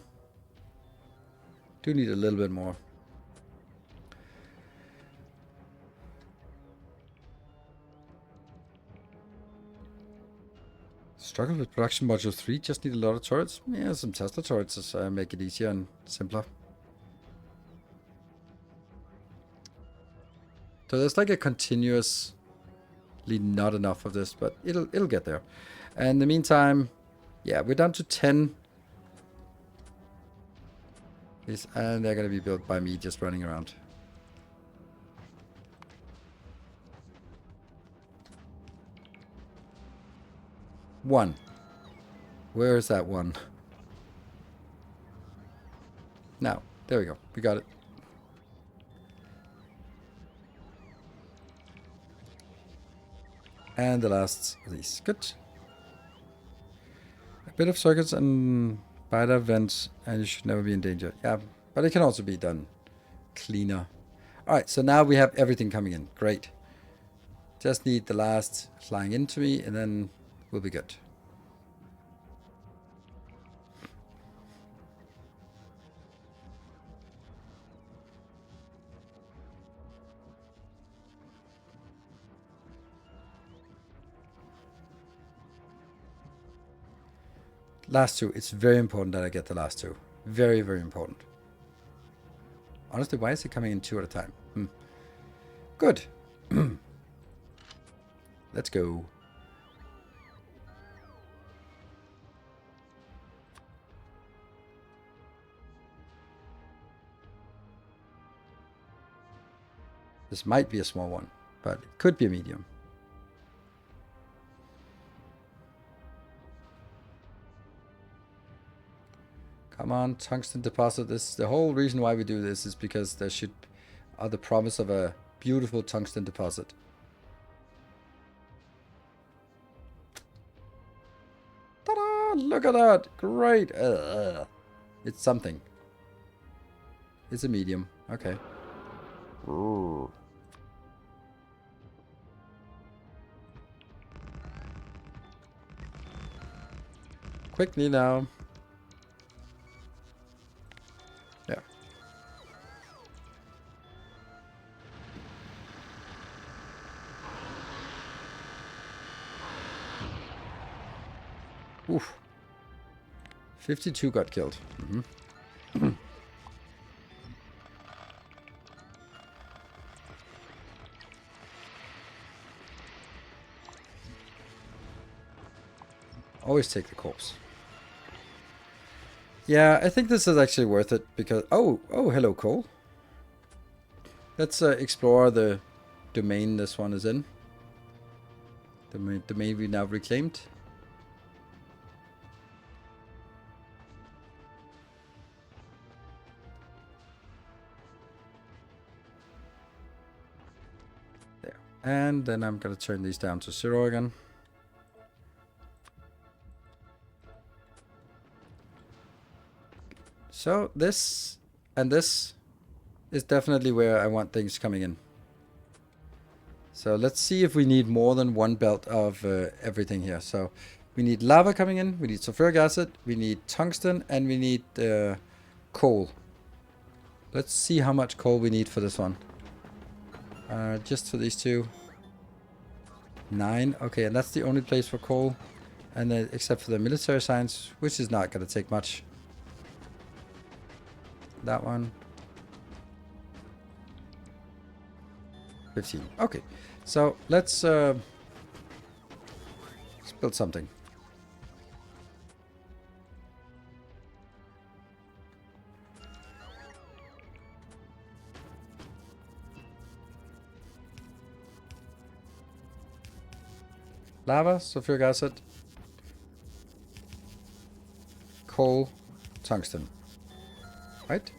Do need a little bit more. Struggle with production module 3, just need a lot of turrets. Yeah, some Tesla turrets make it easier and simpler. So there's like a continuously not enough of this, but it'll get there. And in the meantime, yeah, we're down to 10 Please. And they're going to be built by me just running around. One. Where is that one? Now, there we go. We got it. And the last of these. Good. A bit of circuits and biter vents, and you should never be in danger. Yeah, but it can also be done cleaner. Alright, so now we have everything coming in. Great. Just need the last flying into me, and then we'll be good. Last two. It's very important that I get the last two. Very, very important. Honestly, why is it coming in two at a time? Good. Let's go. This might be a small one, but it could be a medium. Come on, tungsten deposit. This, the whole reason why we do this is because there should are the promise of a beautiful tungsten deposit. Ta-da! Look at that! Great! It's something. It's a medium. Okay. Ooh. Quickly now. Yeah. Oof. 52 got killed. Always take the corpse. Yeah, I think this is actually worth it because... Oh, hello, Cole. Let's explore the domain this one is in. The domain we now reclaimed. There. And then I'm going to turn these down to 0 again. So this and this is definitely where I want things coming in. So let's see if we need more than one belt of everything here. So we need lava coming in, we need sulfuric acid, we need tungsten, and we need coal. Let's see how much coal we need for this one. Just for these two. 9. Okay, and that's the only place for coal. And then except for the military science, which is not going to take much. That one. 15. Okay. So let's build something. Lava, sulfuric acid, coal, tungsten. Right?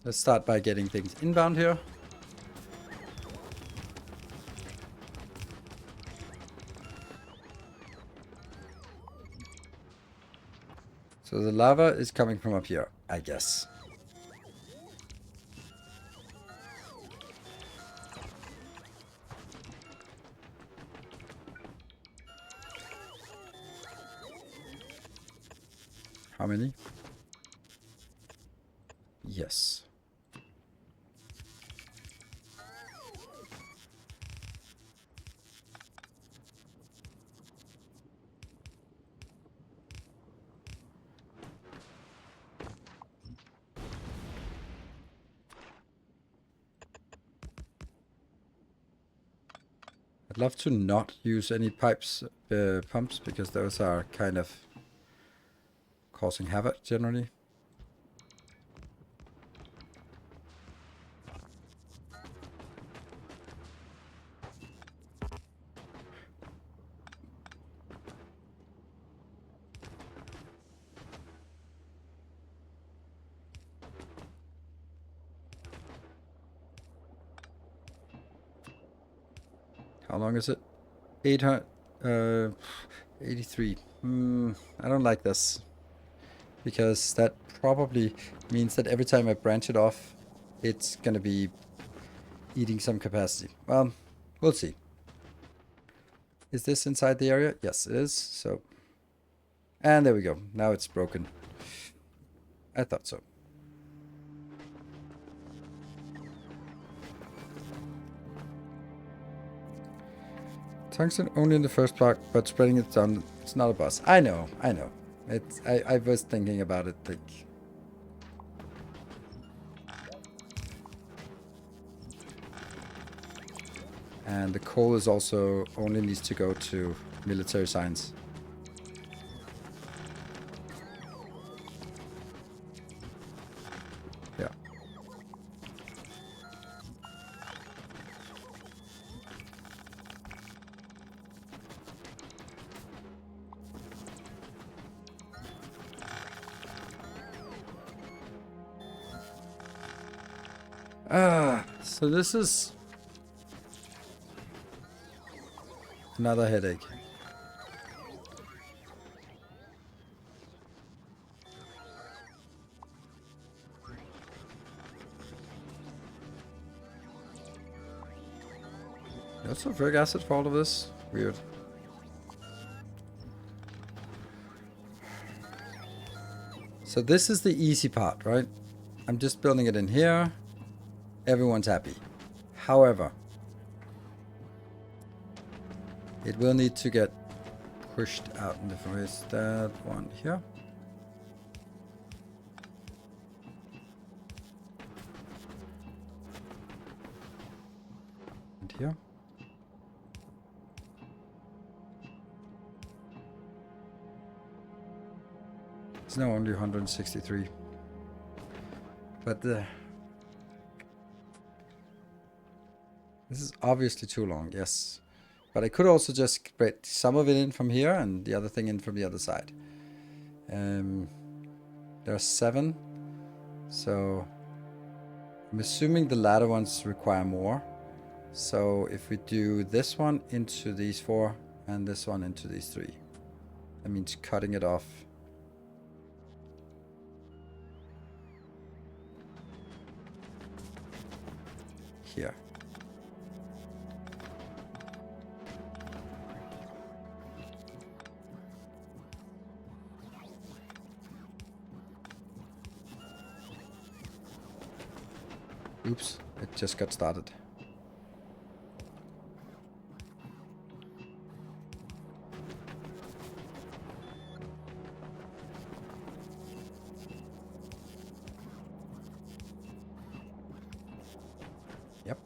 Let's start by getting things inbound here. So the lava is coming from up here, I guess. How many? Yes. I'd love to not use any pumps, because those are kind of causing havoc generally. How long is it? 83. I don't like this. Because that probably means that every time I branch it off, it's gonna be eating some capacity. Well, we'll see. Is this inside the area? Yes, it is. So, and there we go. Now it's broken. I thought so. Tungsten only in the first block, but spreading it down, it's not a boss. I know. I was thinking about it, like... And the coal is also only needs to go to military science. Yeah. So this is another headache. No sulfuric acid for all of this? Weird. So this is the easy part, right? I'm just building it in here. Everyone's happy. However, it will need to get pushed out in different ways. That one here. And here. It's now only 163. But this is obviously too long, yes. But I could also just spread some of it in from here and the other thing in from the other side. There are 7. So I'm assuming the latter ones require more. So if we do this one into these 4 and this one into these 3, that means cutting it off here. Oops, it just got started. Yep.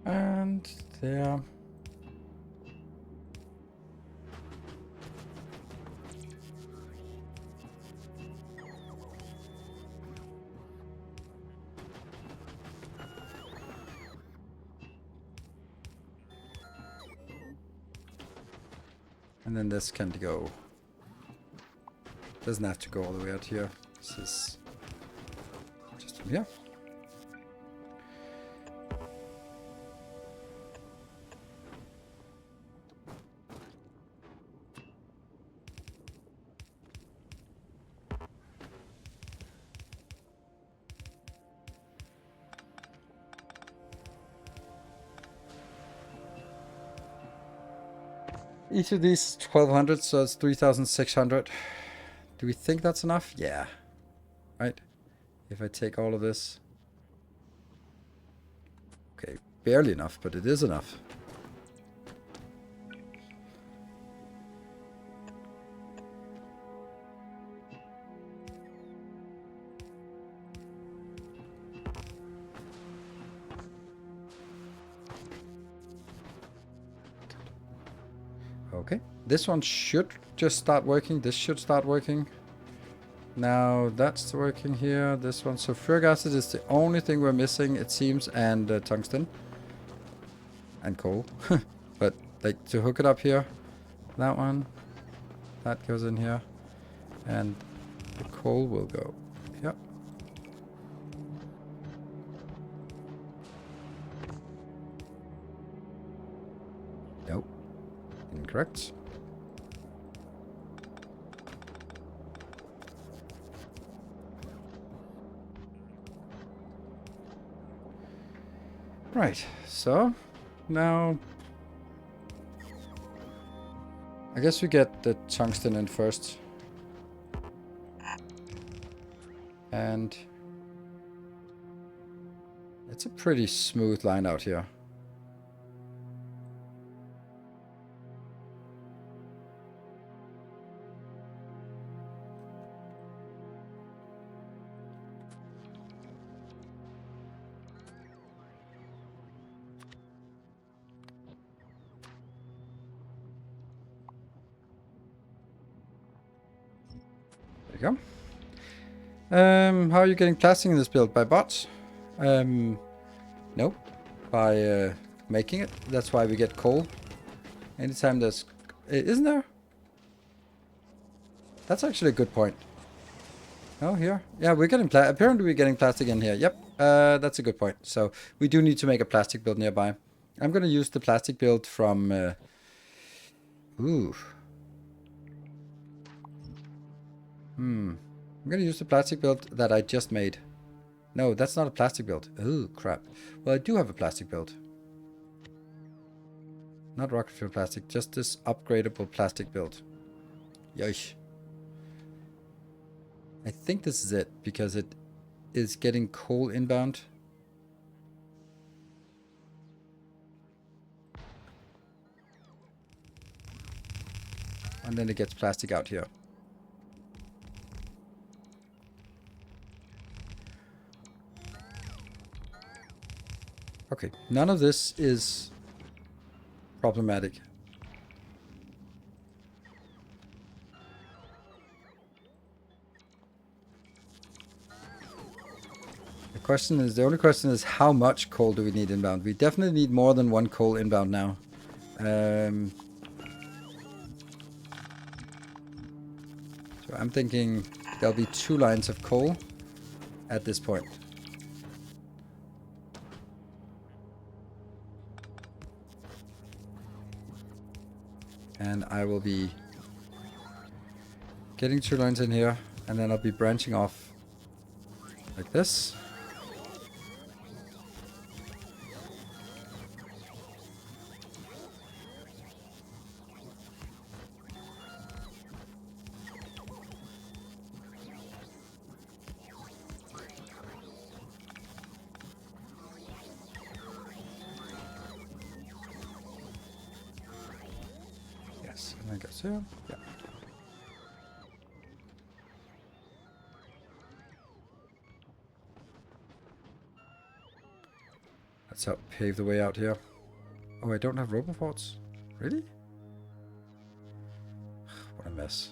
And there. And then this can go. Doesn't have to go all the way out here. This is just from here. Each of these is 1200, so it's 3600. Do we think that's enough? Yeah. Right? If I take all of this. Okay, barely enough, but it is enough. Okay, this one should just start working. This should start working. Now that's working here. This one. So ferric acid is the only thing we're missing, it seems, and tungsten. And coal. But like to hook it up here, that one, that goes in here. And the coal will go. Yep. Nope. Incorrect. Right, so now I guess we get the tungsten in first. And it's a pretty smooth line out here. There you go. How are you getting plastic in this build? By bots? No. By making it. That's why we get coal. Anytime there's... Isn't there? That's actually a good point. Oh, here. Yeah, we're getting... Apparently we're getting plastic in here. Yep. That's a good point. So we do need to make a plastic build nearby. I'm going to use the plastic build from... I'm going to use the plastic build that I just made. No, that's not a plastic build. Oh, crap. Well, I do have a plastic build. Not rocket fuel plastic, just this upgradable plastic build. Yoish. I think this is it, because it is getting coal inbound. And then it gets plastic out here. Okay, none of this is problematic. The only question is how much coal do we need inbound? We definitely need more than one coal inbound now. So I'm thinking there'll be 2 lines of coal at this point. And I will be getting 2 lines in here, and then I'll be branching off like this. Yes, and I guess so. Yeah. Let's help pave the way out here. Oh, I don't have roboforts? Really? What a mess.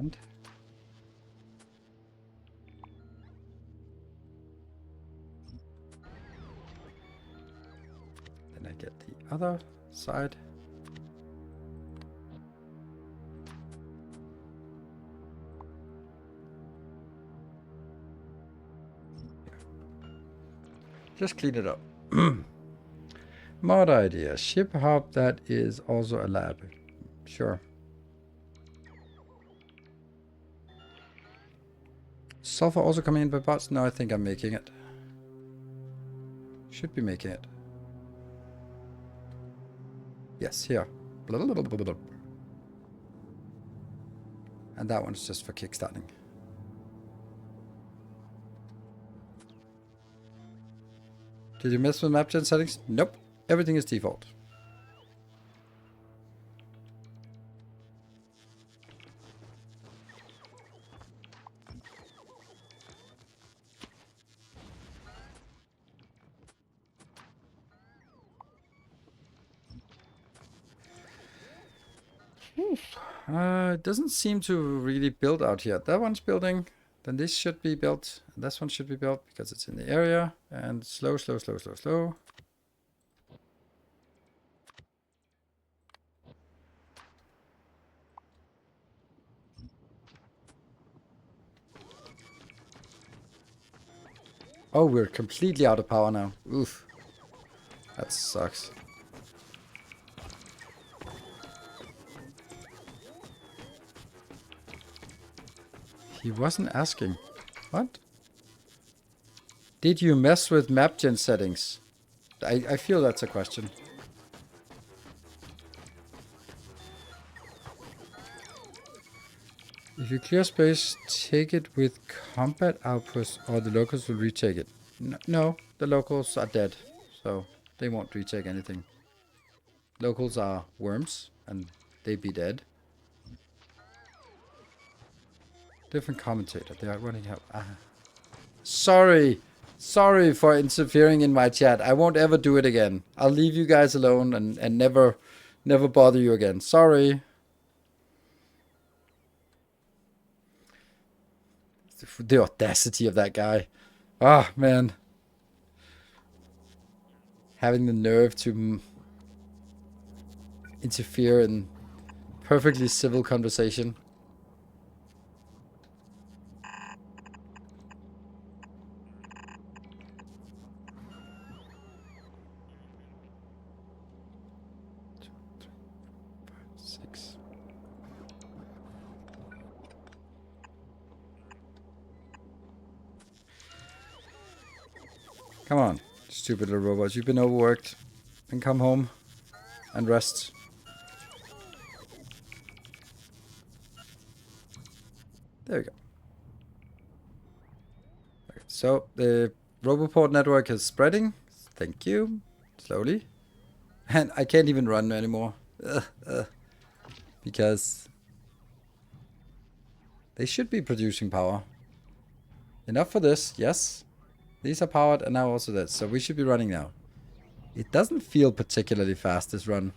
And then I get the other side. Just clean it up. Mod idea. Ship hub that is also a lab. Sure. Sulfur also coming in by bots? No, I think I'm making it. Should be making it. Yes, here. And that one's just for kickstarting. Did you mess with map gen settings? Nope. Everything is default. It doesn't seem to really build out here. That one's building. Then this should be built. This one should be built because it's in the area. And slow, slow, slow, slow, slow. Oh, we're completely out of power now. Oof. That sucks. He wasn't asking. What? Did you mess with map gen settings? I feel that's a question. If you clear space, take it with combat outposts or the locals will retake it. No, the locals are dead, so they won't retake anything. Locals are worms, and they be dead. Different commentator. They are running out. Sorry. Sorry for interfering in my chat. I won't ever do it again. I'll leave you guys alone and never bother you again. Sorry. The audacity of that guy. Ah, man. Having the nerve to interfere in perfectly civil conversation. Come on, stupid little robots. You've been overworked. And come home and rest. There we go. Okay, so the Roboport network is spreading. Thank you. Slowly. And I can't even run anymore. Because they should be producing power. Enough for this, yes. These are powered and now also this. So we should be running now. It doesn't feel particularly fast, this run.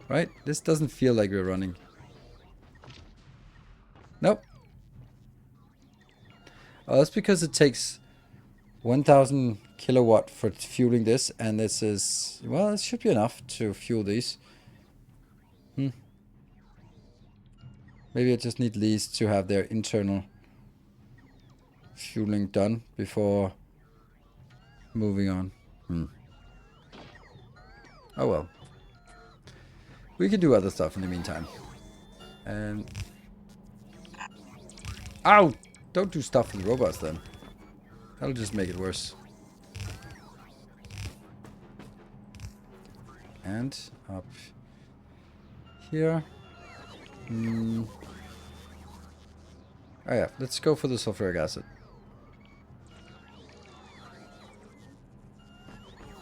Right? This doesn't feel like we're running. Nope. Oh, that's because it takes 1000 kilowatt for fueling this. And this is... Well, it should be enough to fuel these. Maybe I just need these to have their internal fueling done before moving on. Oh well. We can do other stuff in the meantime. And... Ow! Don't do stuff with the robots then. That'll just make it worse. And up here. Oh yeah, let's go for the sulfuric acid.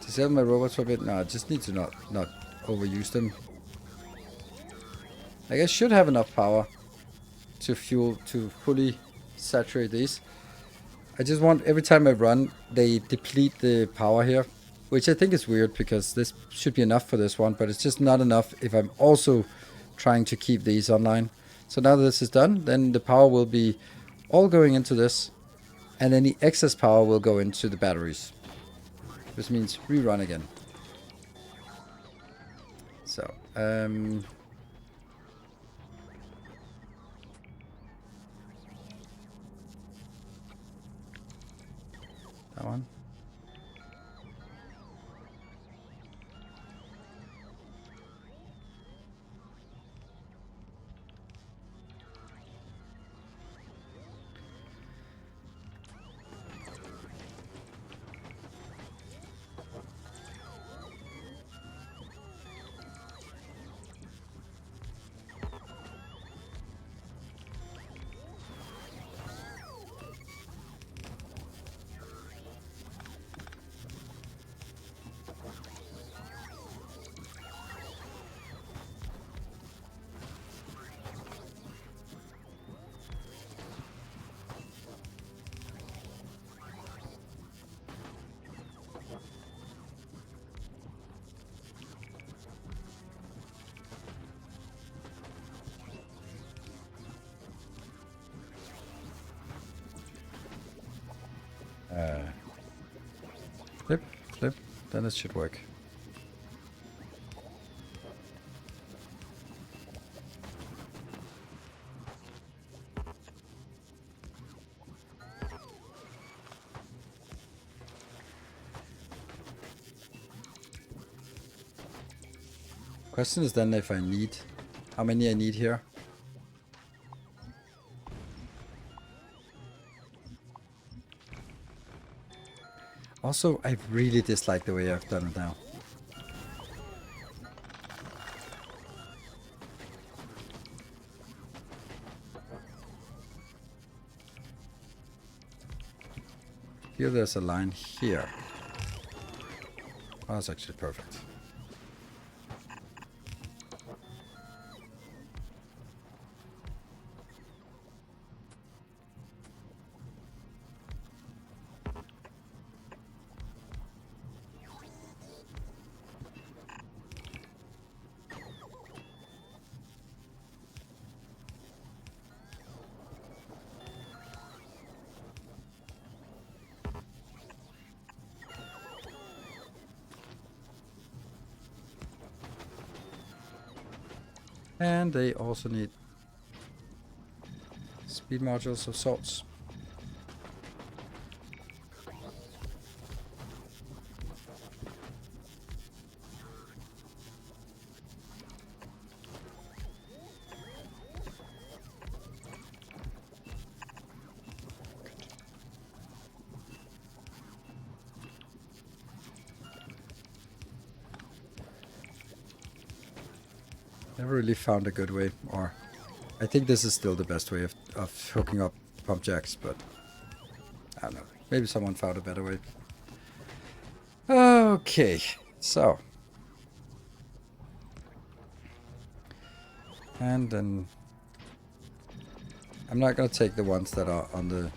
Disable my robots for a bit? No, I just need to not overuse them. I guess should have enough power to fuel, to fully saturate these. I just want, every time I run, they deplete the power here. Which I think is weird, because this should be enough for this one, but it's just not enough if I'm also trying to keep these online. So now that this is done, then the power will be all going into this, and any excess power will go into the batteries. Which means rerun again. So, that one. Flip, flip, then it should work. Question is then if I need, how many I need here. Also, I really dislike the way I've done it now. Here there's a line here. Oh, that's actually perfect. And they also need speed modules of sorts. Never really found a good way, or I think this is still the best way of hooking up pump jacks, but I don't know. Maybe someone found a better way. Okay, so. And then I'm not gonna take the ones that are on the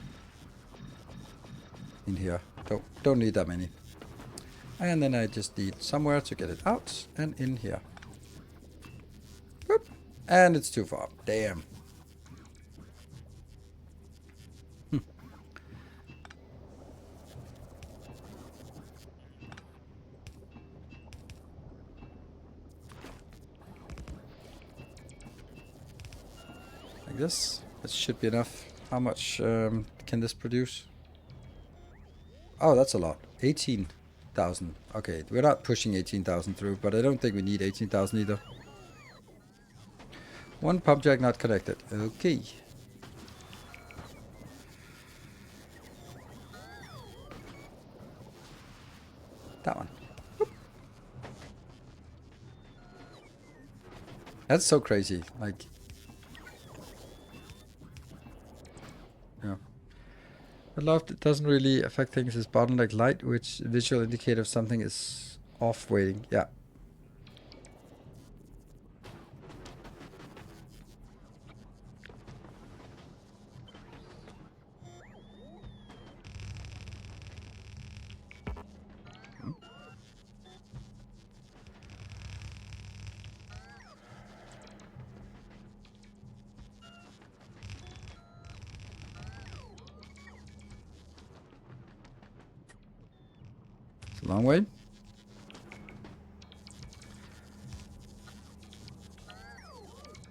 in here. Don't need that many. And then I just need somewhere to get it out and in here. Whoop. And it's too far. Damn. Like this. That should be enough. How much can this produce? Oh, that's a lot. 18,000. Okay, we're not pushing 18,000 through, but I don't think we need 18,000 either. One pump jack not connected. Okay. That one. Whoop. That's so crazy. Like, yeah. A lot that doesn't really affect things is bottleneck light, which visual indicator of something is off waiting. Yeah. a long way.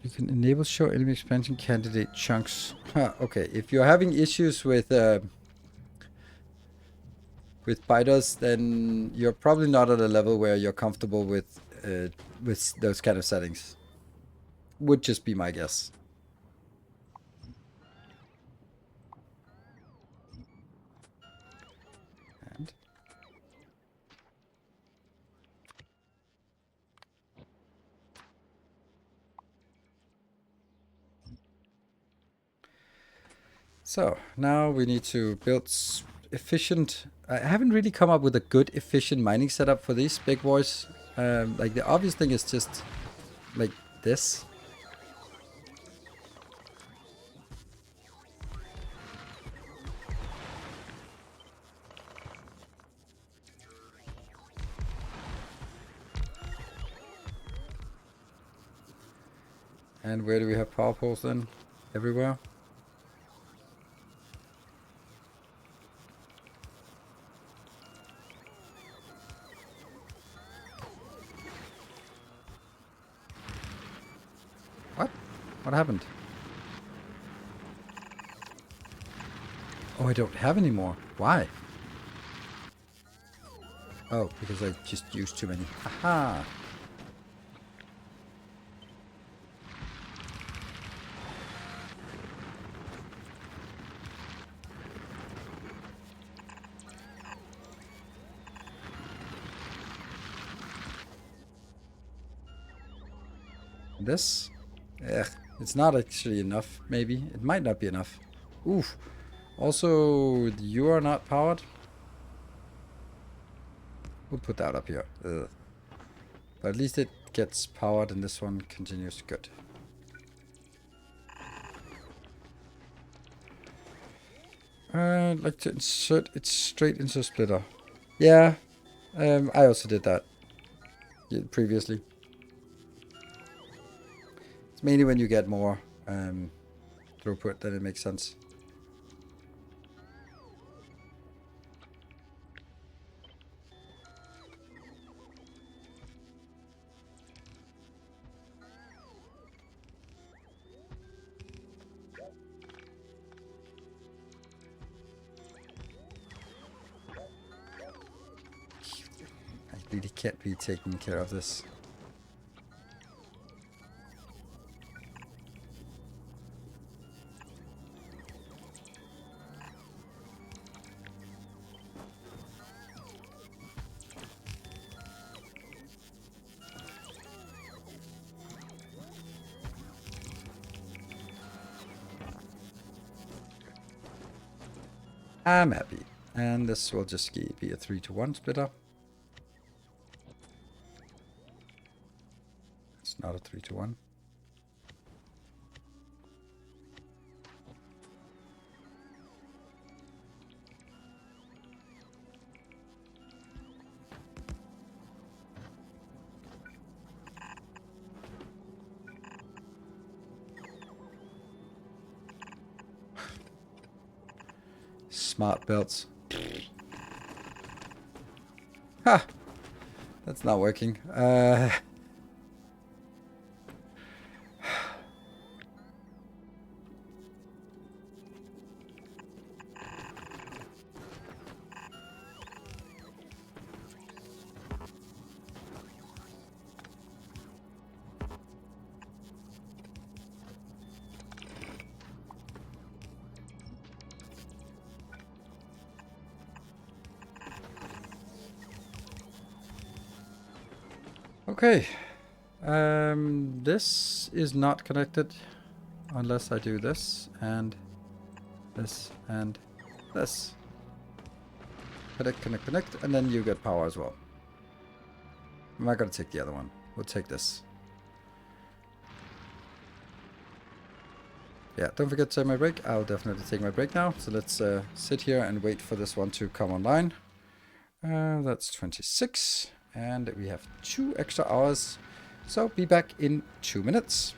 You can enable show enemy expansion candidate chunks. Okay, if you're having issues with biters, then you're probably not at a level where you're comfortable with those kind of settings. Would just be my guess. And so now we need to build efficient. I haven't really come up with a good efficient mining setup for these big boys. Like the obvious thing is just like this. And where do we have power poles then? Everywhere. What? What happened? Oh, I don't have any more. Why? Oh, because I just used too many. Aha! This? Ugh, it's not actually enough, maybe. It might not be enough. Oof. Also, you are not powered. We'll put that up here. Ugh. But at least it gets powered and this one continues. Good. I'd like to insert it straight into a splitter. Yeah, I also did that previously. It's mainly when you get more throughput that it makes sense. I really can't be taking care of this. I'm happy. And this will just be a 3-to-1 splitter. It's not a 3-to-1. Smart belts. Ha! That's not working. Okay. This is not connected unless I do this and this and this. Connect, connect, connect, and then you get power as well. I'm not gonna take the other one. We'll take this. Yeah, don't forget to take my break. I'll definitely take my break now. So let's sit here and wait for this one to come online. That's 26. And we have 2 extra hours. So be back in 2 minutes.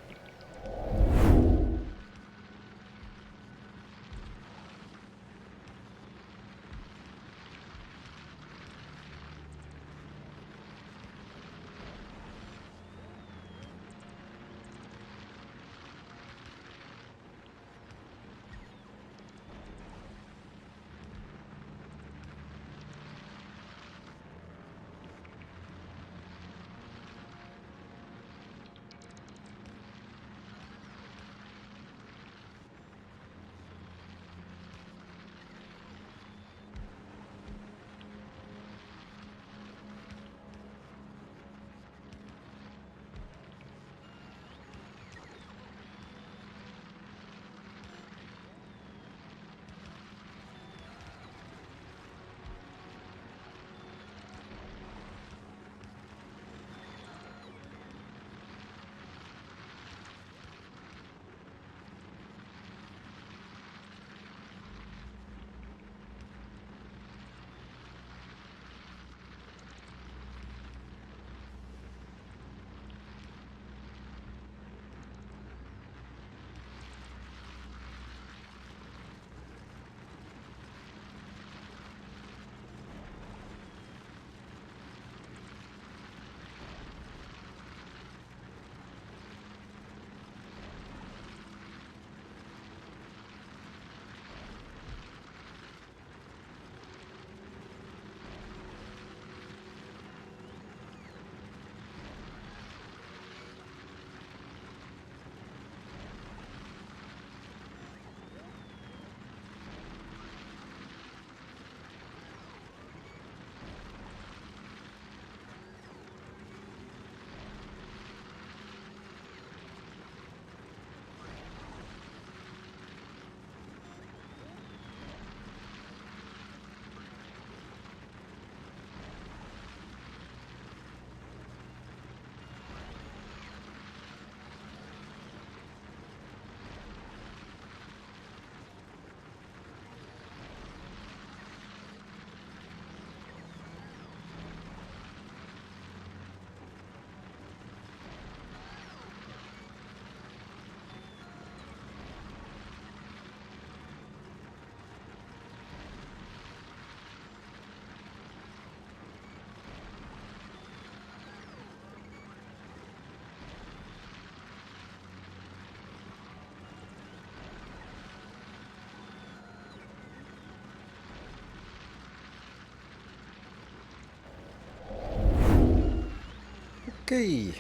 Okay.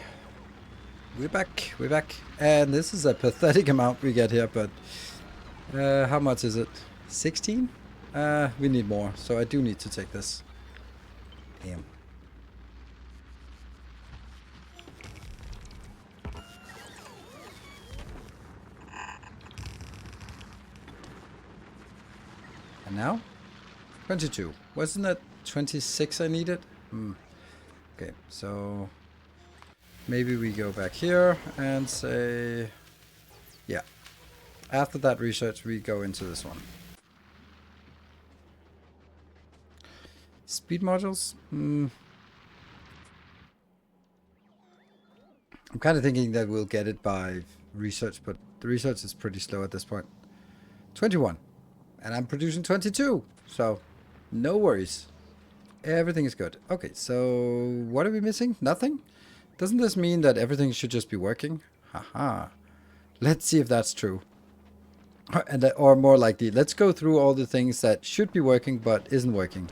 We're back. We're back. And this is a pathetic amount we get here, but how much is it? 16? We need more, so I do need to take this. Damn. And now? 22. Wasn't that 26 I needed? Okay, so maybe we go back here and say, yeah. After that research, we go into this one. Speed modules? I'm kind of thinking that we'll get it by research, but the research is pretty slow at this point. 21. And I'm producing 22, so no worries. Everything is good. Okay, so what are we missing? Nothing? Doesn't this mean that everything should just be working? Haha. Let's see if that's true. And or more likely, let's go through all the things that should be working but isn't working.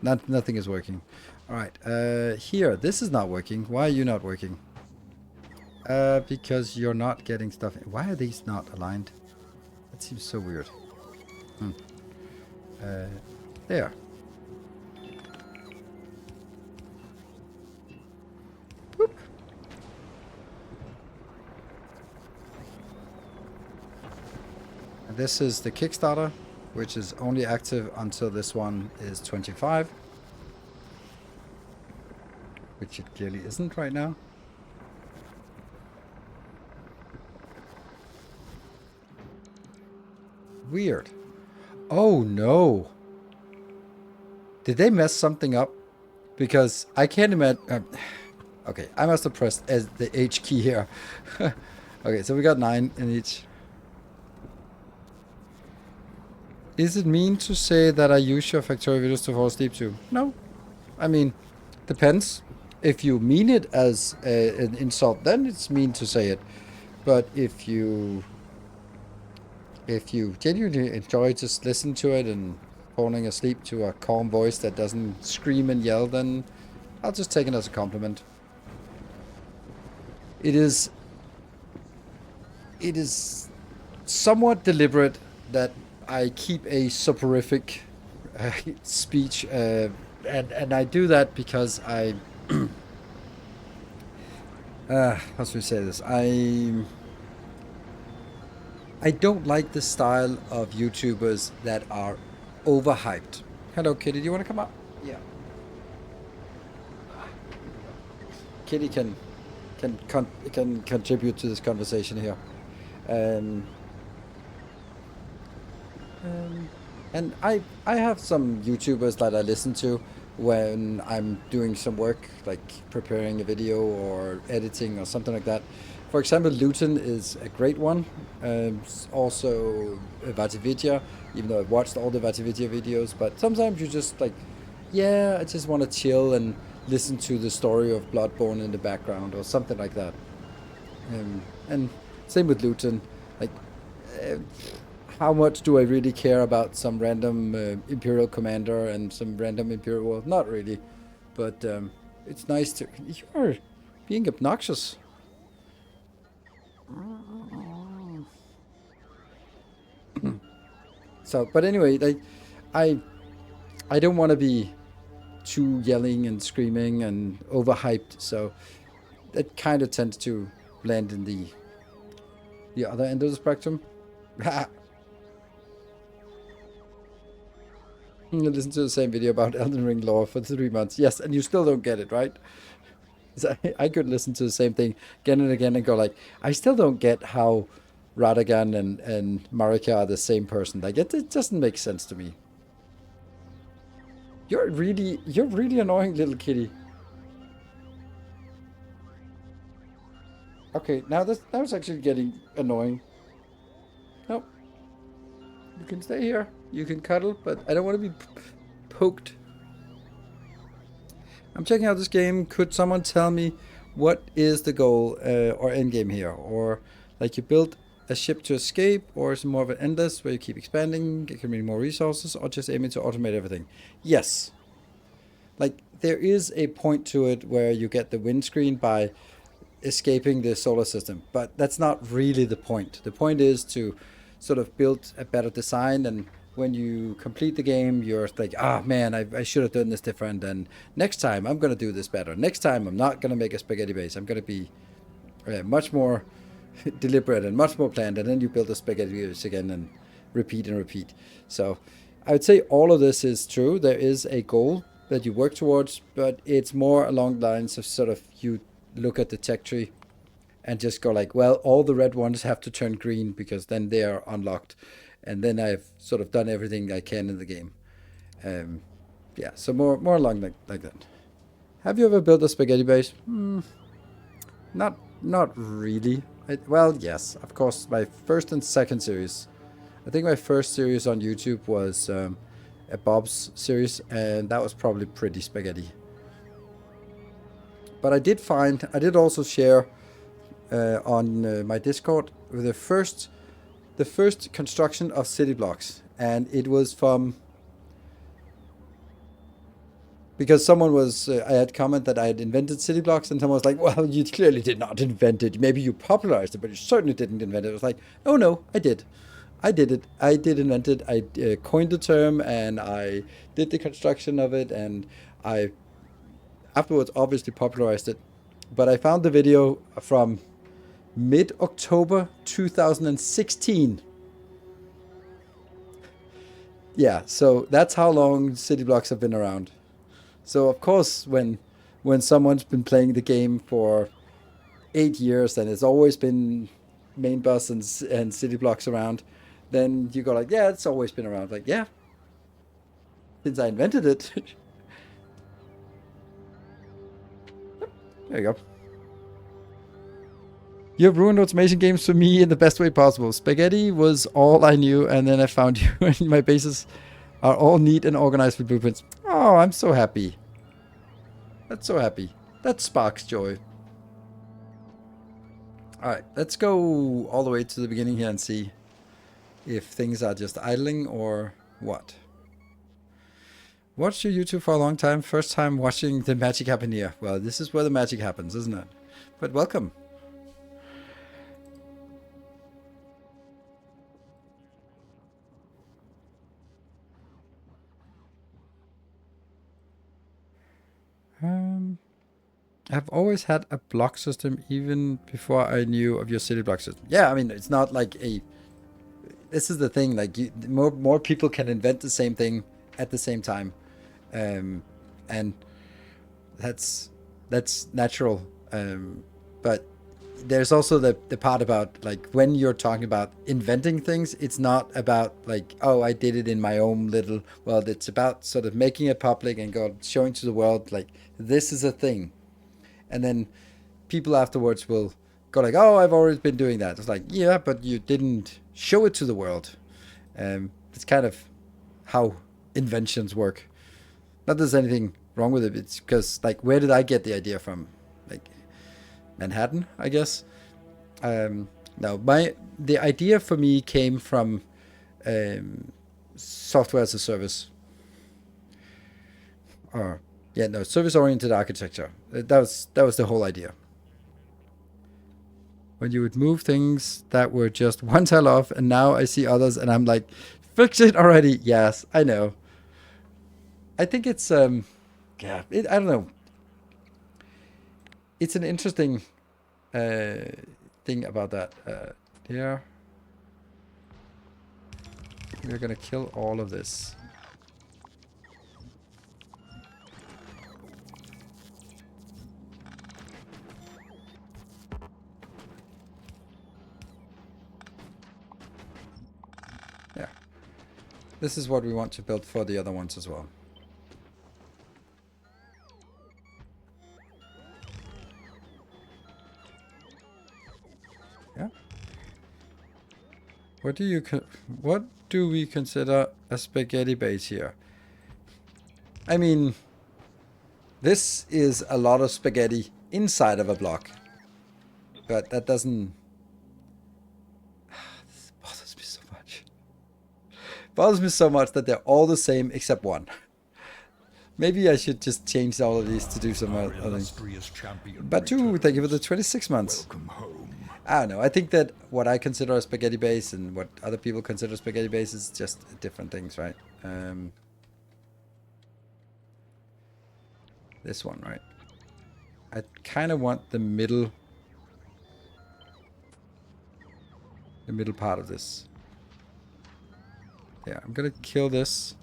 Nothing is working. All right, here, this is not working. Why are you not working? Because you're not getting stuff. Why are these not aligned? That seems so weird. There. Boop. And this is the Kickstarter, which is only active until this one is 25. Which it clearly isn't right now. Weird. Oh no. Did they mess something up? Because I can't imagine... okay, I must have pressed as the H key here. Okay, so we got 9 in each. Is it mean to say that I use your Factorio videos to fall asleep to? No. I mean, depends. If you mean it as an insult, then it's mean to say it. But if you genuinely enjoy just listening to it and falling asleep to a calm voice that doesn't scream and yell, then I'll just take it as a compliment. It is somewhat deliberate that I keep a soporific speech, and I do that because I how should we say this? I don't like the style of YouTubers that are overhyped. Hello, Kitty. Do you want to come up? Yeah. Kitty can contribute to this conversation here. And I have some YouTubers that I listen to when I'm doing some work, like preparing a video or editing or something like that. For example, Luton is a great one. Also Vatividya, even though I've watched all the Vatividya videos, but sometimes you just like, yeah, I just want to chill and listen to the story of Bloodborne in the background or something like that. And same with Luton. Like, how much do I really care about some random Imperial commander and some random Imperial? Well, not really, but it's nice to. You are being obnoxious. So, but anyway, like, I don't want to be too yelling and screaming and overhyped, so that kind of tends to land in the other end of the spectrum. You listen to the same video about Elden Ring lore for 3 months. Yes, and you still don't get it, right? So I could listen to the same thing again and again and go like, I still don't get how Radagon and Marika are the same person. Like, it doesn't make sense to me. You're really annoying, little kitty. Okay, now that's actually getting annoying. Nope. You can stay here. You can cuddle, but I don't want to be poked. I'm checking out this game. Could someone tell me what is the goal or end game here? Or like you build a ship to escape, or is it more of an endless where you keep expanding, accumulating more resources, or just aiming to automate everything? Yes. Like, there is a point to it where you get the windscreen by escaping the solar system, but that's not really the point. The point is to sort of build a better design, and when you complete the game, you're like, ah, man, I should have done this different, and next time I'm going to do this better. Next time I'm not going to make a spaghetti base. I'm going to be much more deliberate and much more planned, and then you build a spaghetti base again and repeat and repeat. So I would say all of this is true. There is a goal that you work towards, but it's more along the lines of sort of you look at the tech tree and just go like, well, all the red ones have to turn green because then they are unlocked, and then I've sort of done everything I can in the game. Yeah, so more along like that. Have you ever built a spaghetti base? Not really. Well, yes, of course. My first and second series. I think my first series on YouTube was a Bob's series, and that was probably pretty spaghetti. But I did also share on my Discord the first construction of city blocks, and it was from because someone was I had commented that I had invented city blocks, and someone was like, "Well, you clearly did not invent it. Maybe you popularized it, but you certainly didn't invent it." I was like, "Oh no, I did. I did it. I did invent it. I coined the term, and I did the construction of it, and I afterwards obviously popularized it." But I found the video from mid-October 2016. Yeah, so that's how long city blocks have been around. So of course, when someone's been playing the game for 8 years and it's always been main bus and city blocks around, then you go like, yeah, it's always been around. Like, yeah, since I invented it. There you go. You have ruined automation games for me in the best way possible. Spaghetti was all I knew, and then I found you, and my bases are all neat and organized with blueprints. Oh, I'm so happy. That's so happy. That sparks joy. Alright, let's go all the way to the beginning here and see if things are just idling or what. Watched your YouTube for a long time. First time watching the magic happen here. Well, this is where the magic happens, isn't it? But welcome. I've always had a block system even before I knew of your city block system. Yeah, I mean, it's not like a... This is the thing, like, more people can invent the same thing at the same time. And that's natural. But there's also the part about, like, when you're talking about inventing things, it's not about, like, oh, I did it in my own little... Well, it's about sort of making it public and showing to the world, like, this is a thing. And then people afterwards will go like, oh, I've always been doing that. It's like, yeah, but you didn't show it to the world. It's kind of how inventions work. Not that there's anything wrong with it. It's because, like, where did I get the idea from? Like, Manhattan, I guess. No, the idea for me came from software as a service. Or yeah, no, service-oriented architecture. That was the whole idea. When you would move things that were just one tile off, and now I see others, and I'm like, fix it already. Yes, I know. I think it's I don't know. It's an interesting thing about that. Here, we're gonna kill all of this. Yeah. This is what we want to build for the other ones as well. Yeah. What do we consider a spaghetti base here? I mean, this is a lot of spaghetti inside of a block. But that doesn't... This bothers me so much. Bothers me so much that they're all the same except one. Maybe I should just change all of these to do some Our other things. illustrious champion Batu, thank you for the returns. 26 months. Welcome home. I don't know. I think that what I consider a spaghetti base and what other people consider spaghetti base is just different things, right? This one, right? I kind of want the middle part of this. Yeah, I'm gonna kill this.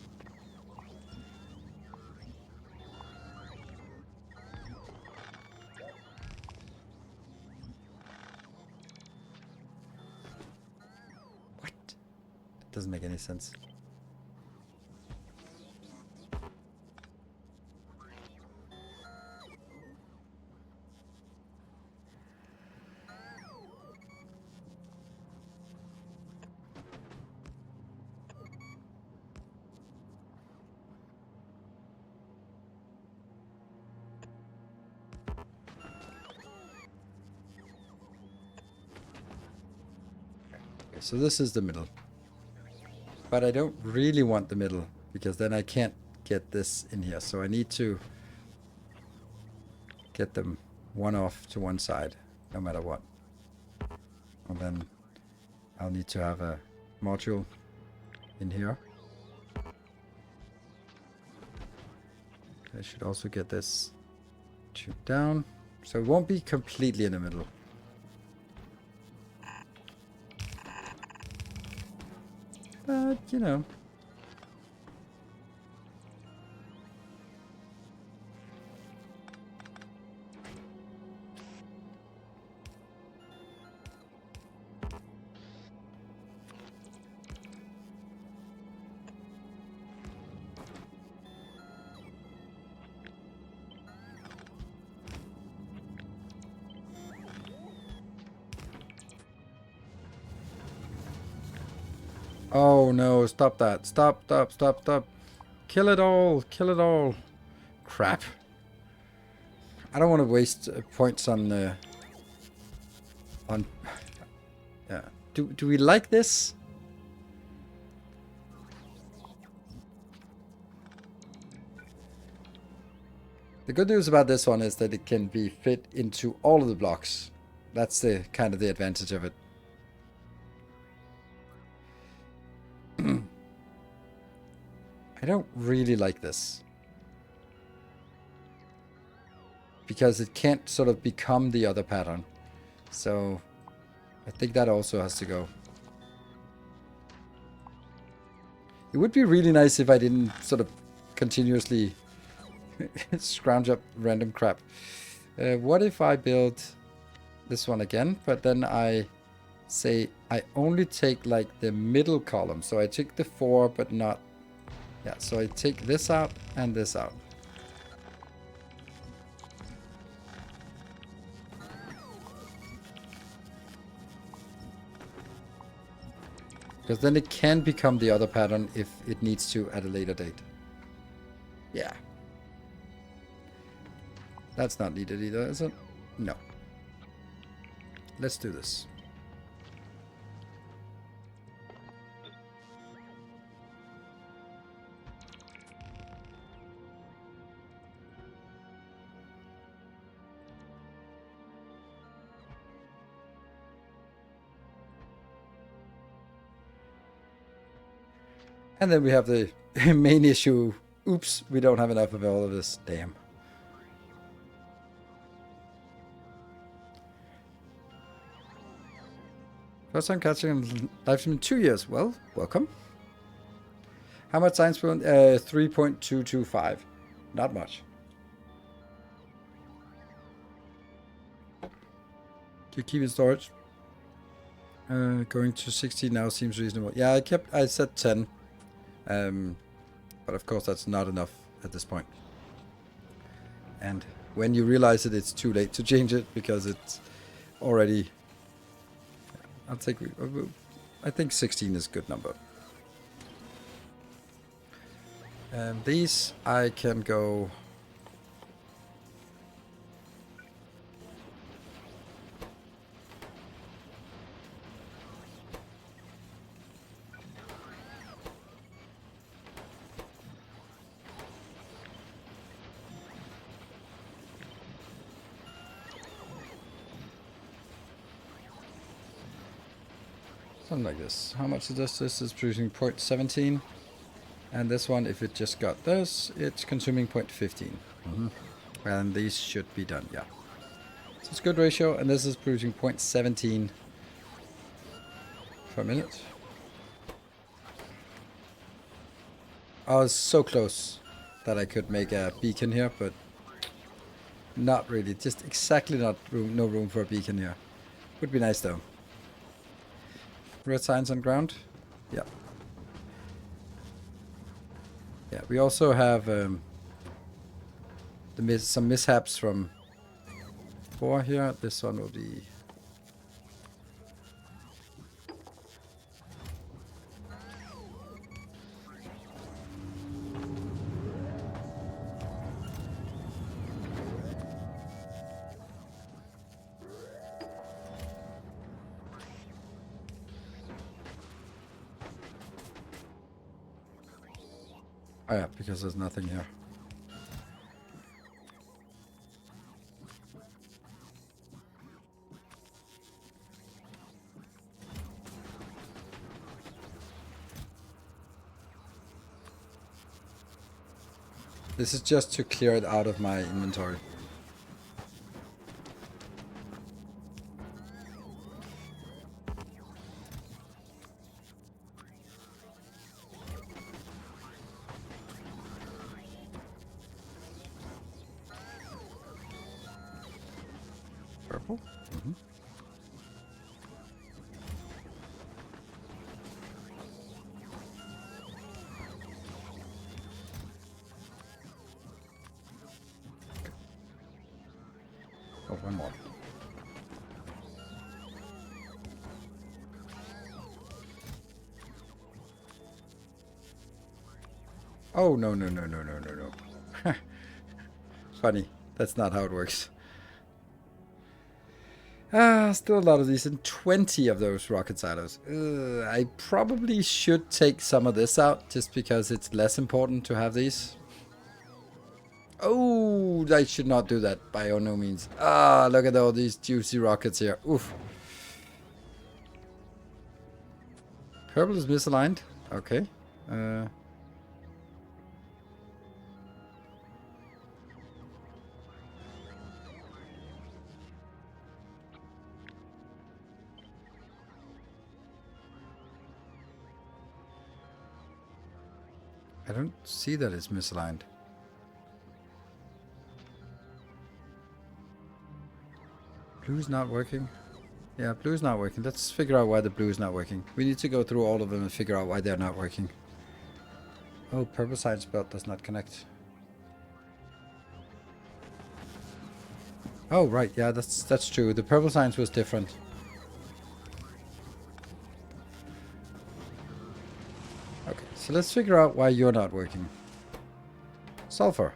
What? That doesn't make any sense. So this is the middle. But I don't really want the middle, because then I can't get this in here. So I need to get them one off to one side, no matter what. And then I'll need to have a module in here. I should also get this tube down. So it won't be completely in the middle. But, you know. Oh no, stop that. Stop, stop, stop, stop. Kill it all. Kill it all. Crap. I don't want to waste points on yeah. Do we like this? The good news about this one is that it can be fit into all of the blocks. That's the kind of the advantage of it. I don't really like this, because it can't sort of become the other pattern. So I think that also has to go. It would be really nice if I didn't sort of continuously scrounge up random crap. What if I build this one again, but then I say I only take like the middle column. So I take the 4, but not... Yeah, so I take this out and this out. Because then it can become the other pattern if it needs to at a later date. Yeah. That's not needed either, is it? No. Let's do this. And then we have the main issue. Oops, we don't have enough of all of this. Damn. First time catching a live stream in 2 years. Well, welcome. How much science spoon? 3.225. Not much. Do you keep in storage? Going to 60 now seems reasonable. Yeah, I said 10. But of course that's not enough at this point. And when you realize it, it's too late to change it, because it's already... I think 16 is a good number. These I can go... Something like this. How much is this? This is producing 0.17. And this one, if it just got this, it's consuming 0.15. And these should be done, yeah. So it's a good ratio, and this is producing 0.17 per minute. I was so close that I could make a beacon here, but not really. Just exactly no room for a beacon here. Would be nice though. Red signs on ground. Yeah. Yeah, we also have some mishaps from 4 here. This one will be... Oh yeah, because there's nothing here. This is just to clear it out of my inventory. Purple? Oh, one more. Oh, no, no, no, no, no, no, no. Funny. That's not how it works. Still a lot of these, and 20 of those rocket silos. I probably should take some of this out, just because it's less important to have these. Oh, I should not do that, by no means. Look at all these juicy rockets here. Oof. Purple is misaligned. Okay. I don't see that it's misaligned. Blue's not working. Yeah, blue's not working. Let's figure out why the blue is not working. We need to go through all of them and figure out why they're not working. Oh, purple science belt does not connect. Oh, right. Yeah, that's true. The purple science was different. Okay, so let's figure out why you're not working. Sulfur.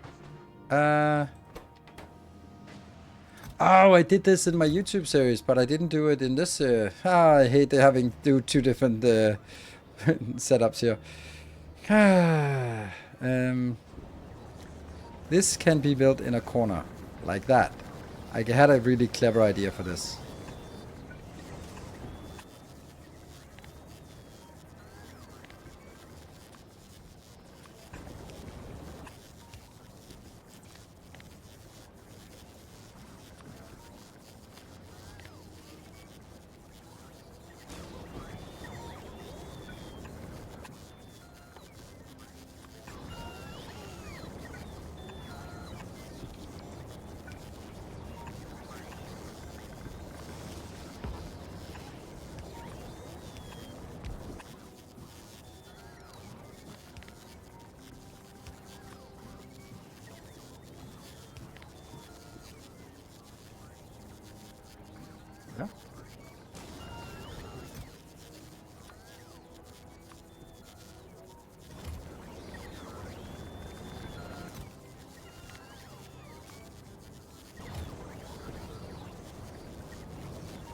Oh, I did this in my YouTube series, but I didn't do it in this. I hate having to do 2 different setups here. This can be built in a corner, like that. I had a really clever idea for this. Yeah.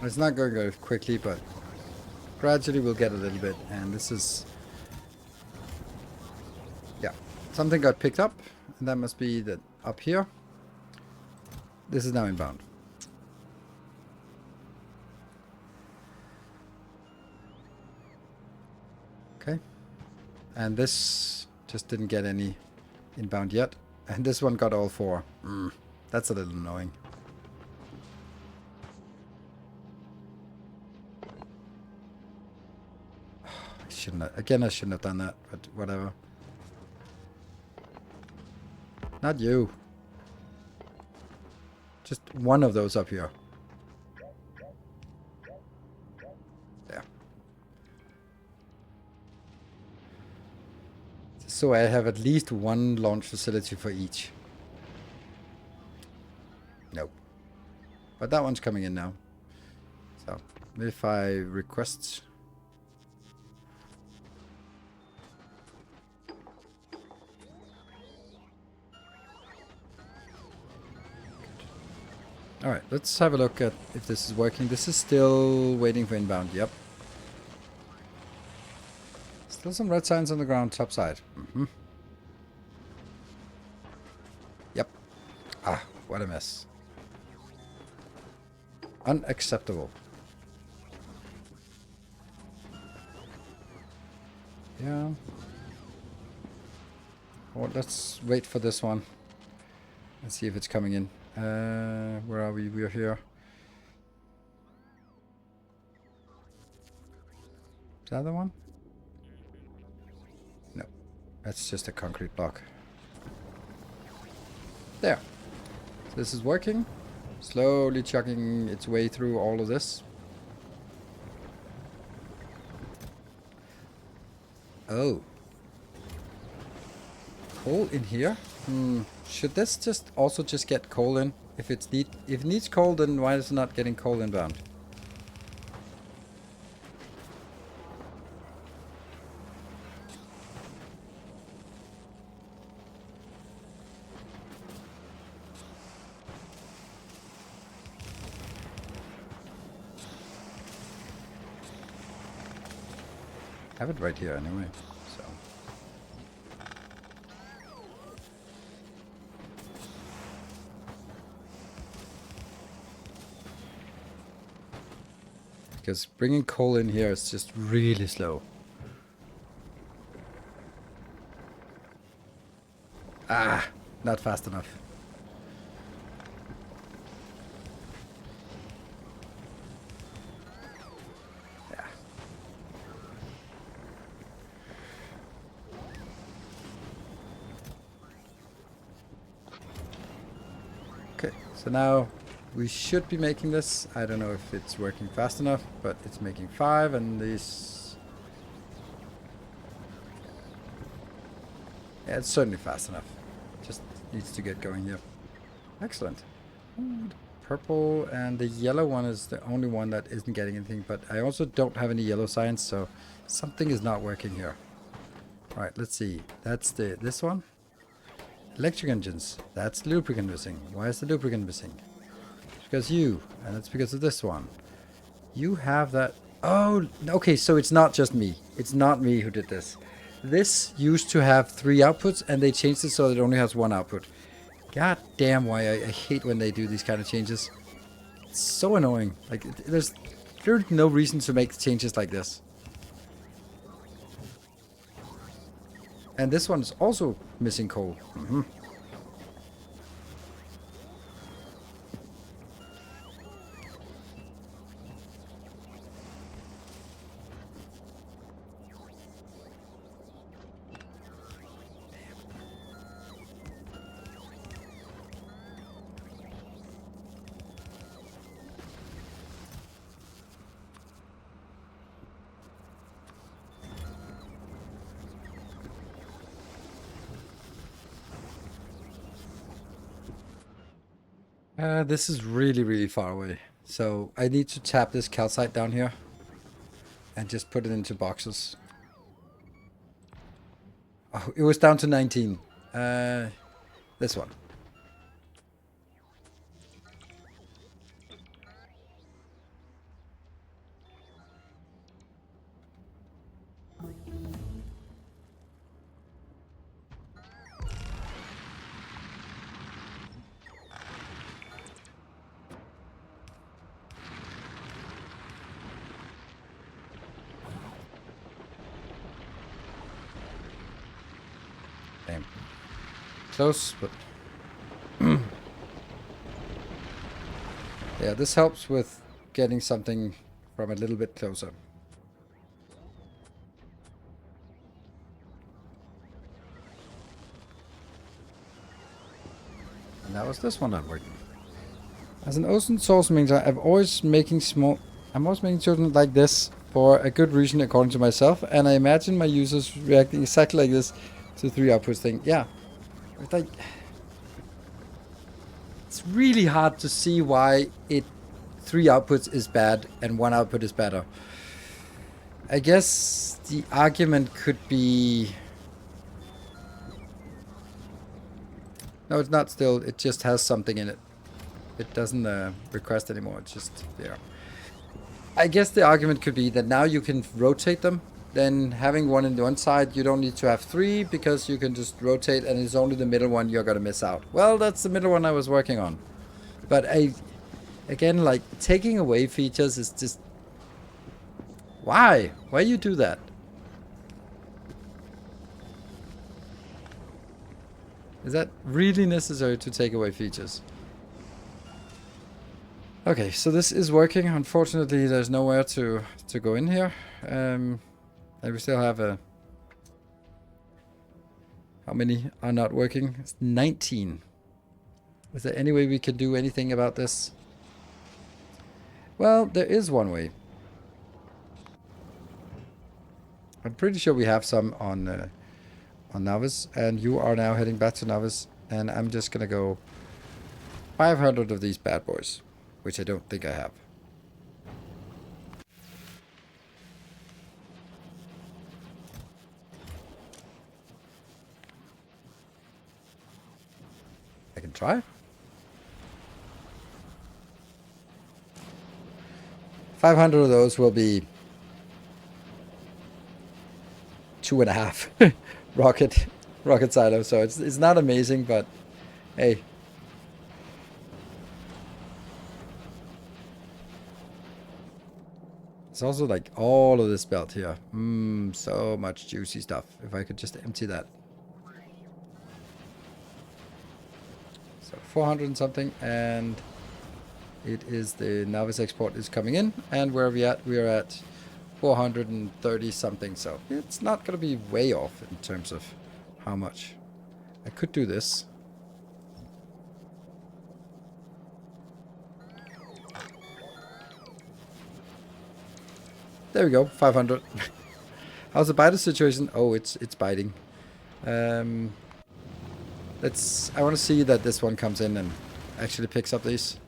It's not going to go quickly, but gradually we'll get a little bit. And this is... yeah. Something got picked up, and that must be that up here. This is now inbound. Okay. And this just didn't get any inbound yet. And this one got all 4. That's a little annoying. I shouldn't have, again, I shouldn't have done that, but whatever. Not you. Just one of those up here. There. So I have at least one launch facility for each. Nope. But that one's coming in now. So, if I request... Alright, let's have a look at if this is working. This is still waiting for inbound, yep. Still some red signs on the ground, top side. Yep. Ah, what a mess. Unacceptable. Yeah. Well, let's wait for this one. Let's see if it's coming in. Where are we? We're here. Is that the one? No. That's just a concrete block. There. So this is working. Slowly chugging its way through all of this. Oh. Coal in here? Should this just also just get coal in? If it needs coal, then why is it not getting coal inbound? I have it right here anyway, so. Because bringing coal in here is just really slow. Ah, not fast enough. Yeah. Okay, so now we should be making this. I don't know if it's working fast enough, but it's making 5 and these... Yeah, it's certainly fast enough. Just needs to get going here. Excellent. Ooh, the purple and the yellow one is the only one that isn't getting anything, but I also don't have any yellow signs, so something is not working here. Alright, let's see. That's this one. Electric engines. That's lubricant missing. Why is the lubricant missing? Because you, and it's because of this one. You have that. Oh, okay, so it's not just me. It's not me who did this. This used to have 3 outputs, and they changed it so that it only has 1 output. God damn, why I hate when they do these kind of changes. It's so annoying. Like, there's literally no reason to make changes like this. And this one is also missing coal. This is really, really far away. So I need to tap this calcite down here and just put it into boxes. Oh, it was down to 19. This one. Close, but... yeah, this helps with getting something from a little bit closer. And that was this one not working. As an open source manager, I'm always making children like this for a good reason, according to myself, and I imagine my users reacting exactly like this to 3 outputs thing. Yeah, it's like it's really hard to see why 3 outputs is bad and 1 output is better. I guess the argument could be... no, it's not still. It just has something in it. It doesn't request anymore. It's just there. I guess the argument could be that now you can rotate them. Then having one on one side, you don't need to have 3 because you can just rotate and it's only the middle one you're going to miss out. Well, that's the middle one I was working on. But again, like, taking away features is just... why? Why you do that? Is that really necessary to take away features? Okay, so this is working. Unfortunately, there's nowhere to go in here. And we still have a... how many are not working? It's 19. Is there any way we can do anything about this? Well, there is one way. I'm pretty sure we have some on Navis, and you are now heading back to Navis, and I'm just gonna go 500 of these bad boys, which I don't think I have. I can try. 500 of those will be 2.5 rocket silo, so it's not amazing, but hey. It's also like all of this belt here. So much juicy stuff. If I could just empty that. So 400 and something, and it is the Navis export is coming in, and where are we at? We are at 430 something, so it's not going to be way off in terms of how much. I could do this. There we go, 500. How's the biter situation? Oh, it's biting. I want to see that this one comes in and actually picks up these.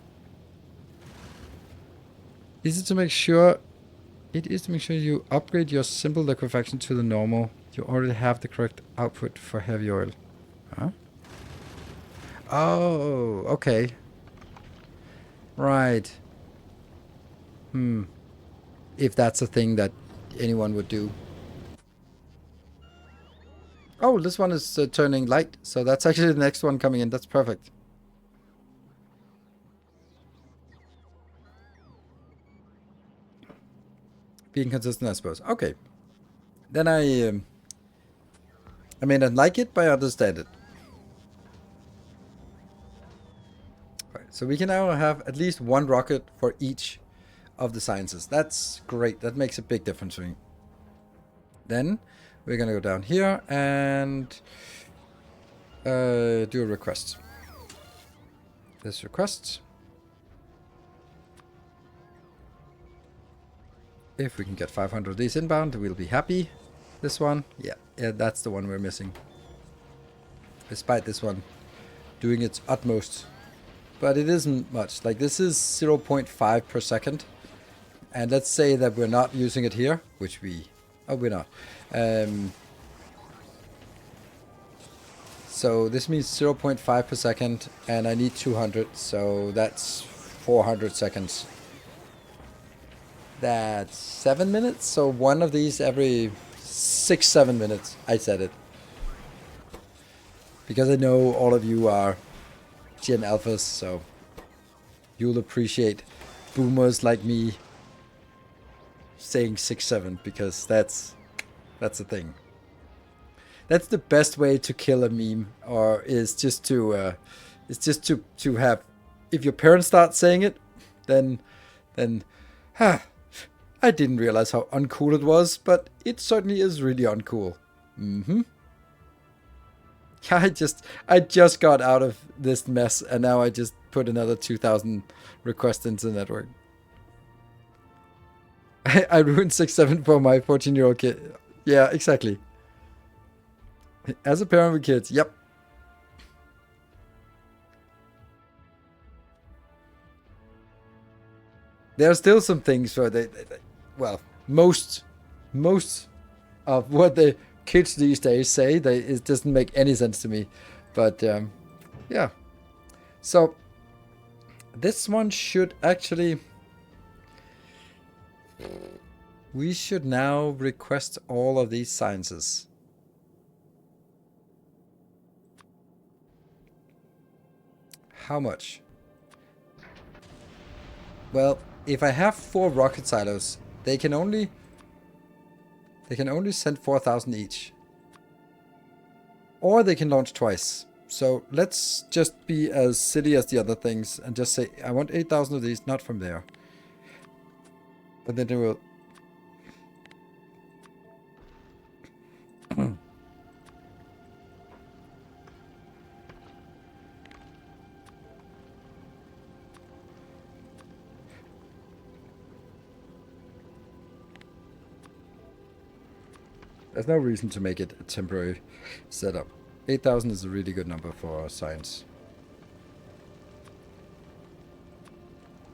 Is it to make sure? It is to make sure you upgrade your simple liquefaction to the normal. You already have the correct output for heavy oil. Huh? Oh, okay. Right. If that's a thing that anyone would do. Oh, this one is turning light, so that's actually the next one coming in. That's perfect. Being consistent, I suppose. Okay. Then I may not like it, but I understand it. Right, so we can now have at least 1 rocket for each of the sciences. That's great. That makes a big difference for me. Then we're gonna go down here and do a request. This request. If we can get 500 of these inbound, we'll be happy. This one, yeah, that's the one we're missing. Despite this one doing its utmost. But it isn't much. Like, this is 0.5 per second. And let's say that we're not using it here, which we... oh, we're not. So this means 0.5 per second, and I need 200, so that's 400 seconds. That's 7 minutes, so one of these every 6-7 minutes. I said it. Because I know all of you are Gen Alphas, so you'll appreciate boomers like me saying 6-7, because that's the thing. That's the best way to kill a meme, or is just to have. If your parents start saying it, then, ha. I didn't realize how uncool it was, but it certainly is really uncool. Mm-hmm. I just got out of this mess, and now I just put another 2,000 requests into the network. I ruined 6-7 for my 14-year-old kid. Yeah, exactly. As a parent with kids, yep. There are still some things where well, most of what the kids these days say, it doesn't make any sense to me. But yeah. So this one should actually. We should now request all of these sciences. How much? Well, if I have 4 rocket silos, they can only send 4,000 each. Or they can launch twice. So let's just be as silly as the other things and just say, I want 8,000 of these, not from there. But then they will... There's no reason to make it a temporary setup. 8,000 is a really good number for science.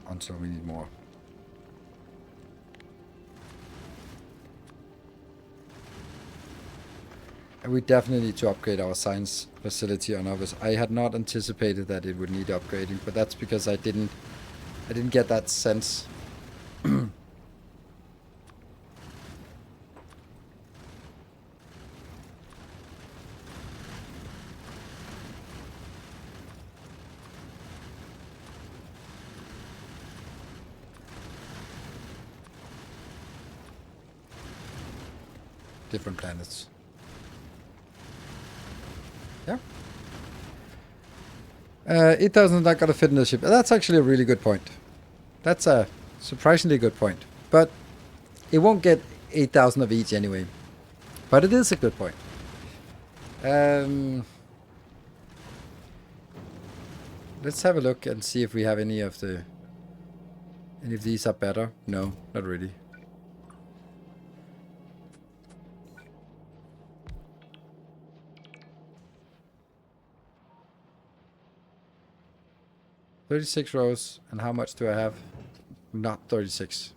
Until we need more. And we definitely need to upgrade our science facility on ours. I had not anticipated that it would need upgrading, but that's because I didn't get that sense. Different planets. Yeah. 8,000 is not going to fit in the ship. That's actually a really good point. That's a surprisingly good point. But it won't get 8,000 of each anyway. But it is a good point. Let's have a look and see if we have any of these are better. No, not really. $36 rows, and how much do I have? Not 36.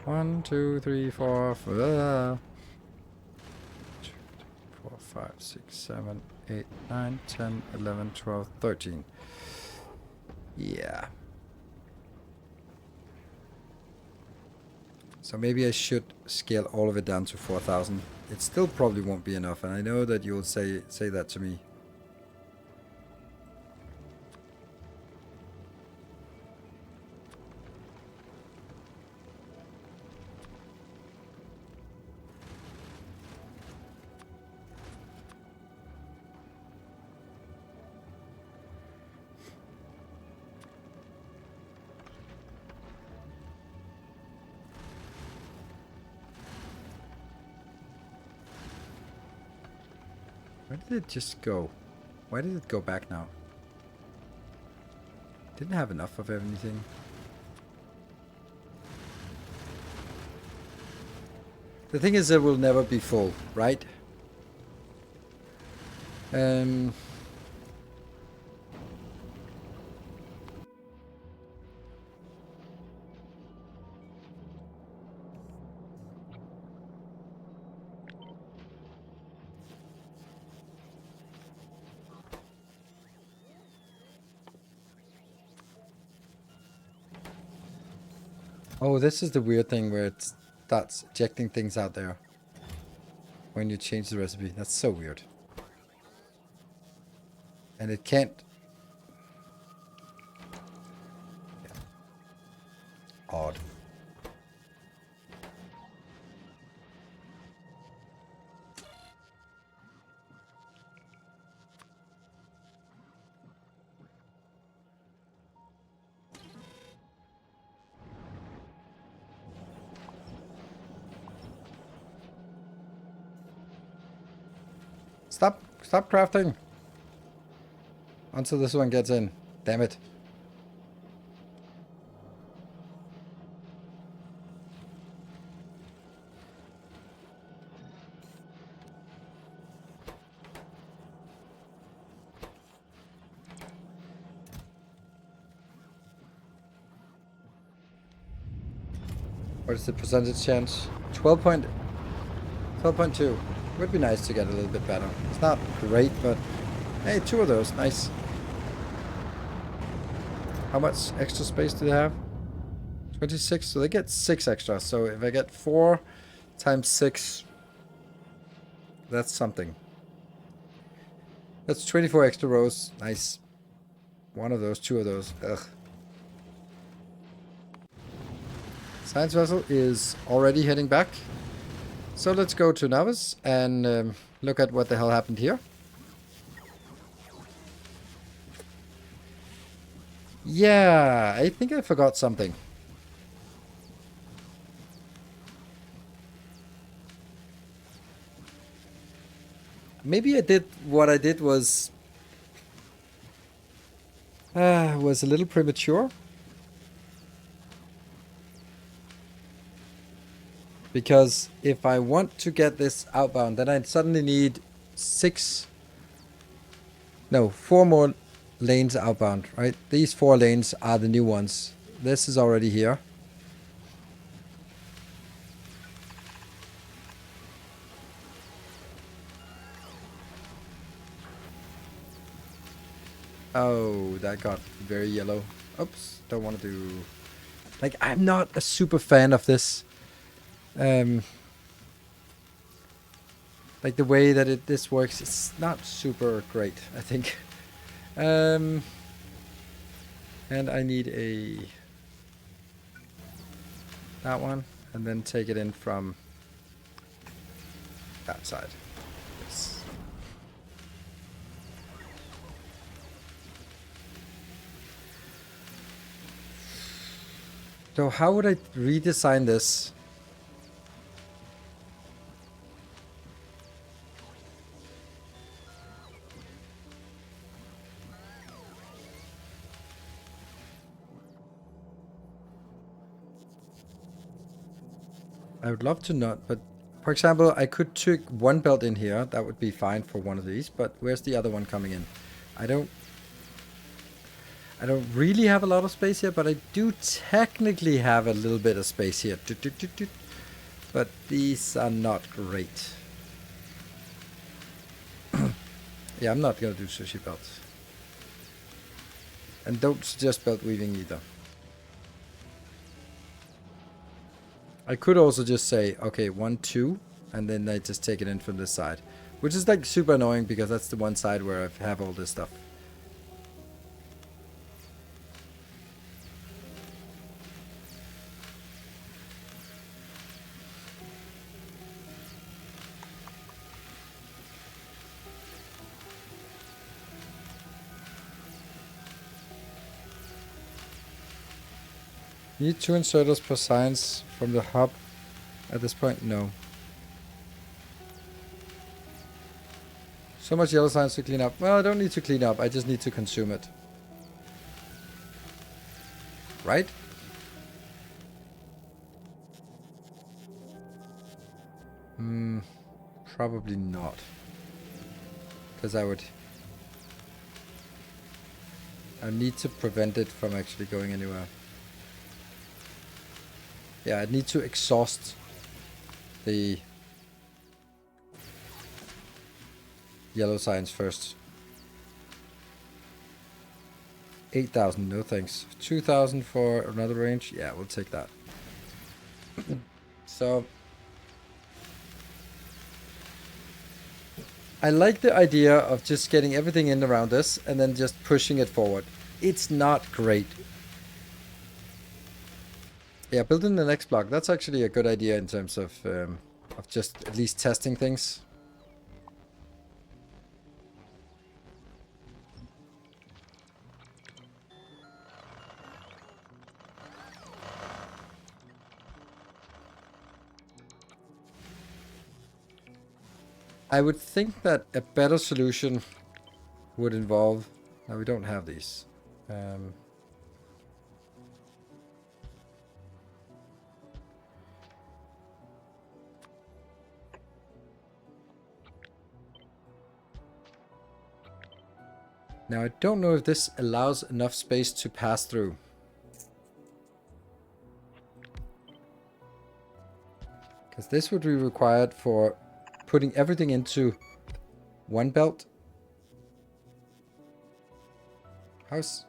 One, two, three, four, 5, 6, 7, 8, 9, 10, 11, 12, 13. Yeah. So maybe I should scale all of it down to 4,000. It still probably won't be enough, and I know that you'll say that to me. Where did it just go? Why did it go back now? Didn't have enough of anything. The thing is, it will never be full, right? Oh, this is the weird thing where it starts ejecting things out there when you change the recipe. That's so weird. And it can't... odd. Stop crafting. Until this one gets in. Damn it. What is the percentage chance? 12.2. Would be nice to get a little bit better. It's not great, but hey, 2 of those. Nice. How much extra space do they have? 26. So they get 6 extra. So if I get 4 times 6, that's something. That's 24 extra rows. Nice. 1 of those, 2 of those. Ugh. Science vessel is already heading back. So let's go to Navis and look at what the hell happened here. Yeah, I think I forgot something. Maybe I did, what I did was a little premature. Because if I want to get this outbound, then I suddenly need 4 more lanes outbound, right? These 4 lanes are the new ones. This is already here. Oh, that got very yellow. Oops, don't want to do... Like, I'm not a super fan of this. Like the way that this works, it's not super great, I think. And I need that one, and then take it in from that side. Yes. So how would I redesign this? I would love to not, but for example, I could take 1 belt in here. That would be fine for one of these, but where's the other one coming in? I don't really have a lot of space here, but I do technically have a little bit of space here. But these are not great. Yeah, I'm not gonna do sushi belts. And don't suggest belt weaving either. I could also just say, okay, 1, 2, and then I just take it in from this side. Which is like super annoying because that's the one side where I have all this stuff. Need 2 inserters per science from the hub at this point? No. So much yellow science to clean up. Well, I don't need to clean up. I just need to consume it. Right? Probably not. Because I need to prevent it from actually going anywhere. Yeah, I need to exhaust the yellow science first. 8,000, no thanks. 2,000 for another range. Yeah, we'll take that. So I like the idea of just getting everything in around this and then just pushing it forward. It's not great. Yeah, building the next block. That's actually a good idea in terms of just at least testing things. I would think that a better solution would involve... No, we don't have these. Now, I don't know if this allows enough space to pass through. Because this would be required for putting everything into one belt. How's...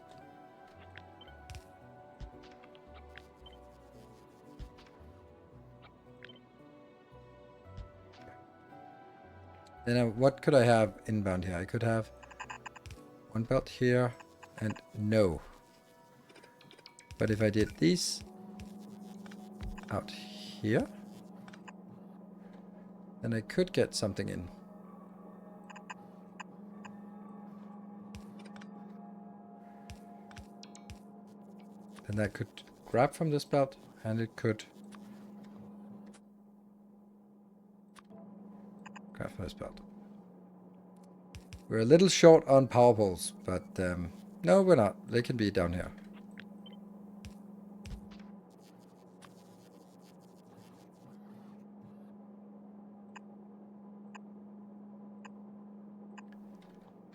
Then what could I have inbound here? I could have one belt here and no. But if I did these out here, then I could get something in. Then that could grab from this belt and it could grab from this belt. We're a little short on power poles, but no, we're not. They can be down here.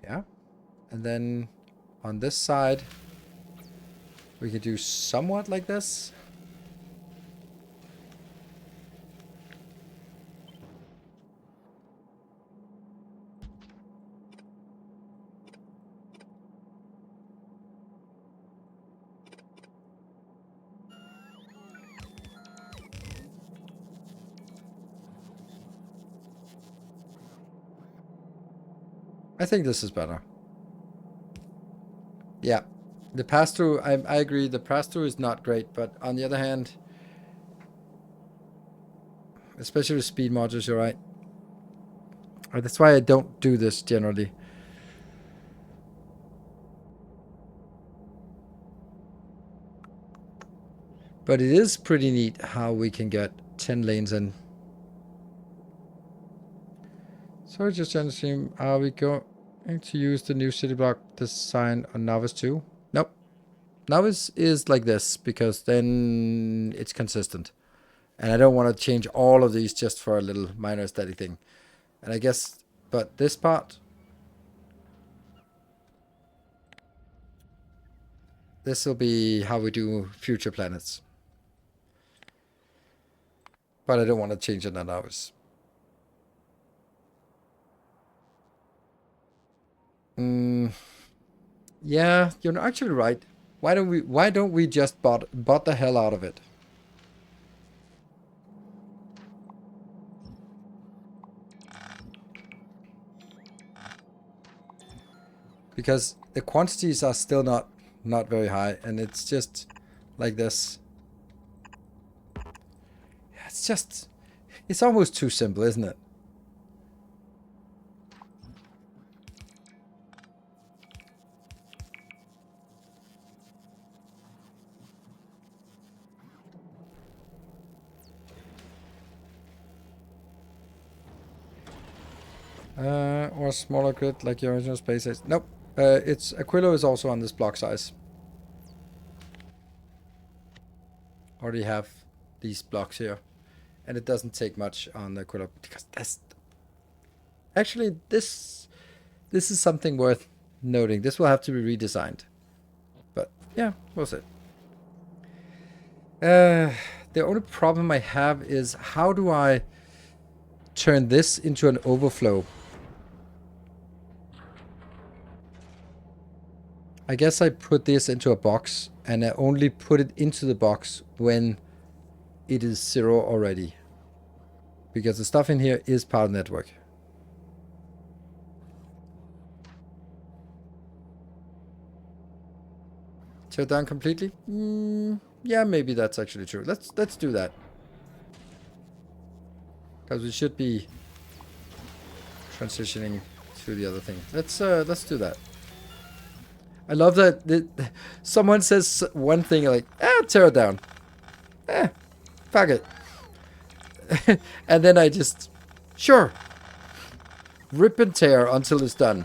Yeah. And then on this side, we could do somewhat like this. I think this is better. Yeah. The pass-through, I agree, the pass-through is not great, but on the other hand, especially with speed modules, you're right. That's why I don't do this generally. But it is pretty neat how we can get 10 lanes in. So just trying to see, are we going to use the new city block design on Novice 2? Nope. Novice is like this because then it's consistent. And I don't want to change all of these just for a little minor aesthetic thing. And I guess, but this part, this will be how we do future planets. But I don't want to change it on Novice. Yeah, you're actually right. Why don't we just bot the hell out of it? Because the quantities are still not very high, and it's just like this. It's almost too simple, isn't it? Or a smaller grid like your original space is. Nope. It's Aquilo is also on this block size. Already have these blocks here. And it doesn't take much on the Aquilo because that's actually this is something worth noting. This will have to be redesigned. But yeah, we'll see. The only problem I have is how do I turn this into an overflow? I guess I put this into a box and I only put it into the box when it is 0 already. Because the stuff in here is part of the network. Shut down completely? No, Yeah, maybe that's actually true. Let's do that. Because we should be transitioning to the other thing. Let's do that. I love that someone says one thing like, tear it down. Fuck it. And then I just, sure. Rip and tear until it's done.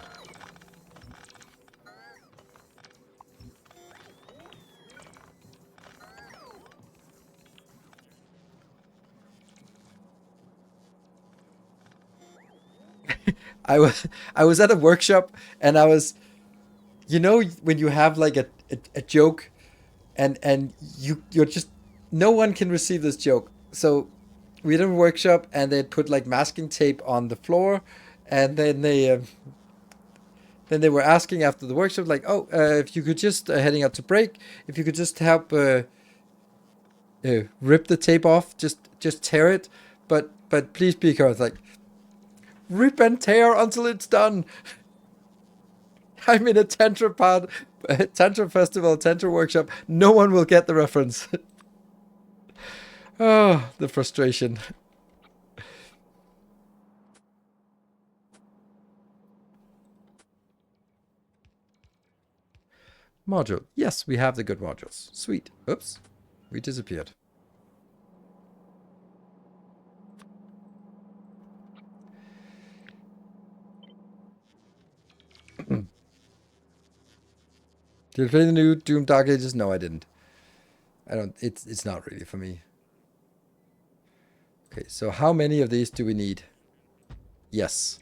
I was at a workshop and I was, you know, when you have like a joke and you're just, no one can receive this joke. So we did a workshop and they put like masking tape on the floor, and then they were asking after the workshop like, oh, if you could just heading out to break, if you could just help rip the tape off, just tear it, but please be careful. Like, rip and tear until it's done. I'm in a Tantra festival, Tantra workshop. No one will get the reference. Oh, the frustration. Module. Yes, we have the good modules. Sweet. Oops. We disappeared. Did you play the new Doom Dark Ages? No, I didn't. I don't. It's not really for me. Okay, so how many of these do we need? Yes.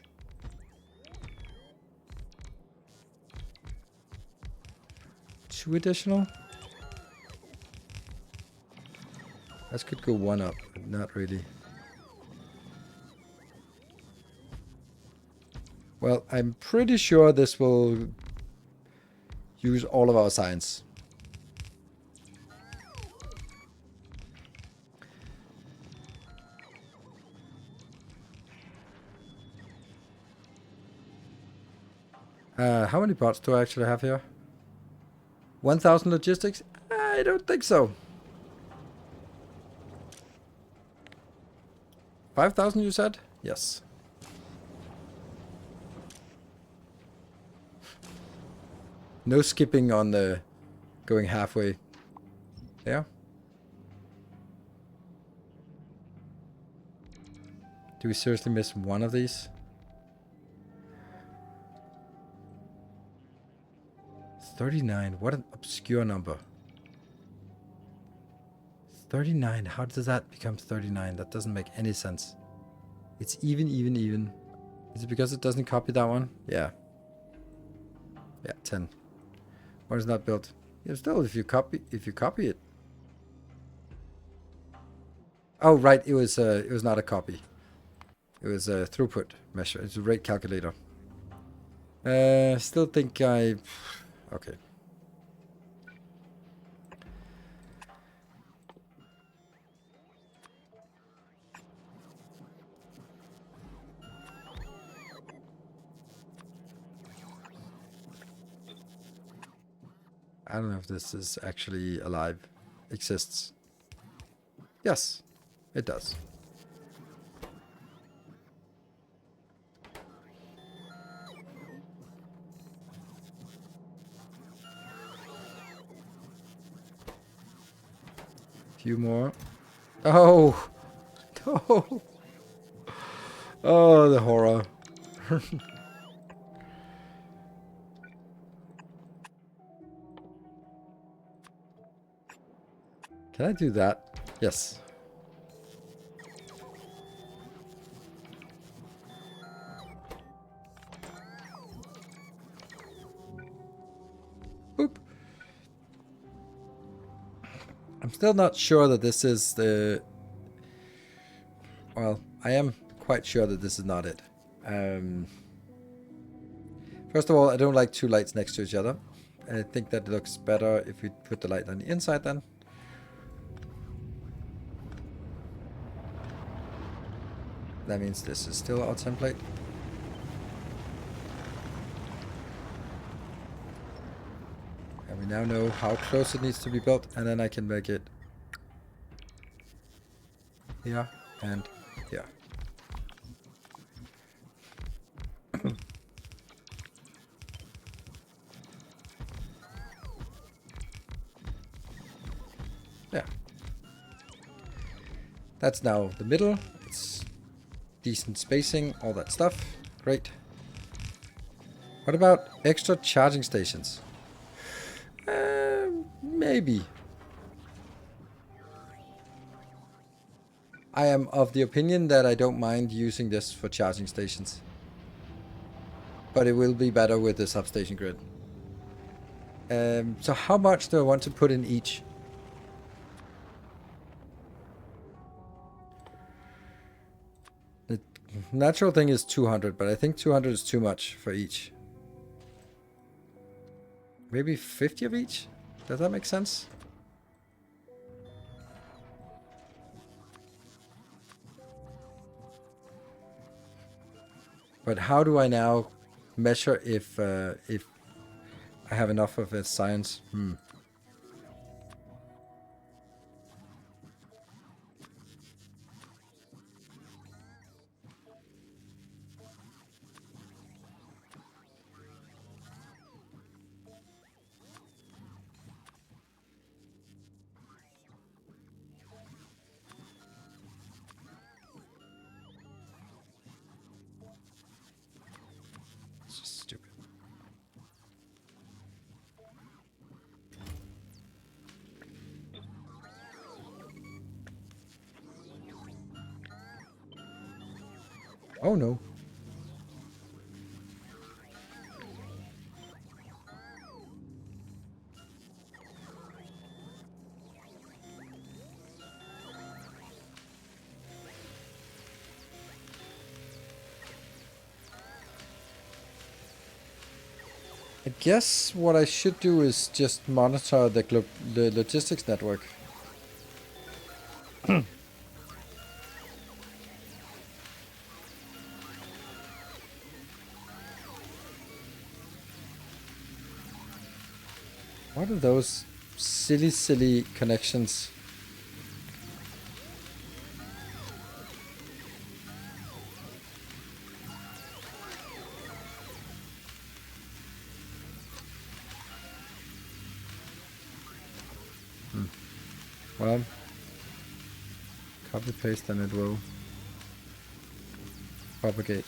Two additional? That could go one up, but not really. Well, I'm pretty sure this will use all of our science. How many parts do I actually have here? 1,000 logistics? I don't think so. 5,000 you said? Yes. No skipping on the going halfway. Yeah. Do we seriously miss one of these? 39. What an obscure number. 39. How does that become 39? That doesn't make any sense. It's even. Is it because it doesn't copy that one? Yeah. Yeah, 10. What is not built? Yeah, still, if you copy it. Oh, right. It was not a copy. It was a throughput measure. It's a rate calculator. Still think I... Okay. I don't know if this is actually alive. Exists. Yes, it does. Few more. Oh! No! Oh, the horror. Can I do that? Yes. Boop. I'm still not sure that this is the... Well, I am quite sure that this is not it. First of all, I don't like two lights next to each other. I think that it looks better if we put the light on the inside then. That means this is still our template. And we now know how close it needs to be built, and then I can make it here and here. Yeah. That's now the middle. It's decent spacing, all that stuff. Great. What about extra charging stations? Maybe. I am of the opinion that I don't mind using this for charging stations. But it will be better with the substation grid. So how much do I want to put in each? The natural thing is 200, but I think 200 is too much for each. Maybe 50 of each? Does that make sense? But how do I now measure if I have enough of a science? It's just stupid. Oh no. I guess what I should do is just monitor the logistics network. What are those silly connections? Well, copy paste and it will propagate.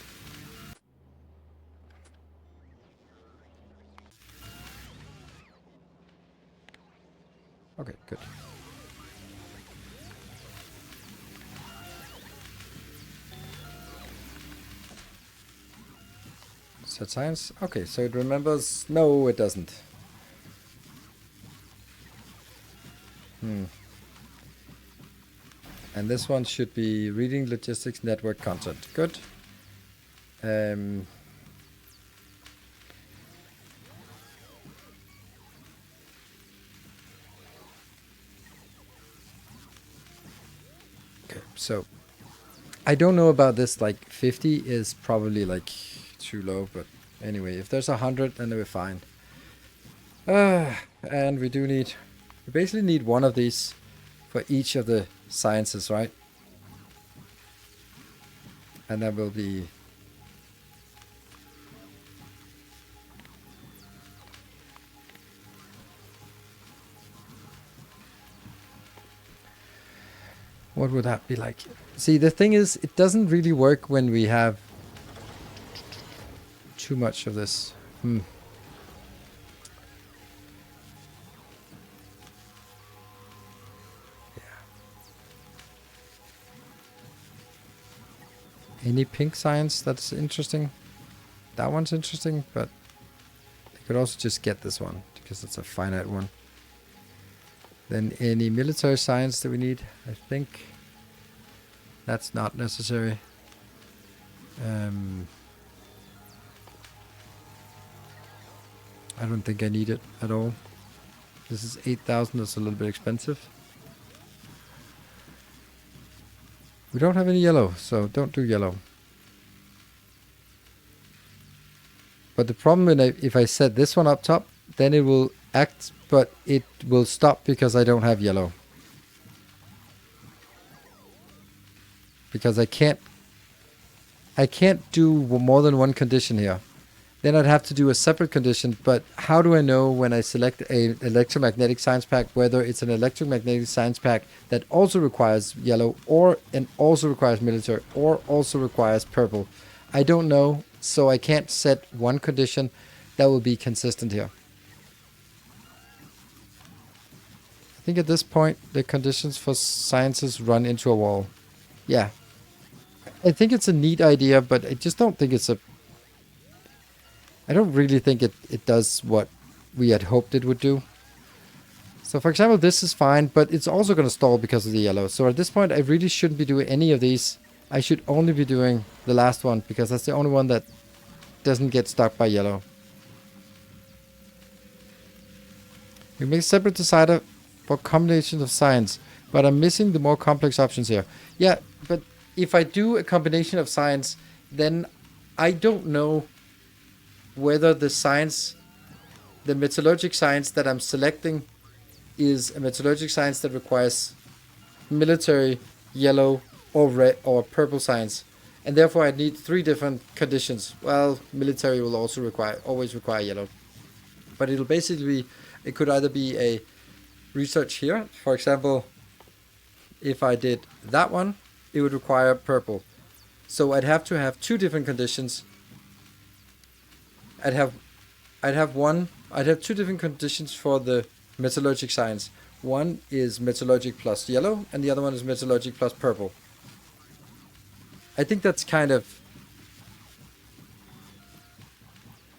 Okay, good. Set science? Okay, so it remembers. No, it doesn't. And this one should be reading logistics network content. Good. Okay, so I don't know about this. Like 50 is probably like too low, but anyway, if there's 100, then we're fine. And we basically need one of these for each of the sciences, right? And that will be what would that be like? See, the thing is, it doesn't really work when we have too much of this. Any pink science that's interesting? That one's interesting, but you could also just get this one because it's a finite one. Then any military science that we need, I think that's not necessary. I don't think I need it at all. This is 8,000, that's a little bit expensive. We don't have any yellow, so don't do yellow. But the problem if I set this one up top, then it will act, but it will stop because I don't have yellow. Because I can't do more than one condition here. Then I'd have to do a separate condition, but how do I know when I select a electromagnetic science pack whether it's an electromagnetic science pack that also requires yellow or and also requires military or also requires purple? I don't know, so I can't set one condition that will be consistent here. I think at this point the conditions for sciences run into a wall. Yeah. I think it's a neat idea, but I just don't think it's a... I don't really think it does what we had hoped it would do. So for example, this is fine, but it's also going to stall because of the yellow. So at this point, I really shouldn't be doing any of these. I should only be doing the last one because that's the only one that doesn't get stuck by yellow. We make a separate decider for combinations of signs, but I'm missing the more complex options here. Yeah, but if I do a combination of signs, then I don't know whether the science, the metallurgic science that I'm selecting is a metallurgic science that requires military, yellow, or red or purple science. And therefore I need 3 different conditions. Well, military will also always require yellow. But it'll basically, it could either be a research here. For example, if I did that one, it would require purple. So I'd have to have 2 different conditions. I'd have 2 different conditions for the metallurgic science. One is metallurgic plus yellow, and the other one is metallurgic plus purple. I think that's kind of...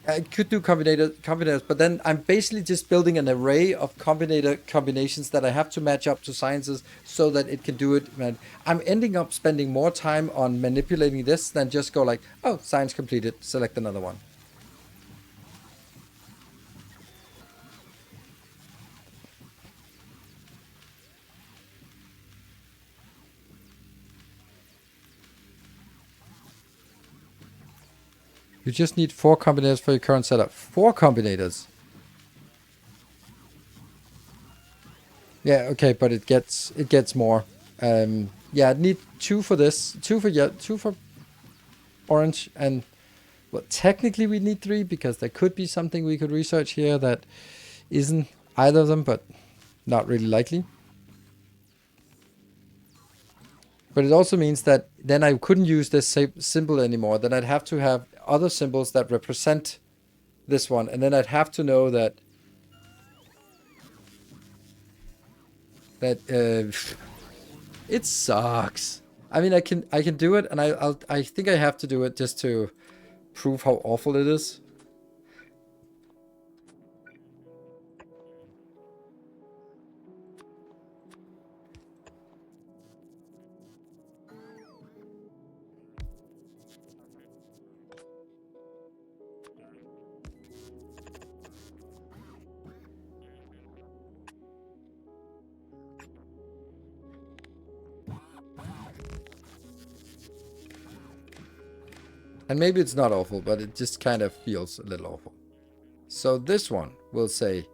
I could do combinators, but then I'm basically just building an array of combinations that I have to match up to sciences so that it can do it. I'm ending up spending more time on manipulating this than just go like, oh, science completed, select another one. You just need 4 combinators for your current setup. 4 combinators. Yeah, okay, but it gets more. Yeah, I'd need 2 for this, 2 for orange, and well, technically we need 3 because there could be something we could research here that isn't either of them, but not really likely. But it also means that then I couldn't use this symbol anymore. Then I'd have to have other symbols that represent this one. And then I'd have to know that it sucks. I mean, I can do it, and I think I have to do it just to prove how awful it is. And maybe it's not awful, but it just kind of feels a little awful. So this one will say,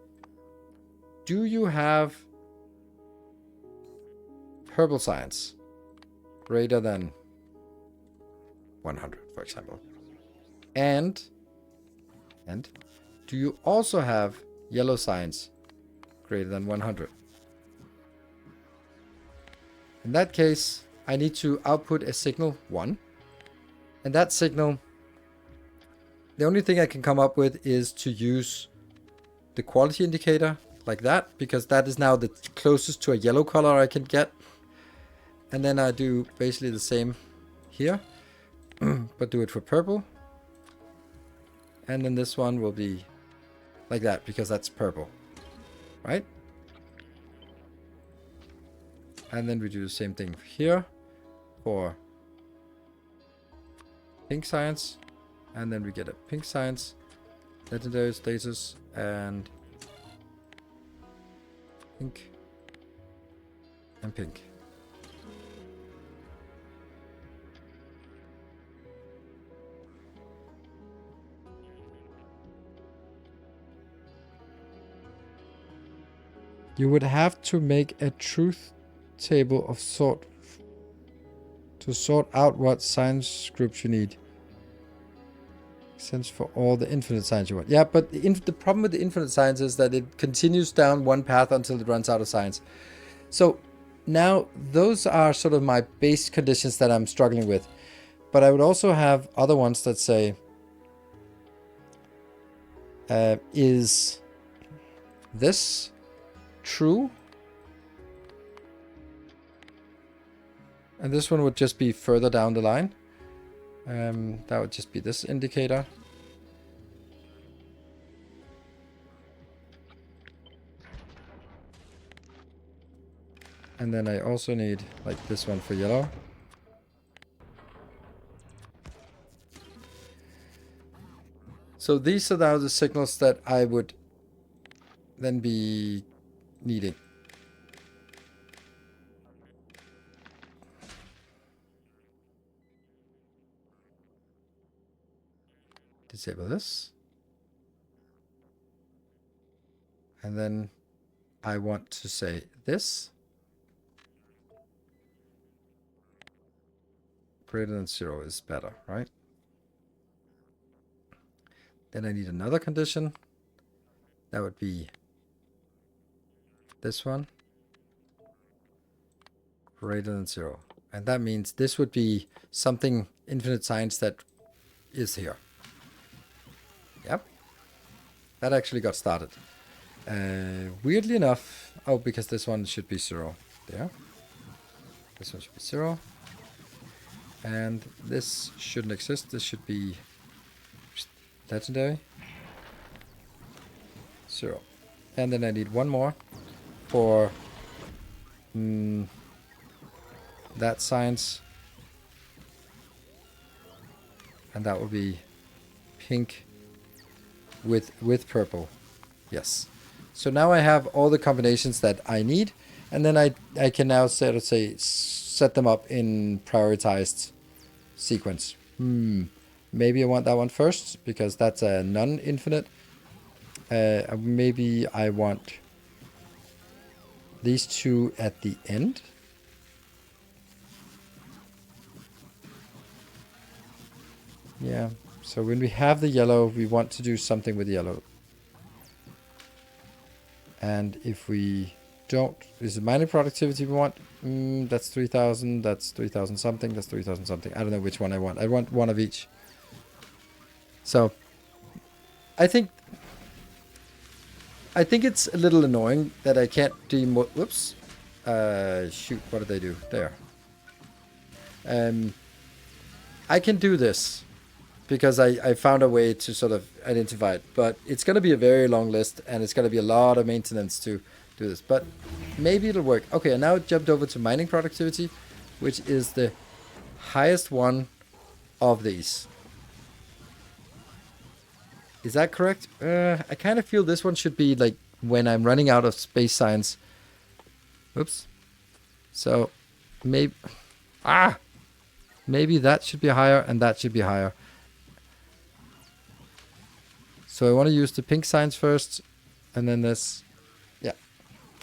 do you have purple science greater than 100, for example? And do you also have yellow science greater than 100? In that case, I need to output a signal 1. And that signal, the only thing I can come up with is to use the quality indicator like that, because that is now the closest to a yellow color I can get. And then I do basically the same here, but do it for purple. And then this one will be like that, because that's purple, right? And then we do the same thing here for pink science, and then we get a pink science, legendary status, and pink, and pink. You would have to make a truth table of sort to sort out what science groups you need. Sense for all the infinite science you want. Yeah, but the problem with the infinite science is that it continues down one path until it runs out of science. So now those are sort of my base conditions that I'm struggling with. But I would also have other ones that say, is this true? And this one would just be further down the line. That would just be this indicator. And then I also need like this one for yellow. So these are now the signals that I would then be needing. Disable this. And then I want to say this. Greater than 0 is better, right? Then I need another condition. That would be this one. Greater than 0. And that means this would be something infinite science that is here. Yep. That actually got started. Weirdly enough, oh, because this one should be 0 there. This one should be 0. And this shouldn't exist. This should be legendary. 0. And then I need one more for that science. And that will be pink with purple. Yes. So now I have all the combinations that I need. And then I can now set them up in prioritized sequence. Maybe I want that one first because that's a non-infinite. Maybe I want these two at the end. Yeah, so when we have the yellow, we want to do something with yellow. And if we don't, is it mining productivity we want? That's 3,000, that's 3,000 something, that's 3,000 something. I don't know which one I want. I want one of each. So, I think it's a little annoying that I can't do whoops. Shoot, what did they do? There. I can do this because I found a way to sort of identify it, but it's going to be a very long list and it's going to be a lot of maintenance to do this, but maybe it'll work. Okay, I now jumped over to mining productivity, which is the highest one of these. Is that correct? I kind of feel this one should be like when I'm running out of space science. Oops. So maybe that should be higher and that should be higher. So I want to use the pink science first and then this. Yeah.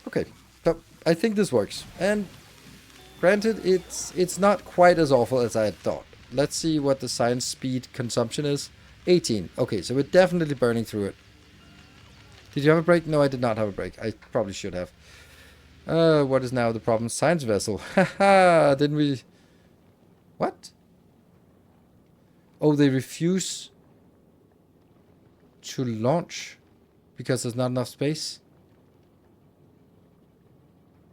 Okay. So I think this works. And granted, it's not quite as awful as I had thought. Let's see what the science speed consumption is. 18. Okay, so we're definitely burning through it. Did you have a break? No, I did not have a break. I probably should have. What is now the problem? Science vessel. Haha, didn't we... What? Oh, they refuse to launch because there's not enough space?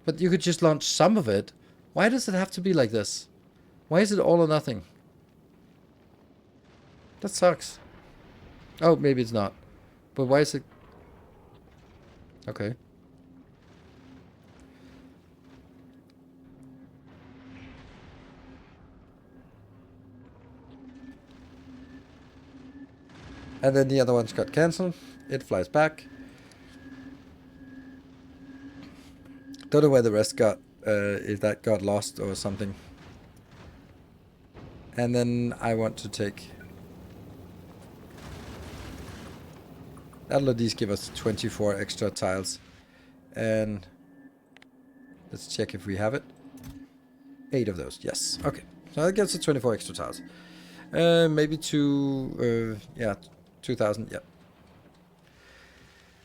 But you could just launch some of it. Why does it have to be like this? Why is it all or nothing? That sucks. Oh, maybe it's not. But why is it... Okay. And then the other ones got cancelled. It flies back. Don't know where the rest got, if that got lost or something. And then I want to take... That'll at least give us 24 extra tiles. and let's check if we have it. 8 of those, yes. Okay, so that gets us 24 extra tiles. Maybe 2,000, yeah.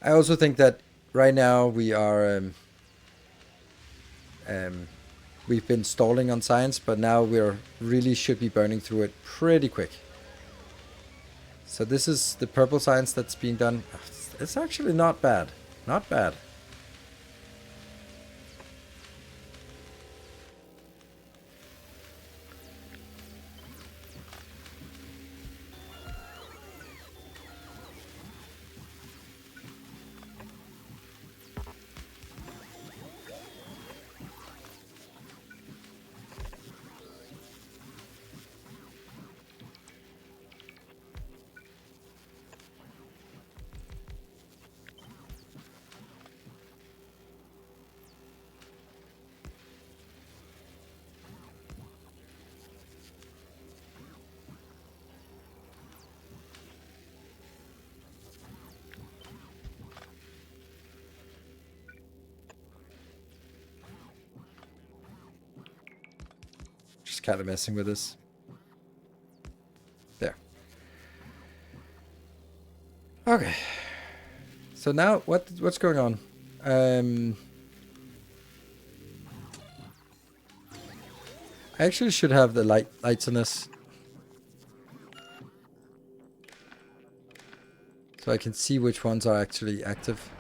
I also think that right now we are, we've been stalling on science, but now we're really should be burning through it pretty quick. So this is the purple science that's being done. It's actually not bad. Not bad. Just kind of messing with this. There. Okay. So now what's going on? I actually should have the lights on this, so I can see which ones are actually active.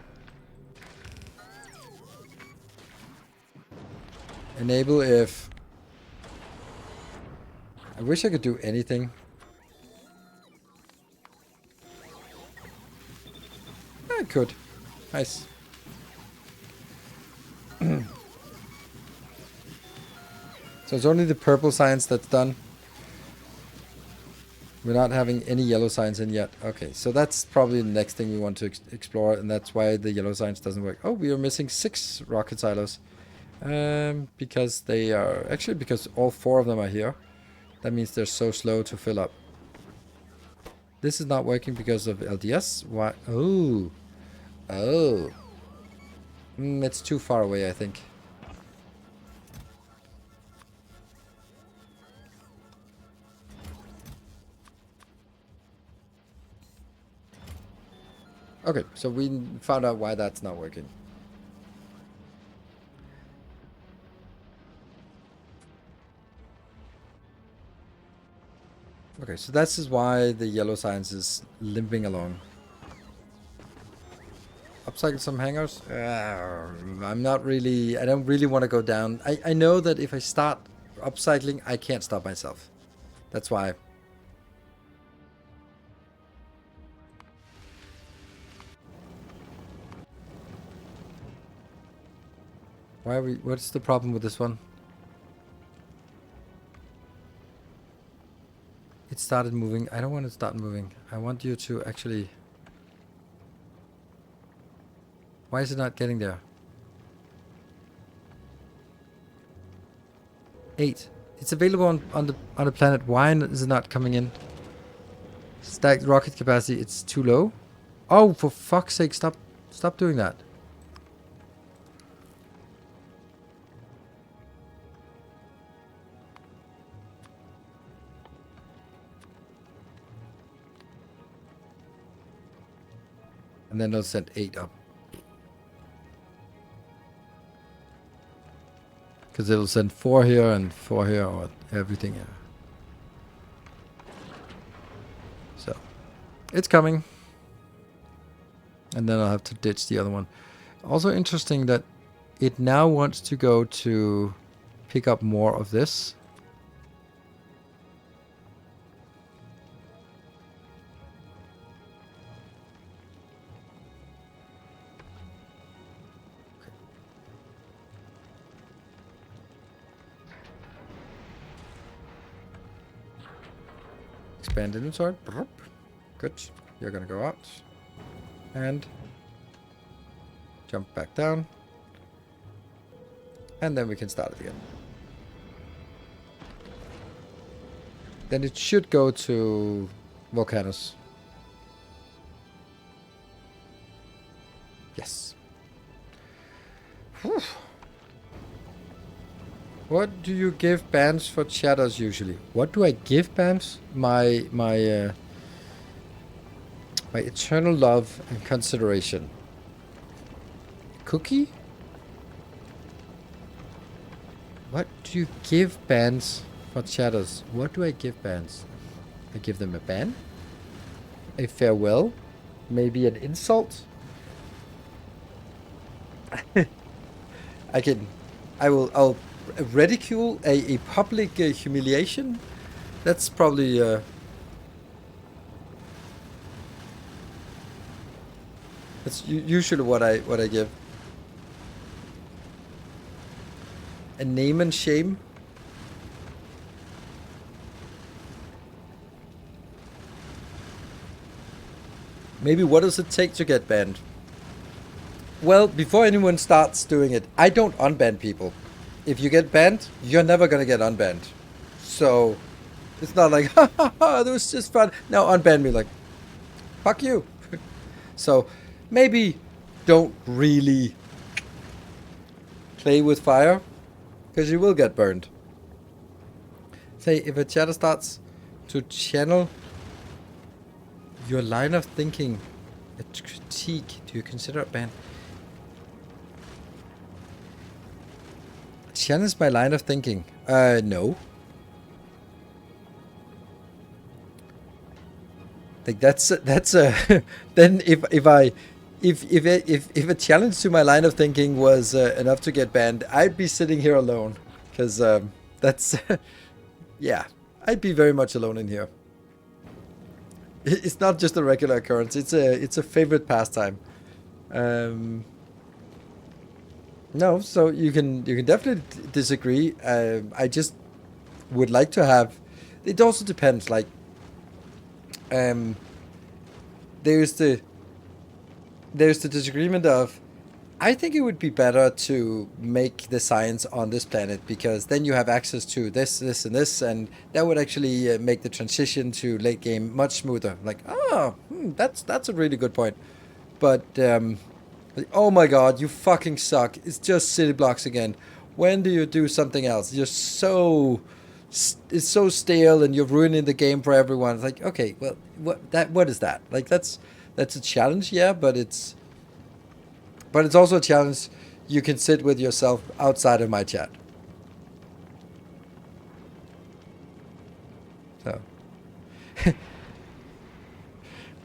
Enable if... I wish I could do anything. I could. Nice. So it's only the purple science that's done. We're not having any yellow science in yet. Okay, so that's probably the next thing we want to explore, and that's why the yellow science doesn't work. Oh, we are missing 6 rocket silos. Because they are... Actually, because all 4 of them are here. That means they're so slow to fill up. This is not working because of LDS. Why? Oh. Oh. It's too far away, I think. Okay, so we found out why that's not working. Okay, so this is why the yellow science is limping along. Upcycle some hangars? I'm not really... I don't really want to go down. I know that if I start upcycling, I can't stop myself. That's why. Why are we... What's the problem with this one? It started moving. I don't want to start moving. I want you to actually... Why is it not getting there? 8. It's available on the planet. Why is it not coming in? Stacked rocket capacity. It's too low. Oh, for fuck's sake! Stop doing that. And then they'll send 8 up. Because it'll send 4 here and 4 here, or everything here. So, it's coming. And then I'll have to ditch the other one. Also interesting that it now wants to go to pick up more of this. Expand inventory. Good. You're gonna go out. And jump back down. And then we can start it again. Then it should go to Vulcanus. Yes. Whew. What do you give bans for chatters usually? What do I give bans? My eternal love and consideration. Cookie? What do you give bans for chatters? What do I give bans? I give them a ban? A farewell? Maybe an insult? I'll ridicule a public humiliation. That's probably that's usually what I give. A name and shame. Maybe what does it take to get banned? Well, before anyone starts doing it, I don't unban people. If you get banned, you're never gonna get unbanned. So it's not like, ha ha ha, that was just fun. Now unban me, like, fuck you. So maybe don't really play with fire, because you will get burned. Say, if a chatter starts to channel your line of thinking, a critique, do you consider a ban? Challenge my line of thinking? No. Like that's a then if a challenge to my line of thinking was enough to get banned, I'd be sitting here alone, because that's yeah, I'd be very much alone in here. It's not just a regular occurrence. It's a favorite pastime. No, so you can definitely disagree. I just would like to have. It also depends. Like, there's the disagreement of, I think it would be better to make the science on this planet, because then you have access to this, and this, and that would actually make the transition to late game much smoother. Like, that's a really good point. But like, oh my god, you fucking suck. It's just city blocks again. When do you do something else? You're so it's so stale, and you're ruining the game for everyone. It's like, okay, well, what is that? Like, that's a challenge, yeah, but it's also a challenge you can sit with yourself outside of my chat. So,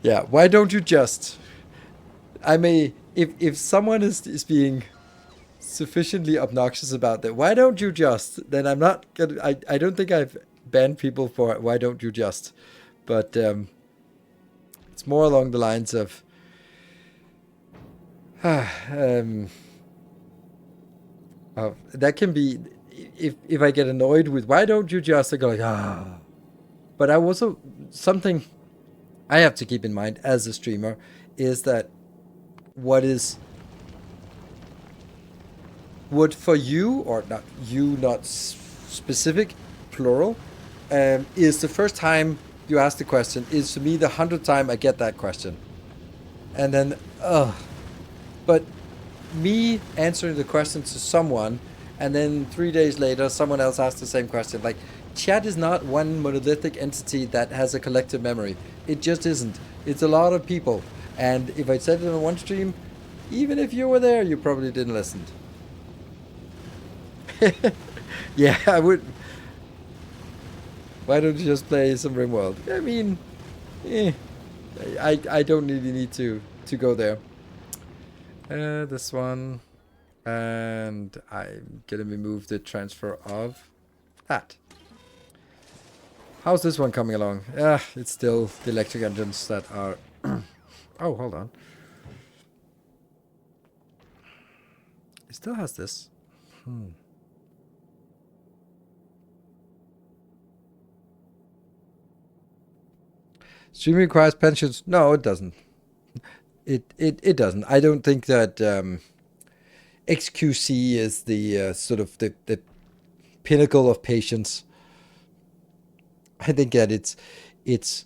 yeah, why don't you just? I may, if someone is being sufficiently obnoxious about that, why don't you just? Then I'm not gonna. I don't think I've banned people for why don't you just, but it's more along the lines of. That can be, if I get annoyed with why don't you just, I go like, but I also, something I have to keep in mind as a streamer is that would for you, or not you, not specific, plural, is the first time you ask the question, is to me the 100th time I get that question, and then but me answering the question to someone, and then 3 days later someone else asks the same question. Like, chat is not one monolithic entity that has a collective memory. It just isn't. It's a lot of people, and if I said it on one stream, even if you were there, you probably didn't listen. Yeah, I would. Why don't you just play some RimWorld? I mean, I don't really need to go there. This one, and I'm gonna remove the transfer of that. How's this one coming along? It's still the electric engines that are. Oh, hold on. It still has this. Streaming requires pensions. No, it doesn't. It doesn't. I don't think that XQC is the sort of the pinnacle of patience. I think that it's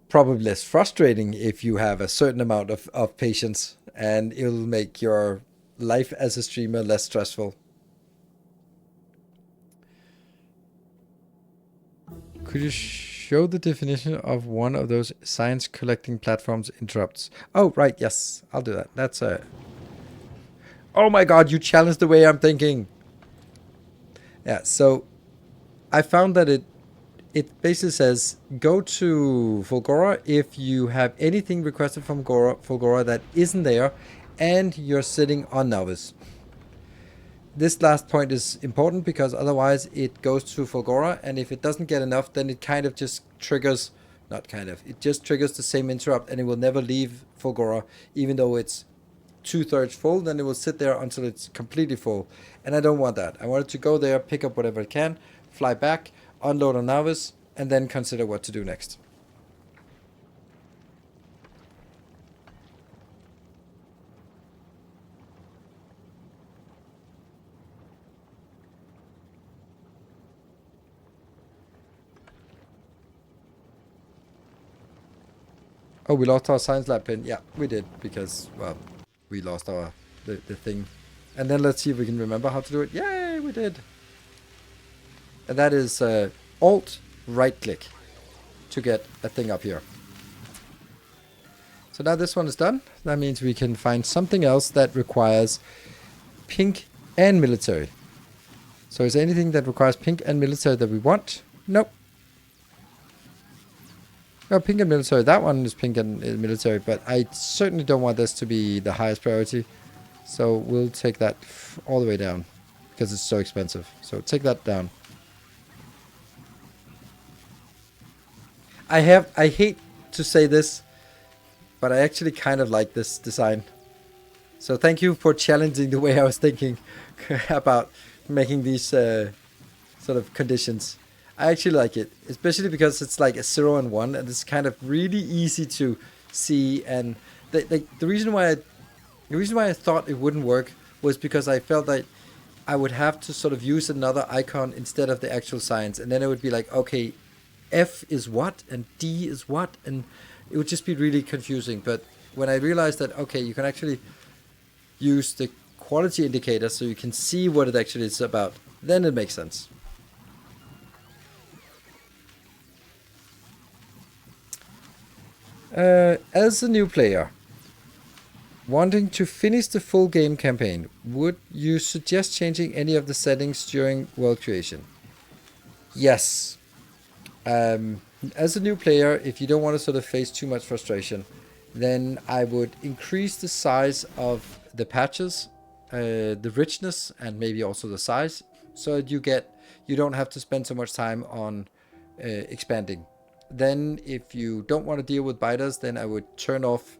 probably less frustrating if you have a certain amount of patience, and it'll make your life as a streamer less stressful. Could you show the definition of one of those science collecting platforms interrupts? Oh, right, yes. I'll do that. That's a... Oh my god, you challenged the way I'm thinking. Yeah, so I found that it basically says go to Fulgora if you have anything requested from Fulgora that isn't there and you're sitting on Novice. This last point is important because otherwise it goes to Fulgora, and if it doesn't get enough, then it kind of just triggers, not kind of, it just triggers the same interrupt, and it will never leave Fulgora, even though it's 2/3 full. Then it will sit there until it's completely full, and I don't want that. I want it to go there, pick up whatever it can, fly back, unload on Novice, and then consider what to do next. Oh, we lost our science lab pin. Yeah, we did, because, well, we lost our the thing. And then let's see if we can remember how to do it. Yay, we did. And that is Alt right click to get a thing up here. So now this one is done. That means we can find something else that requires pink and military. So is there anything that requires pink and military that we want? Nope. No, pink and military. That one is pink and military, but I certainly don't want this to be the highest priority. So we'll take that all the way down because it's so expensive. So take that down. I hate to say this, but I actually kind of like this design. So thank you for challenging the way I was thinking about making these sort of conditions. I actually like it, especially because it's like a 0 and 1, and it's kind of really easy to see. And the reason why I thought it wouldn't work was because I felt like I would have to sort of use another icon instead of the actual signs, and then it would be like, okay, F is what and D is what, and it would just be really confusing. But when I realized that, okay, you can actually use the quality indicator so you can see what it actually is about, then it makes sense. As a new player wanting to finish the full game campaign, would you suggest changing any of the settings during world creation? Yes. As a new player, if you don't want to sort of face too much frustration, then I would increase the size of the patches, the richness, and maybe also the size, so that you don't have to spend so much time on expanding. Then if you don't want to deal with biters, then I would turn off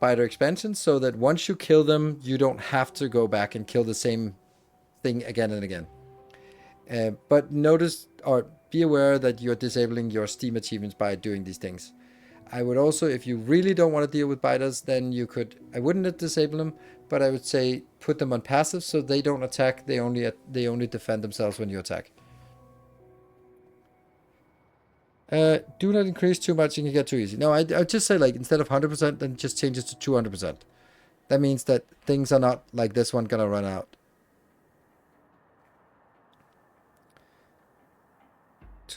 biter expansions, so that once you kill them, you don't have to go back and kill the same thing again and again. But notice, or be aware, that you're disabling your Steam achievements by doing these things. I would also, if you really don't want to deal with biters, then you could, I wouldn't disable them, but I would say put them on passive so they don't attack, they only defend themselves when you attack. Do not increase too much and you get too easy. No, I'd just say, like, instead of 100%, then just change it to 200%. That means that things are not like this one gonna run out.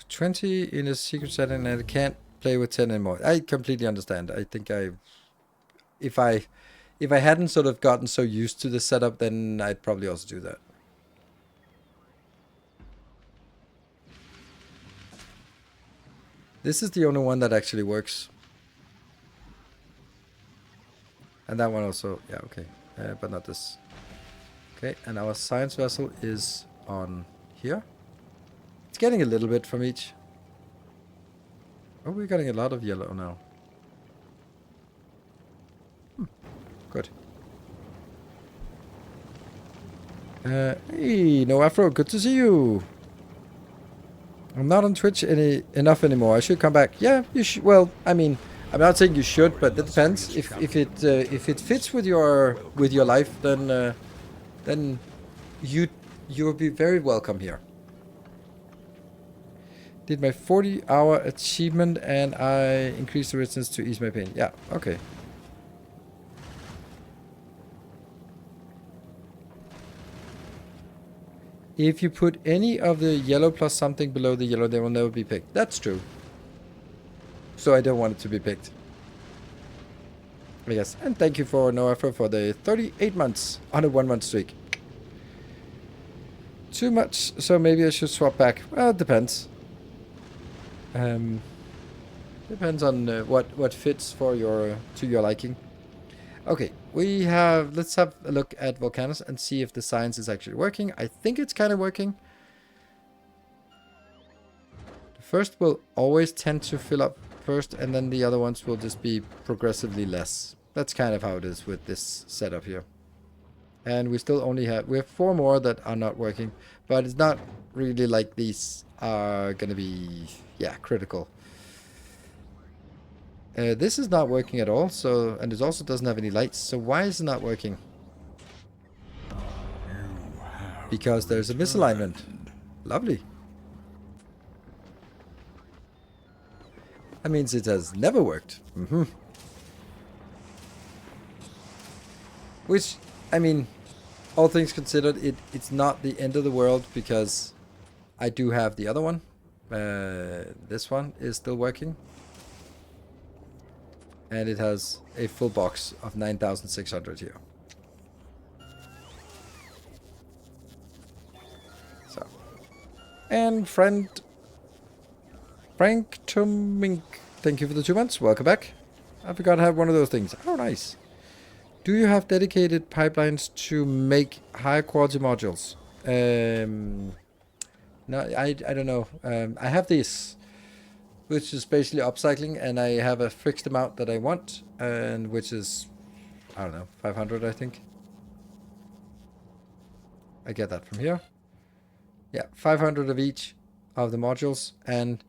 20 in a secret setting, and I can't play with 10 anymore. I completely understand. I think if I hadn't sort of gotten so used to the setup, then I'd probably also do that. This is the only one that actually works. And that one also, yeah, okay. But not this. Okay, and our science vessel is on here. It's getting a little bit from each. Oh, we're getting a lot of yellow now. Good. Hey, No Afro, good to see you. I'm not on Twitch enough anymore. I should come back. Yeah, you should. Well, I mean, I'm not saying you should, but that depends. If it fits with your life, then you'll be very welcome here. Did my 40-hour achievement and I increased the resistance to ease my pain. Yeah, okay. If you put any of the yellow plus something below the yellow, they will never be picked. That's true. So I don't want it to be picked. Yes, and thank you for no effort for the 38 months on a 1 month streak. Too much, so maybe I should swap back. Well, it depends. Depends on what fits for your to your liking. Okay, let's have a look at Vulcanus and see if the science is actually working. I think it's kind of working. The first will always tend to fill up first, and then the other ones will just be progressively less. That's kind of how it is with this setup here. And we still only we have 4 more that are not working, but it's not really like these are gonna be, yeah, critical. This is not working at all, so, and it also doesn't have any lights, so why is it not working? Because there's a misalignment. Lovely. That means it has never worked. Which, I mean, all things considered, it's not the end of the world, because I do have the other one. This one is still working. And it has a full box of 9,600 here. So. And Frank Tumink, thank you for the 2 months. Welcome back. I forgot to have one of those things. Oh, nice. Do you have dedicated pipelines to make high quality modules? No, I don't know. I have these, which is basically upcycling, and I have a fixed amount that I want, and which is, I don't know, 500, I think. I get that from here. Yeah, 500 of each of the modules, and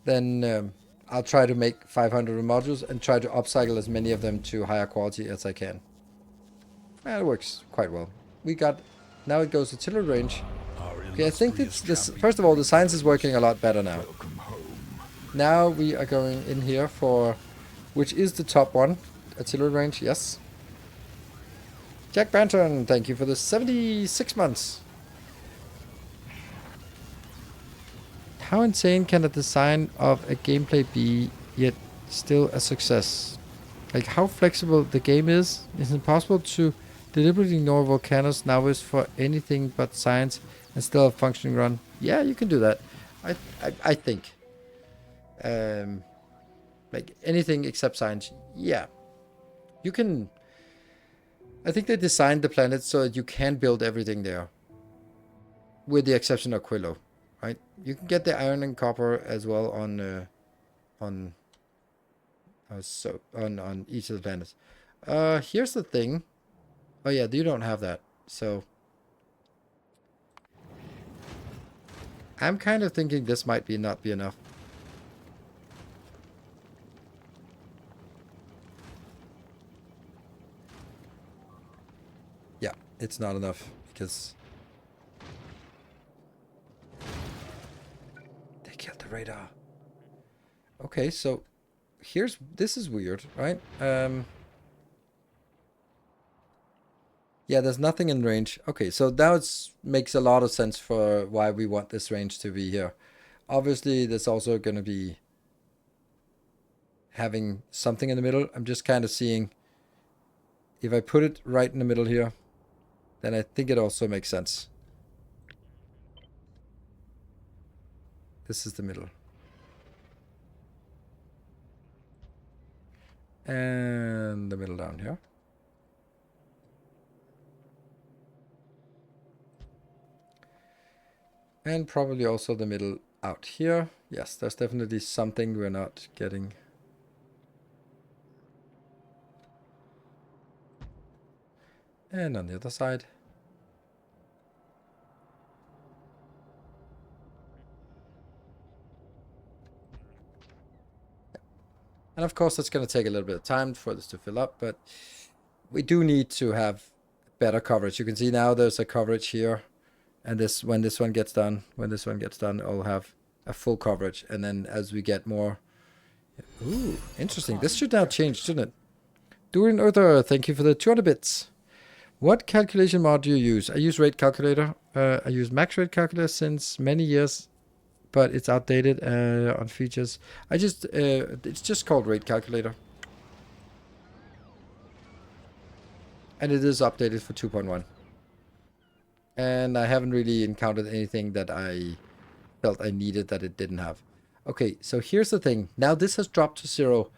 then I'll try to make 500 modules and try to upcycle as many of them to higher quality as I can. And it works quite well. Now it goes artillery range. Okay, I think this, first of all, the science is working a lot better now. Now we are going in here for, which is the top one, artillery range, yes. Jack Banton, thank you for the 76 months. How insane can the design of a gameplay be, yet still a success? Like, how flexible the game is? Is it possible to deliberately ignore Vulcanus Novice for anything but science and still have functioning run? Yeah, you can do that. I think. Like anything except science, yeah. You can. I think they designed the planet so that you can build everything there, with the exception of Quillo, right? You can get the iron and copper as well on each of the planets. Here's the thing. Oh yeah, you don't have that, so I'm kind of thinking this might not be enough. Yeah, it's not enough because they killed the radar. Okay, so this is weird, right? Yeah, there's nothing in range. Okay, so now it makes a lot of sense for why we want this range to be here. Obviously, there's also going to be having something in the middle. I'm just kind of seeing if I put it right in the middle here, then I think it also makes sense. This is the middle. And the middle down here. And probably also the middle out here. Yes, there's definitely something we're not getting. And on the other side. And of course, it's going to take a little bit of time for this to fill up, but we do need to have better coverage. You can see now there's a coverage here. And when this one gets done, I'll have a full coverage. And then as we get more... Ooh, interesting. This should now change, shouldn't it? Durin Uther, thank you for the 200 bits. What calculation mod do you use? I use rate calculator. I use max rate calculator since many years, but it's outdated on features. It's just called rate calculator. And it is updated for 2.1. And I haven't really encountered anything that I felt I needed that it didn't have. Okay, so here's the thing. Now this has dropped to 0.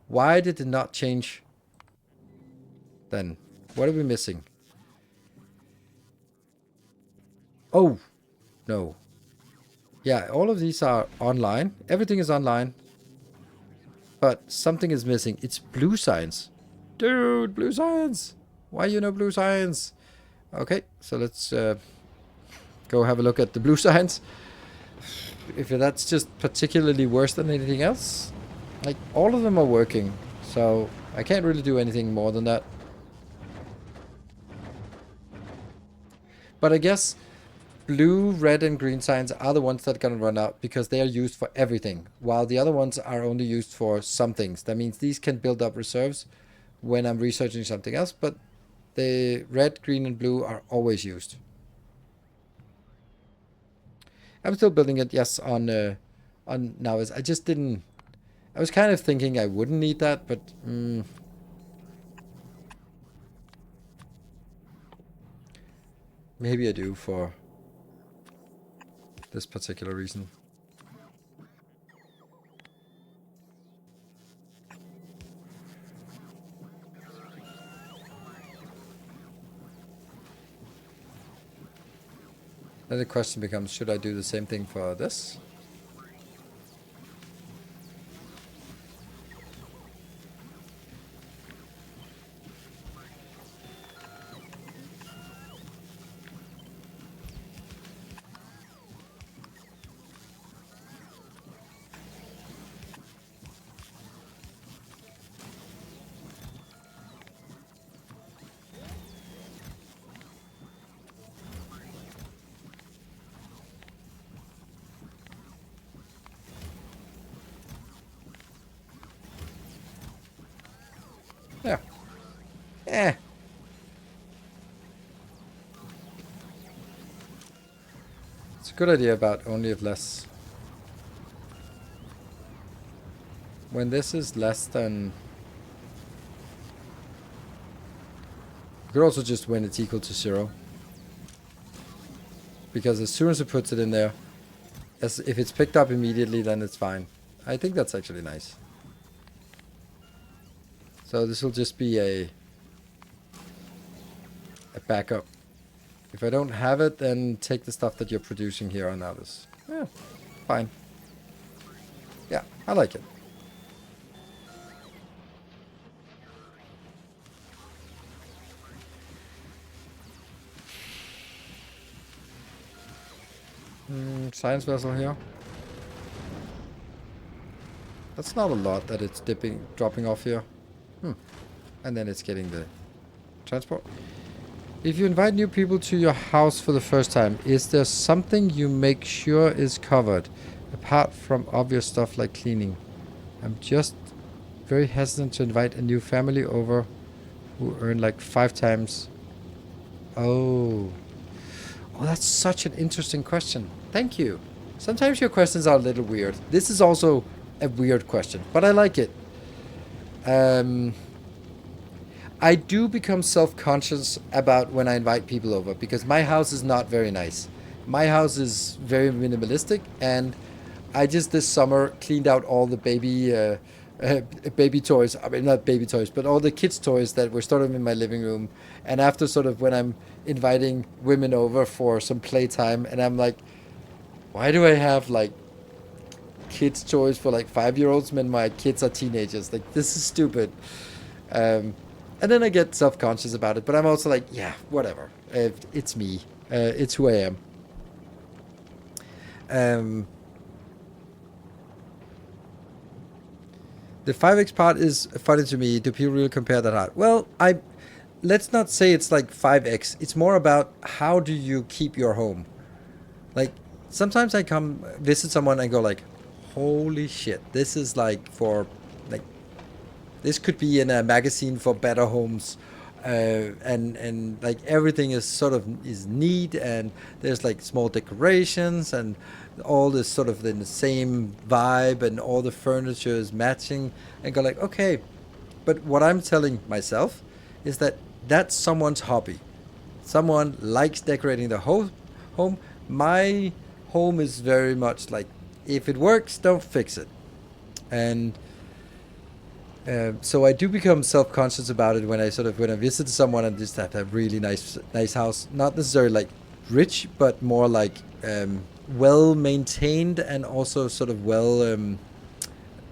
Why did it not change then? What are we missing? Oh, no. Yeah, all of these are online. Everything is online. But something is missing. It's blue science. Dude, blue science. Why you know blue science? Okay, so let's go have a look at the blue science. If that's just particularly worse than anything else. Like, all of them are working. So, I can't really do anything more than that. But I guess blue, red, and green signs are the ones that are going to run out because they are used for everything, while the other ones are only used for some things. That means these can build up reserves when I'm researching something else, but the red, green, and blue are always used. I'm still building it, yes, on Nilaus. I just didn't... I was kind of thinking I wouldn't need that, but... maybe I do for this particular reason. Then the question becomes, should I do the same thing for this? Yeah. Eh. It's a good idea about only if less. When this is less than... you could also just when it's equal to 0. Because as soon as it puts it in there, as if it's picked up immediately, then it's fine. I think that's actually nice. So this will just be a backup. If I don't have it, then take the stuff that you're producing here on others. Yeah, fine. Yeah, I like it. Science vessel here. That's not a lot that it's dropping off here. And then it's getting the transport. If you invite new people to your house for the first time, is there something you make sure is covered, apart from obvious stuff like cleaning? I'm just very hesitant to invite a new family over who earn like 5 times. Oh, that's such an interesting question. Thank you. Sometimes your questions are a little weird. This is also a weird question, but I like it. I do become self-conscious about when I invite people over because my house is not very nice. My house is very minimalistic, and I just this summer cleaned out all the baby toys. I mean, not baby toys, but all the kids' toys that were sort of in my living room. And after sort of when I'm inviting women over for some playtime, and I'm like, why do I have like kids' toys for like 5-year-olds when my kids are teenagers? Like, this is stupid. And then I get self-conscious about it, but I'm also like, yeah, whatever. It's me. It's who I am. The 5x part is funny to me. Do people really compare that hard? Well, let's not say it's like 5x. It's more about how do you keep your home. Like, sometimes I come visit someone and go like, holy shit, this is like for... like, this could be in a magazine for better homes. and like everything is sort of is neat, and there's like small decorations, and all this sort of in the same vibe, and all the furniture is matching, and go like, okay, but what I'm telling myself is that that's someone's hobby. Someone likes decorating the whole home. My home is very much like, if it works, don't fix it. And so I do become self-conscious about it when I visit someone and just have a really nice house, not necessarily like rich, but more like well maintained, and also sort of well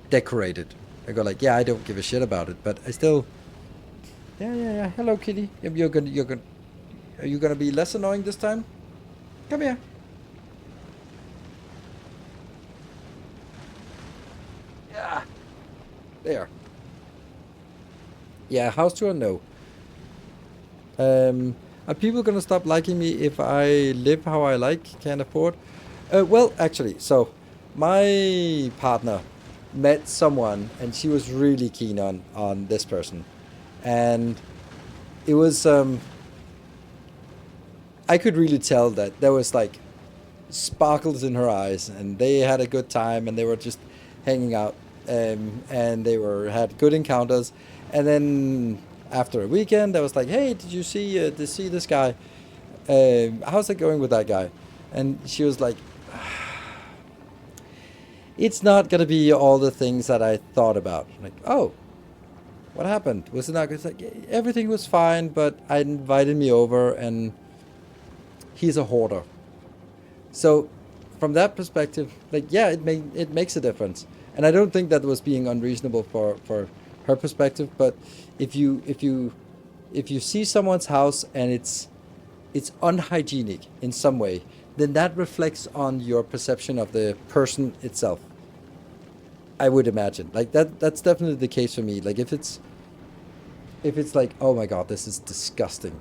decorated. I go like, yeah, I don't give a shit about it, but I still, yeah. Hello, kitty. Are you gonna be less annoying this time? Come here. Yeah, there. Yeah, house tour, no. Are people gonna stop liking me if I live how I like, can't afford? Well, actually, so my partner met someone, and she was really keen on this person, and it was I could really tell that there was like sparkles in her eyes, and they had a good time, and they were just hanging out, and they were had good encounters, and then after a weekend, I was like, "Hey, did you see this guy? How's it going with that guy?" And she was like, "It's not gonna be all the things that I thought about." I'm like, oh, what happened? Was it not good? It's like, everything was fine, but I invited me over, and he's a hoarder. So from that perspective, like, yeah, it makes a difference, and I don't think that was being unreasonable for her perspective. But if you see someone's house and it's unhygienic in some way, then that reflects on your perception of the person itself. I would imagine like that's definitely the case for me. Like if it's like, oh my god, this is disgusting.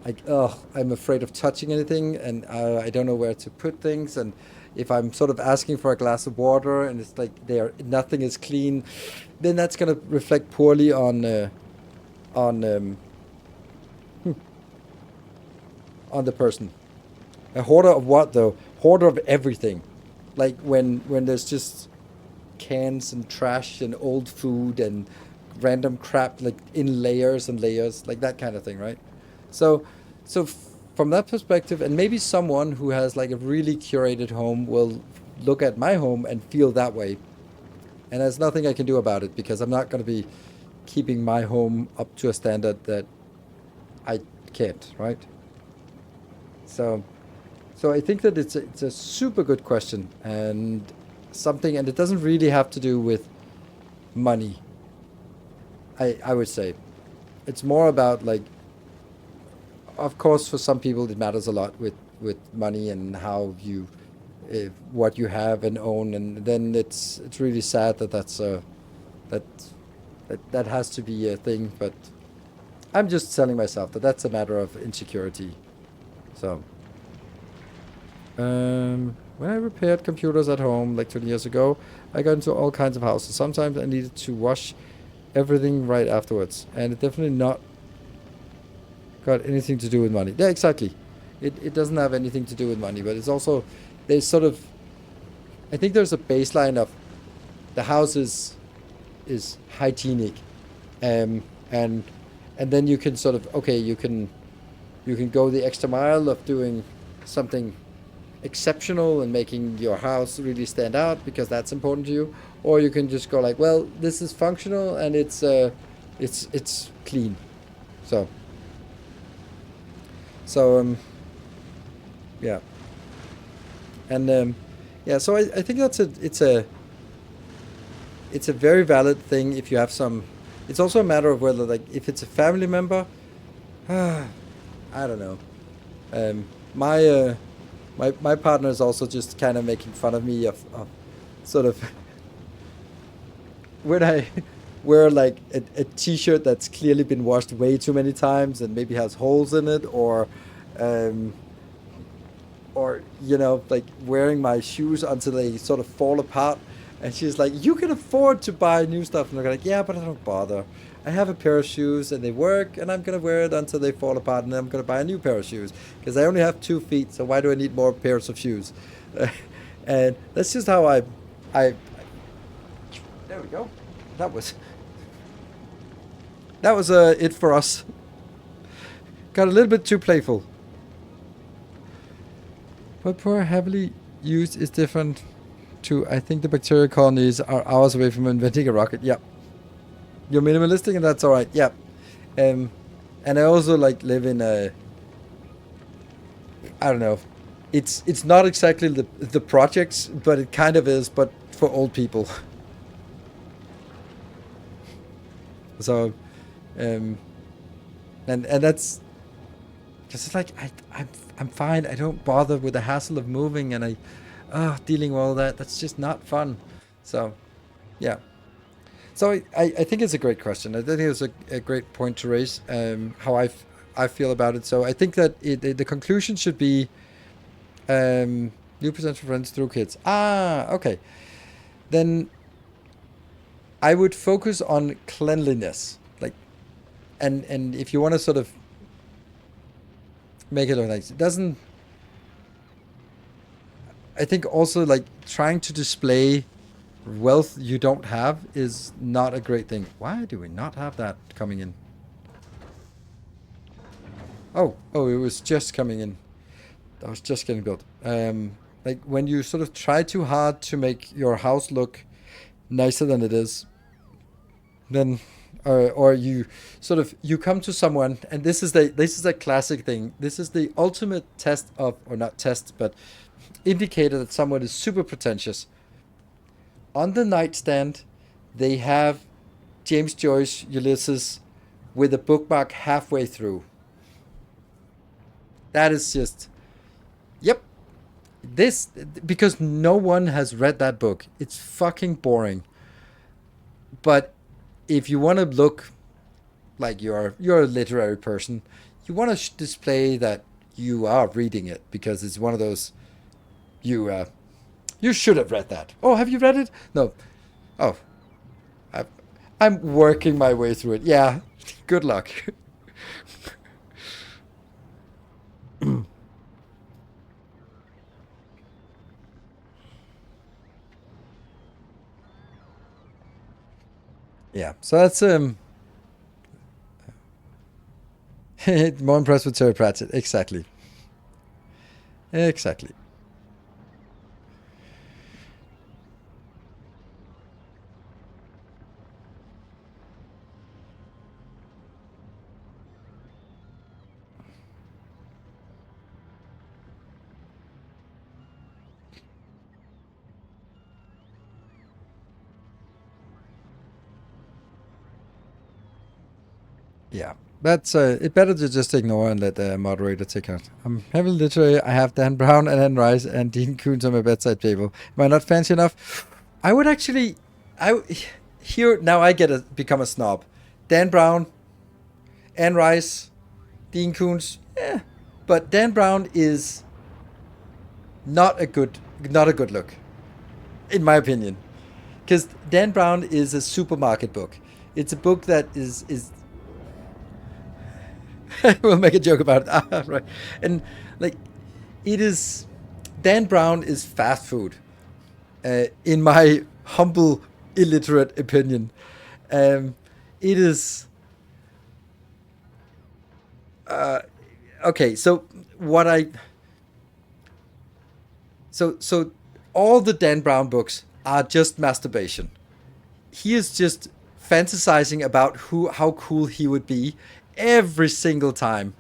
Like, oh, I'm afraid of touching anything, and I don't know where to put things. And if I'm sort of asking for a glass of water, and it's like nothing is clean, then that's gonna reflect poorly on on the person. A hoarder of what though? Hoarder of everything. Like when there's just cans and trash and old food and random crap like in layers and layers, like that kind of thing, right? So, from that perspective, and maybe someone who has like a really curated home will look at my home and feel that way, and there's nothing I can do about it because I'm not going to be keeping my home up to a standard that I can't, right? So, I think that it's a super good question, and something, and it doesn't really have to do with money. I would say it's more about like, of course, for some people it matters a lot with money and how you what you have and own, and then it's really sad that that that has to be a thing. But I'm just telling myself that that's a matter of insecurity. So when I repaired computers at home like 20 years ago, I got into all kinds of houses. Sometimes I needed to wash everything right afterwards, and it definitely not got anything to do with money. Yeah, exactly. It doesn't have anything to do with money, but it's also there's sort of, I think there's a baseline of the house is hygienic, and then you can sort of, okay, you can go the extra mile of doing something exceptional and making your house really stand out because that's important to you, or you can just go like, well, this is functional and it's clean. So so yeah, and yeah, so I think it's a very valid thing if you have some. It's also a matter of whether, like, if it's a family member, I don't know. Um, my my partner is also just kind of making fun of me of sort of when I wear like a t-shirt that's clearly been washed way too many times and maybe has holes in it, um, or like wearing my shoes until they sort of fall apart, And she's like, you can afford to buy new stuff. And they're like, yeah, but I don't bother. I have a pair of shoes and they work, and I'm going to wear it until they fall apart, and then I'm going to buy a new pair of shoes because I only have 2 feet, so why do I need more pairs of shoes? And that's just how I. There we go. That was. That was it for us. Got a little bit too playful. But poor heavily used is different to, I think the bacteria colonies are hours away from inventing a rocket. Yep. You're minimalistic and that's alright. Yep. And I also like live in a, I don't know. It's not exactly the projects, but it kind of is, but for old people. So, and that's because it's like I'm fine. I don't bother with the hassle of moving and dealing with all that. That's just not fun. So, yeah. So I think it's a great question. I think it's a great point to raise. How I feel about it. So I think that the conclusion should be new potential friends through kids. Okay. Then I would focus on cleanliness, like, and if you want to sort of make it look nice, it doesn't. I think also like trying to display wealth you don't have is not a great thing. Why do we not have that coming in? Oh, it was just coming in. That was just getting built. Like when you sort of try too hard to make your house look nicer than it is, then or you sort of you come to someone, and this is a classic thing. This is the ultimate test of, or not test, but indicator that someone is super pretentious. On the nightstand, they have James Joyce Ulysses with a bookmark halfway through. That is just, yep. This, because no one has read that book. It's fucking boring. But if you want to look like you're a literary person, you want to display that you are reading it, because it's one of those, you should have read that. Oh, have you read it? No. Oh, I'm working my way through it. Yeah, good luck. Yeah, so that's more impressed with Terry Pratchett. Exactly. Exactly. Yeah, that's it. Better to just ignore and let the moderator take out. I'm heavily literary. I have Dan Brown and Anne Rice and Dean Koontz on my bedside table. Am I not fancy enough? I would actually, I here now I get to become a snob. Dan Brown, Anne Rice, Dean Koontz, but Dan Brown is not a good look, in my opinion, because Dan Brown is a supermarket book. It's a book that is we'll make a joke about it. Right. And like, it is, Dan Brown is fast food, in my humble, illiterate opinion. It is. Okay, so what I. So all the Dan Brown books are just masturbation. He is just fantasizing about how cool he would be every single time.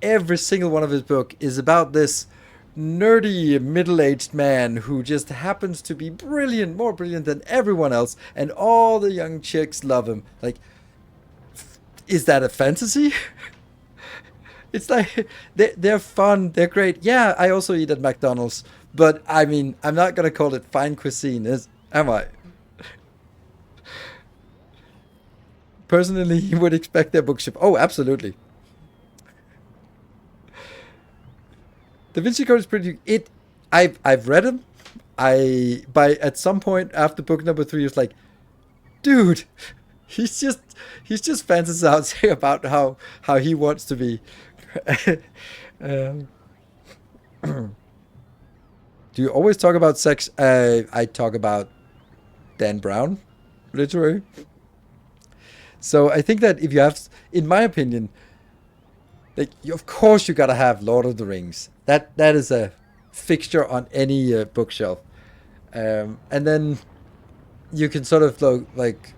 Every single one of his book is about this nerdy middle-aged man who just happens to be brilliant, more brilliant than everyone else, and all the young chicks love him. Like, is that a fantasy? It's like they're fun, they're great. Yeah, I also eat at McDonald's, but I mean, I'm not gonna call it fine cuisine, am I? Personally, you would expect their bookship. Oh, absolutely. Da Vinci Code is pretty. I've read them. at some point after book number 3, it's like, dude, he's just fantasizing about how he wants to be. um, do you always talk about sex? I talk about Dan Brown, literary. So I think that if you have, in my opinion, like of course you gotta have Lord of the Rings. That is a fixture on any bookshelf. And then you can sort of like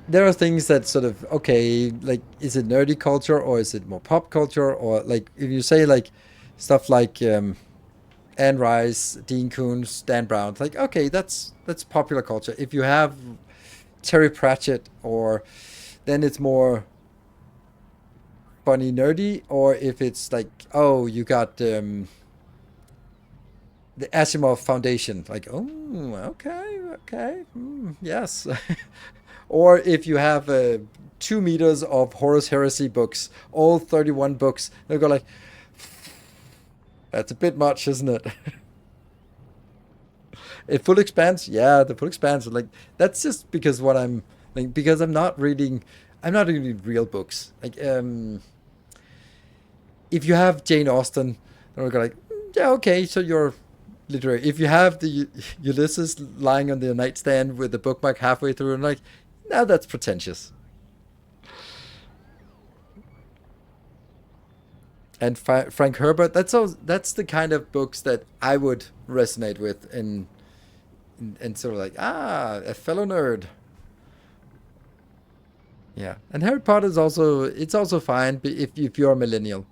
there are things that sort of okay, like is it nerdy culture or is it more pop culture, or like if you say like stuff like Anne Rice, Dean Koontz, Dan Brown, like okay, that's popular culture. If you have Terry Pratchett, or then it's more funny nerdy, or if it's like oh you got the Asimov Foundation, like oh okay okay yes, or if you have 2 meters of Horus Heresy books, all 31 books, they'll go like that's a bit much, isn't it? It full expanse, yeah, the full expanse. Like that's just because what I'm like because I'm not reading real books. Like if you have Jane Austen, then we're like yeah okay, so you're literary. If you have the Ulysses lying on the nightstand with the bookmark halfway through, and like now that's pretentious. And Frank Herbert, that's the kind of books that I would resonate with, and sort of like a fellow nerd. Yeah, and Harry Potter is also it's also fine if you're a millennial,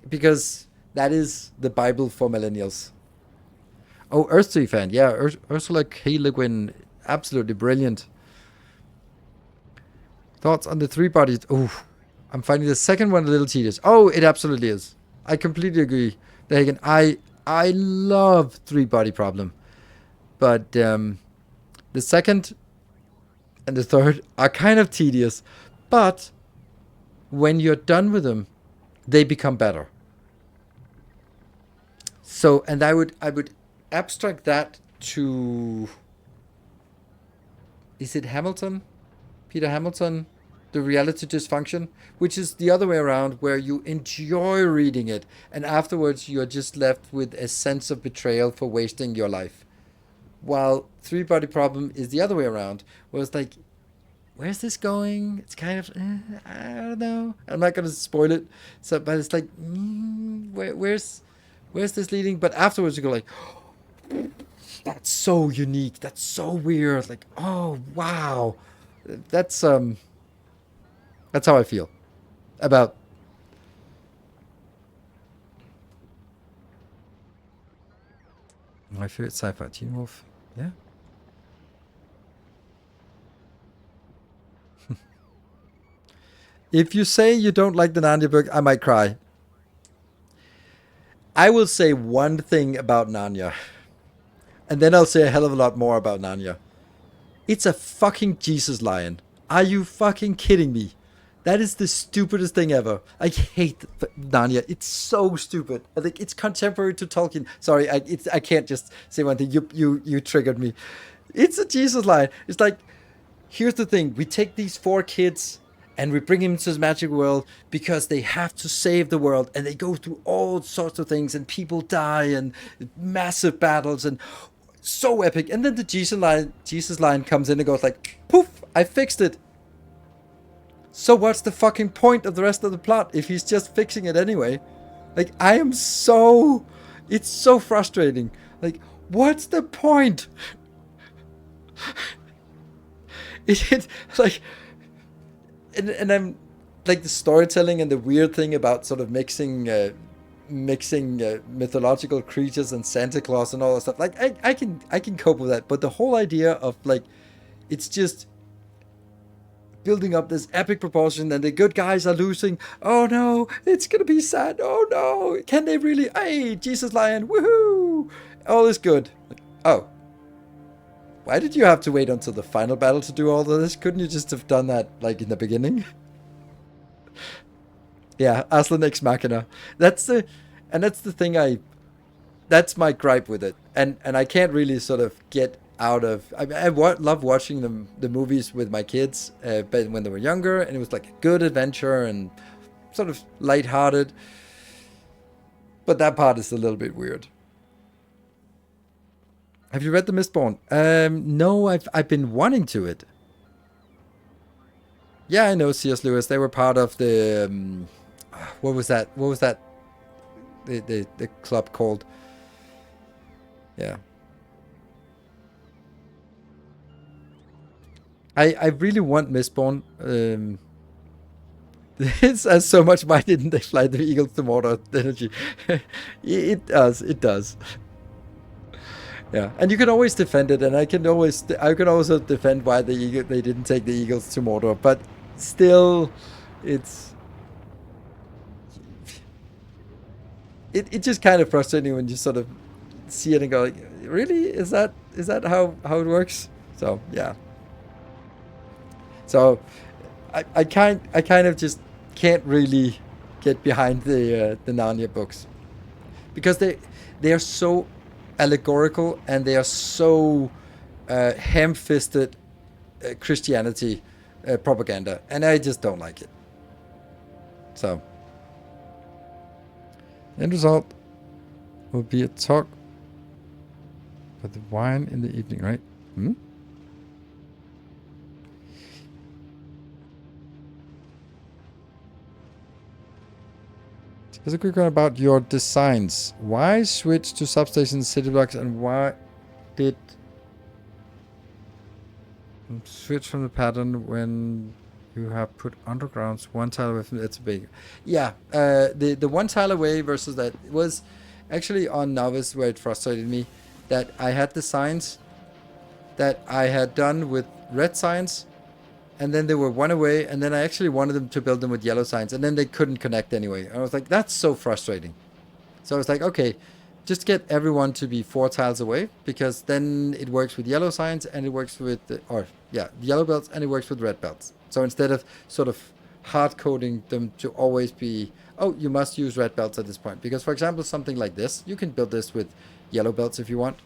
because that is the Bible for millennials. Oh, Earthtree fan, yeah, Ursula K. Le Guin, absolutely brilliant. Thoughts on the three bodies? Oh, I'm finding the second one a little tedious. Oh, it absolutely is. I completely agree. Again, I love three body problem, but the second and the third are kind of tedious, but when you're done with them, they become better. So, and I would abstract that to, is it Hamilton? Peter Hamilton, The Reality Dysfunction, which is the other way around, where you enjoy reading it and afterwards you're just left with a sense of betrayal for wasting your life. While Three Body Problem is the other way around, where it's like, where's this going? It's kind of, I don't know. I'm not gonna spoil it. So, but it's like, where's this leading? But afterwards you go like, that's so unique. That's so weird. Like, oh wow, that's that's how I feel about. My favorite sci-fi Teen Wolf. Yeah. If you say you don't like the Narnia book, I might cry. I will say one thing about Narnia, and then I'll say a hell of a lot more about Narnia. It's a fucking Jesus lion. Are you fucking kidding me? That is the stupidest thing ever. I hate Narnia. It's so stupid. I think it's contemporary to Tolkien. Sorry, I can't just say one thing. You triggered me. It's a Jesus lion. It's like, here's the thing. We take these 4 kids and we bring them into this magic world because they have to save the world, and they go through all sorts of things, and people die, and massive battles, and so epic. And then the Jesus line comes in and goes like, poof, I fixed it. So what's the fucking point of the rest of the plot if he's just fixing it anyway? Like, it's so frustrating. Like, what's the point? It like, and I'm like the storytelling and the weird thing about sort of mixing mythological creatures and Santa Claus and all that stuff. Like, I can cope with that, but the whole idea of like, it's just building up this epic proportion, and the good guys are losing. Oh no, it's gonna be sad. Oh no, can they really? Hey, Jesus Lion, woohoo! All is good. Like, oh, why did you have to wait until the final battle to do all of this? Couldn't you just have done that like in the beginning? Yeah, Aslan Ex Machina. That's the thing that's my gripe with it, and I can't really sort of get out of. I love watching the movies with my kids, but when they were younger, and it was like a good adventure and sort of lighthearted. But that part is a little bit weird. Have you read The Mistborn? No, I've been wanting to it. Yeah, I know C.S. Lewis. They were part of the what was that? What was that? The club called? Yeah, I really want Mistborn. It has so much. Why didn't they fly the eagles to Mordor? Energy. It does. It does. Yeah, and you can always defend it, and I can also defend why they didn't take the eagles to Mordor, but still, it's it's just kind of frustrating when you sort of see it and go, like, really, is that how it works? So yeah, so I kind of just can't really get behind the Narnia books because they are so allegorical and they are so ham-fisted Christianity propaganda, and I just don't like it. So, end result will be a talk with the wine in the evening, right? Hmm? Here's a quick one about your designs. Why switch to substations, city blocks, and why did switch from the pattern when you have put undergrounds one tile away from it's big? Yeah, the one tile away versus that was actually on novice where it frustrated me that I had the signs that I had done with red signs, and then they were one away, and then I actually wanted them to build them with yellow signs, and then they couldn't connect anyway. I was like, that's so frustrating. So I was like, okay, just get everyone to be 4 tiles away, because then it works with yellow signs and it works with, yellow belts and it works with red belts. So instead of sort of hard coding them to always be, oh, you must use red belts at this point. Because for example, something like this, you can build this with yellow belts if you want.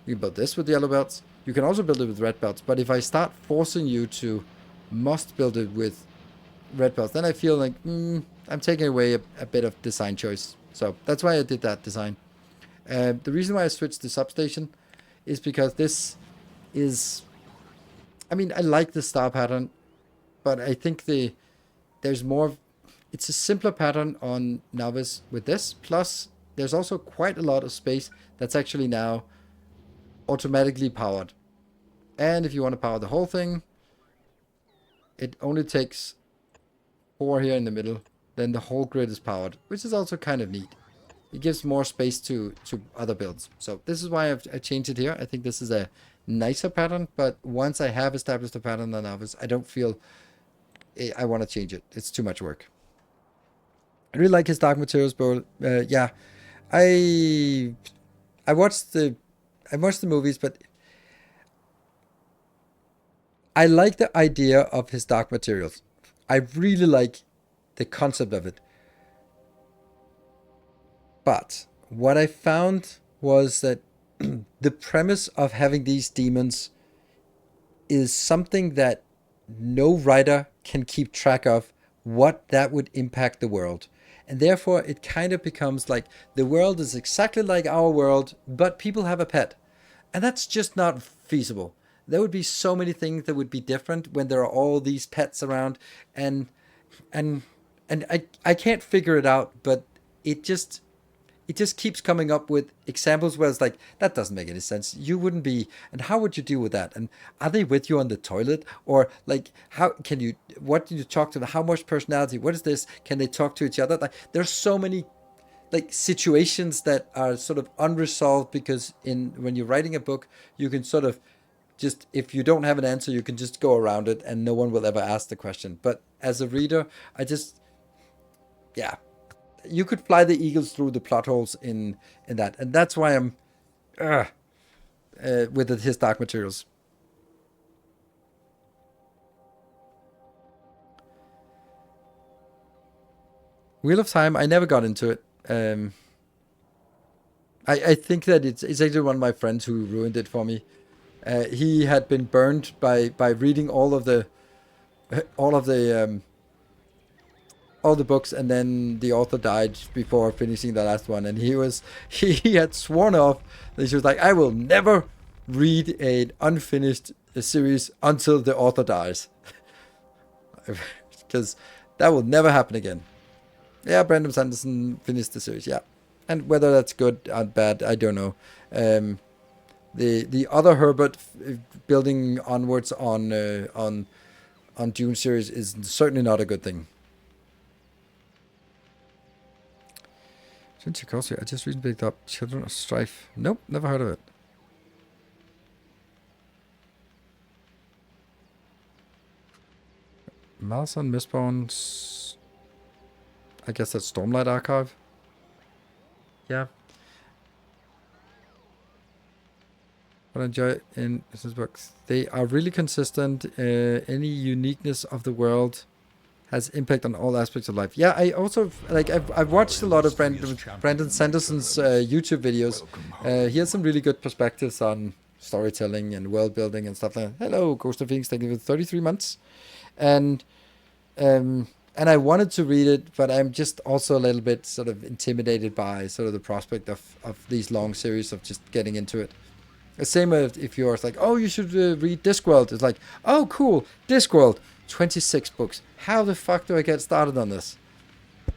You can build this with yellow belts. You can also build it with red belts. But if I start forcing you to must build it with red belts, then I feel like I'm taking away a bit of design choice. So that's why I did that design. The reason why I switched to substation is because this is, I mean, I like the star pattern, but I think there's more. It's a simpler pattern on novice with this. Plus, there's also quite a lot of space that's actually now automatically powered. And if you want to power the whole thing, it only takes 4 here in the middle. Then the whole grid is powered, which is also kind of neat. It gives more space to other builds. So this is why I changed it here. I think this is a nicer pattern, but once I have established a pattern on novice, I don't feel I want to change it. It's too much work. I really like his Dark Materials, but yeah, I I watched the I watched the movies, but I like the idea of his Dark Materials. I really like the concept of it. But what I found was that the premise of having these demons is something that no writer can keep track of what that would impact the world. And therefore, it kind of becomes like the world is exactly like our world, but people have a pet. And that's just not feasible. There would be so many things that would be different when there are all these pets around, and and I can't figure it out, but it just it just keeps coming up with examples where it's like that doesn't make any sense. You wouldn't be, and how would you deal with that? And are they with you on the toilet, or like how can you? What do you talk to them? How much personality? What is this? Can they talk to each other? Like there's so many like situations that are sort of unresolved because in when you're writing a book, you can sort of just if you don't have an answer, you can just go around it, and no one will ever ask the question. But as a reader, I just yeah, you could fly the eagles through the plot holes in that, and that's why I'm uh, with his Dark Materials. Wheel of Time, I never got into it. I think that it's actually one of my friends who ruined it for me. He had been burned by reading all of the all the books, and then the author died before finishing the last one, and he had sworn off that he was like, I will never read an unfinished series until the author dies, because that will never happen again. Yeah, Brandon Sanderson finished the series, yeah, and whether that's good or bad, I don't know. The other Herbert building onwards on Dune series is certainly not a good thing. Tchaikovsky, I just recently picked up Children of Strife. Nope, never heard of it. Malson Mistborn's... I guess that's Stormlight Archive. Yeah. What I enjoy in business books, they are really consistent. Any uniqueness of the world has impact on all aspects of life. Yeah, I also like. I've watched a lot of Brandon Sanderson's YouTube videos. He has some really good perspectives on storytelling and world building and stuff like that. Hello, Ghost of Phoenix, thank you for 33 months, and I wanted to read it, but I'm just also a little bit sort of intimidated by sort of the prospect of these long series of just getting into it. The same if you're like, oh, you should read Discworld. It's like, oh, cool, Discworld, 26 books. How the fuck do I get started on this?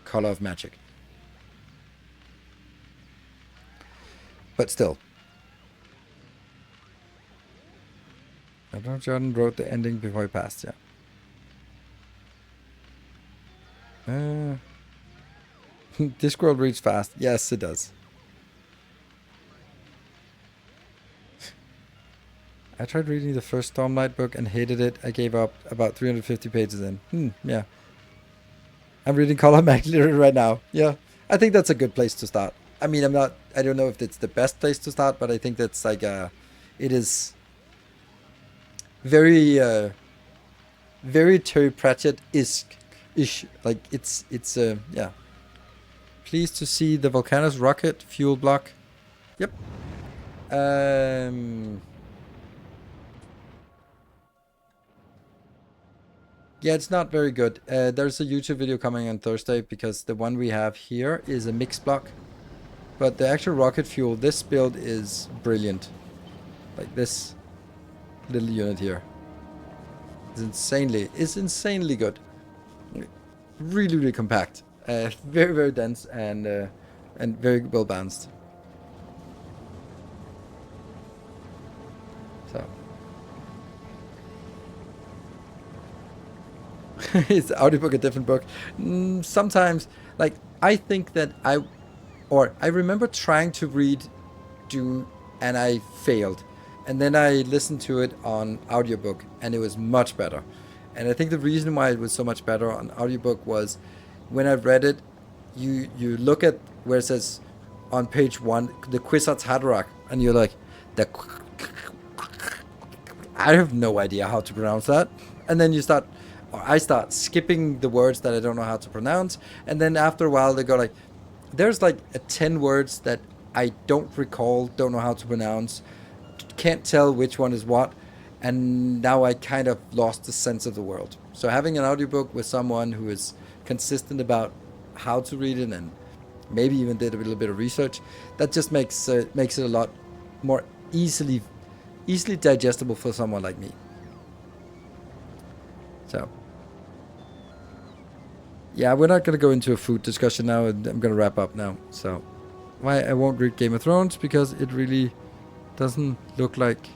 Color of Magic. But still. I don't know, Jordan wrote the ending before he passed, yeah. Discworld reads fast. Yes, it does. I tried reading the first Stormlight book and hated it. I gave up about 350 pages in. Yeah. I'm reading Color Mag right now. Yeah. I think that's a good place to start. I mean, I don't know if it's the best place to start, but I think that's like it is very, very Terry Pratchett-ish. Like, it's yeah. Pleased to see the Vulcanus rocket fuel block. Yep. Yeah, it's not very good. There's a YouTube video coming on Thursday because the one we have here is a mix block. But the actual rocket fuel, this build is brilliant. Like this little unit here. It's insanely good. Really, really compact. Very, very dense and very well balanced. So. Is the audiobook a different book? Sometimes, like, I think that I remember trying to read Dune and I failed. And then I listened to it on audiobook and it was much better. And I think the reason why it was so much better on audiobook was when I read it, you look at where it says on page 1, the Kwisatz Haderach, and you're like, I have no idea how to pronounce that. And then I start skipping the words that I don't know how to pronounce. And then after a while, they go like, there's like 10 words that I don't recall, don't know how to pronounce, can't tell which one is what. And now I kind of lost the sense of the world. So having an audiobook with someone who is consistent about how to read it and maybe even did a little bit of research, that just makes it a lot more easily digestible for someone like me. So, yeah, we're not going to go into a food discussion now. I'm going to wrap up now. So, why I won't read Game of Thrones? Because it really doesn't look like,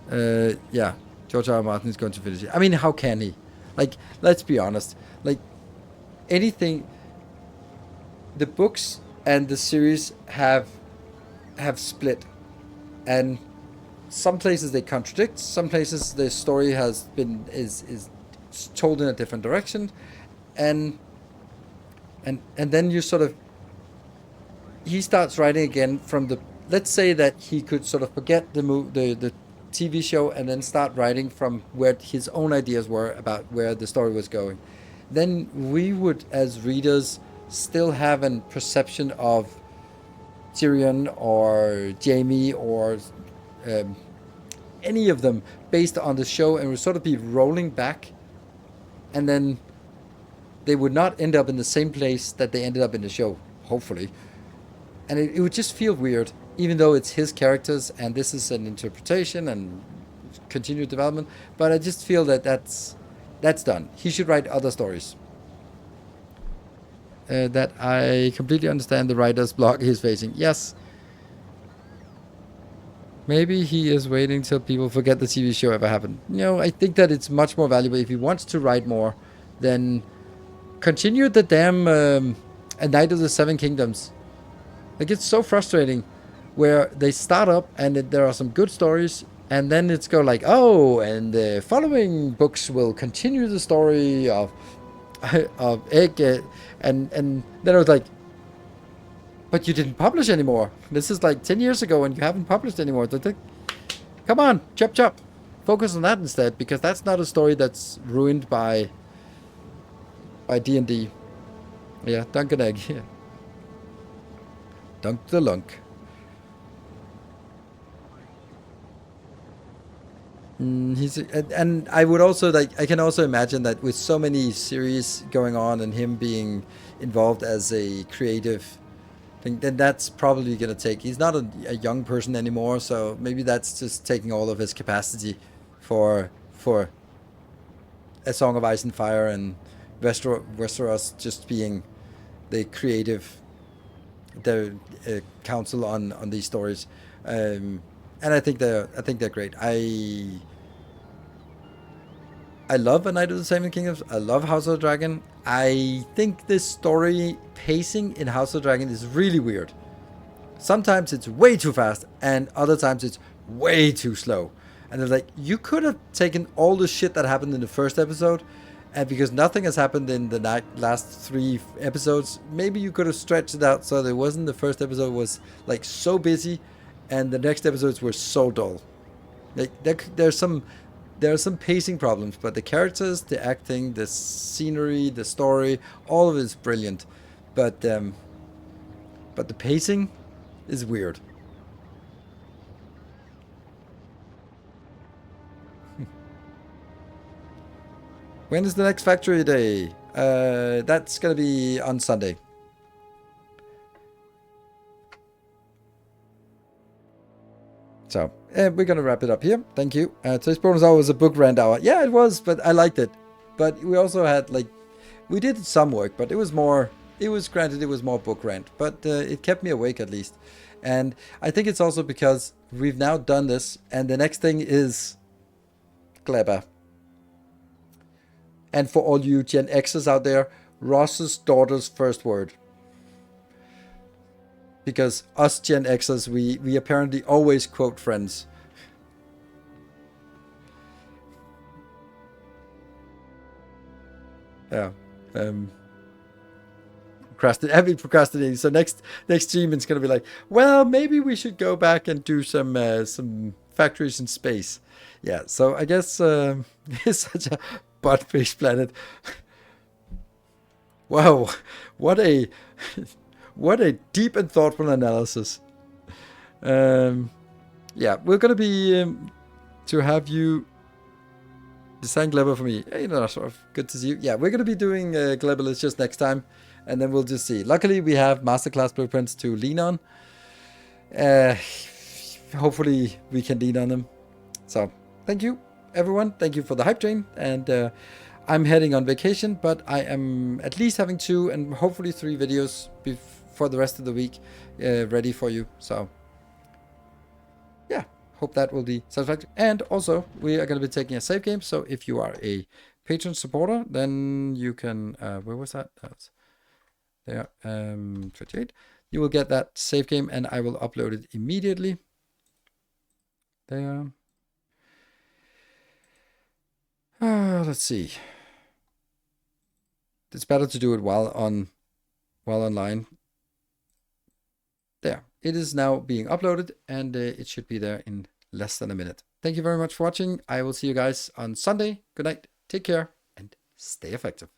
George R. R. Martin is going to finish it. I mean, how can he? Like, let's be honest. Like, anything, the books and the series have split. And some places they contradict. Some places the story is told in a different direction. And then you sort of, he starts writing again from the, let's say that he could sort of forget the TV show and then start writing from where his own ideas were about where the story was going. Then we would, as readers, still have a perception of Tyrion or Jaime or um, any of them based on the show, and would sort of be rolling back, and then they would not end up in the same place that they ended up in the show, hopefully. And it would just feel weird, even though it's his characters and this is an interpretation and continued development. But I just feel that that's done. He should write other stories. That I completely understand the writer's block he's facing. Yes. Maybe he is waiting till people forget the TV show ever happened. No, I think that it's much more valuable if he wants to write more, then continue the damn A Night of the Seven Kingdoms. Like, it's so frustrating where they start up and there are some good stories, and then it's go like, oh, and the following books will continue the story of Egg, and then I was like, but you didn't publish anymore. This is like 10 years ago and you haven't published anymore. Come on, chop. Focus on that instead, because that's not a story that's ruined by D&D. Yeah, dunk an egg. Yeah. Dunk the lunk. And I would also I can also imagine that with so many series going on and him being involved as a creative thing, then that's probably gonna take. He's not a young person anymore, so maybe that's just taking all of his capacity for A Song of Ice and Fire and Westeros just being the creative, the council on these stories. And I think they're great. I love A Night of the Seven Kingdoms. I love House of the Dragon. I think this story pacing in House of the Dragon is really weird. Sometimes it's way too fast, and other times it's way too slow. And it's like, you could have taken all the shit that happened in the first episode, and because nothing has happened in the last 3 episodes, maybe you could have stretched it out so that it wasn't the first episode was like so busy, and the next episodes were so dull. Like there are some pacing problems, but the characters, the acting, the scenery, the story, all of it is brilliant. But the pacing is weird. When is the next Factory Day? That's gonna be on Sunday. So, we're going to wrap it up here. Thank you. Today's bonus hour was a book rant hour. Yeah, it was, but I liked it. But we also had, we did some work, but it was more book rant. But it kept me awake at least. And I think it's also because we've now done this, and the next thing is Gleba. And for all you Gen Xers out there, Ross's daughter's first word. Because us Gen Xers, we apparently always quote Friends. Yeah. Heavy procrastinating. So next stream it's gonna be like, well, maybe we should go back and do some factories in space. Yeah. So I guess it's such a butt-faced planet. Wow, what a deep and thoughtful analysis. Yeah, we're gonna be to have you design Gleba for me. You know, sort of good to see you. Yeah, we're gonna be doing Gleba just next time, and then we'll just see. Luckily, we have masterclass blueprints to lean on. Hopefully, we can lean on them. So, thank you, everyone. Thank you for the hype train, and I'm heading on vacation, but I am at least having 2 and hopefully 3 videos for the rest of the week ready for you. So yeah, hope that will be satisfactory. And also, we are going to be taking a save game. So if you are a patron supporter, then you can, where was that? That was there, 28. You will get that save game and I will upload it immediately. There. Let's see. It's better to do it while online. There. It is now being uploaded, and it should be there in less than a minute. Thank you very much for watching. I will see you guys on Sunday. Good night. Take care and stay effective.